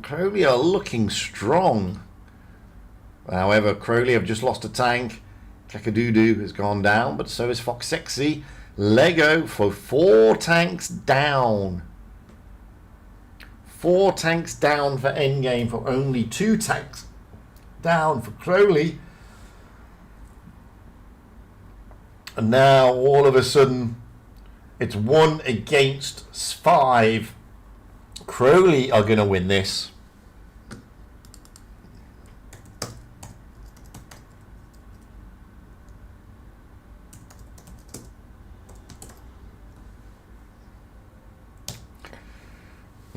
Speaker 1: Crowley are looking strong. However, Crowley have just lost a tank. Kakadoodoo has gone down, but so is Fox Sexy. Lego for 4 tanks down. 4 tanks down for Endgame for only 2 tanks down for Crowley. And now all of a sudden it's 1 against 5. Crowley are going to win this.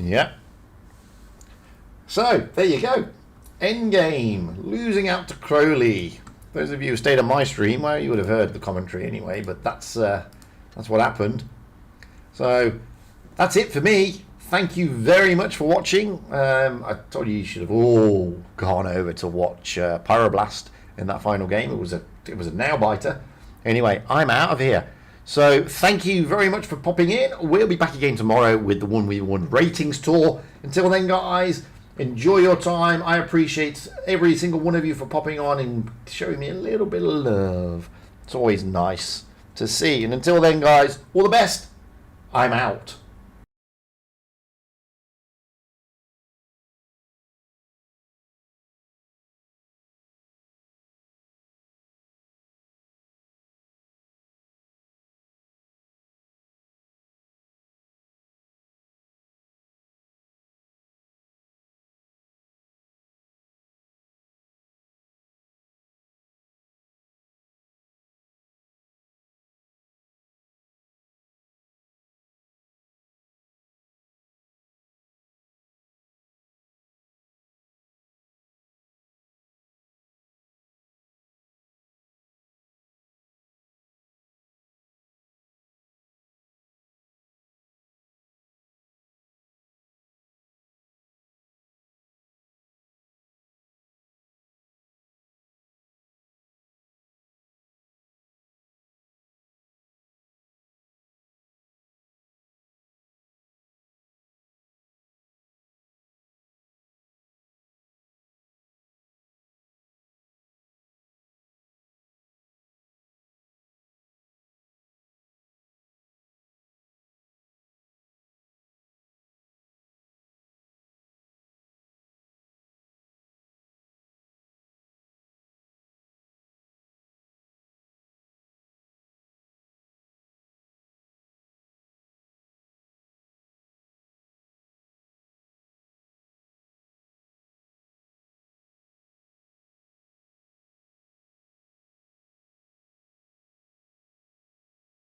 Speaker 1: Yeah. So, there you go. Endgame. Losing out to Crowley. Those of you who stayed on my stream, well, you would have heard the commentary anyway, but that's what happened. So, that's it for me. Thank you very much for watching. I told you should have all gone over to watch Pyroblast in that final game. It was a nail-biter. Anyway, I'm out of here. So thank you very much for popping in. We'll be back again tomorrow with the 1v1 ratings tour. Until then, guys, enjoy your time. I appreciate every single one of you for popping on and showing me a little bit of love. It's always nice to see. And until then, guys, all the best. I'm out.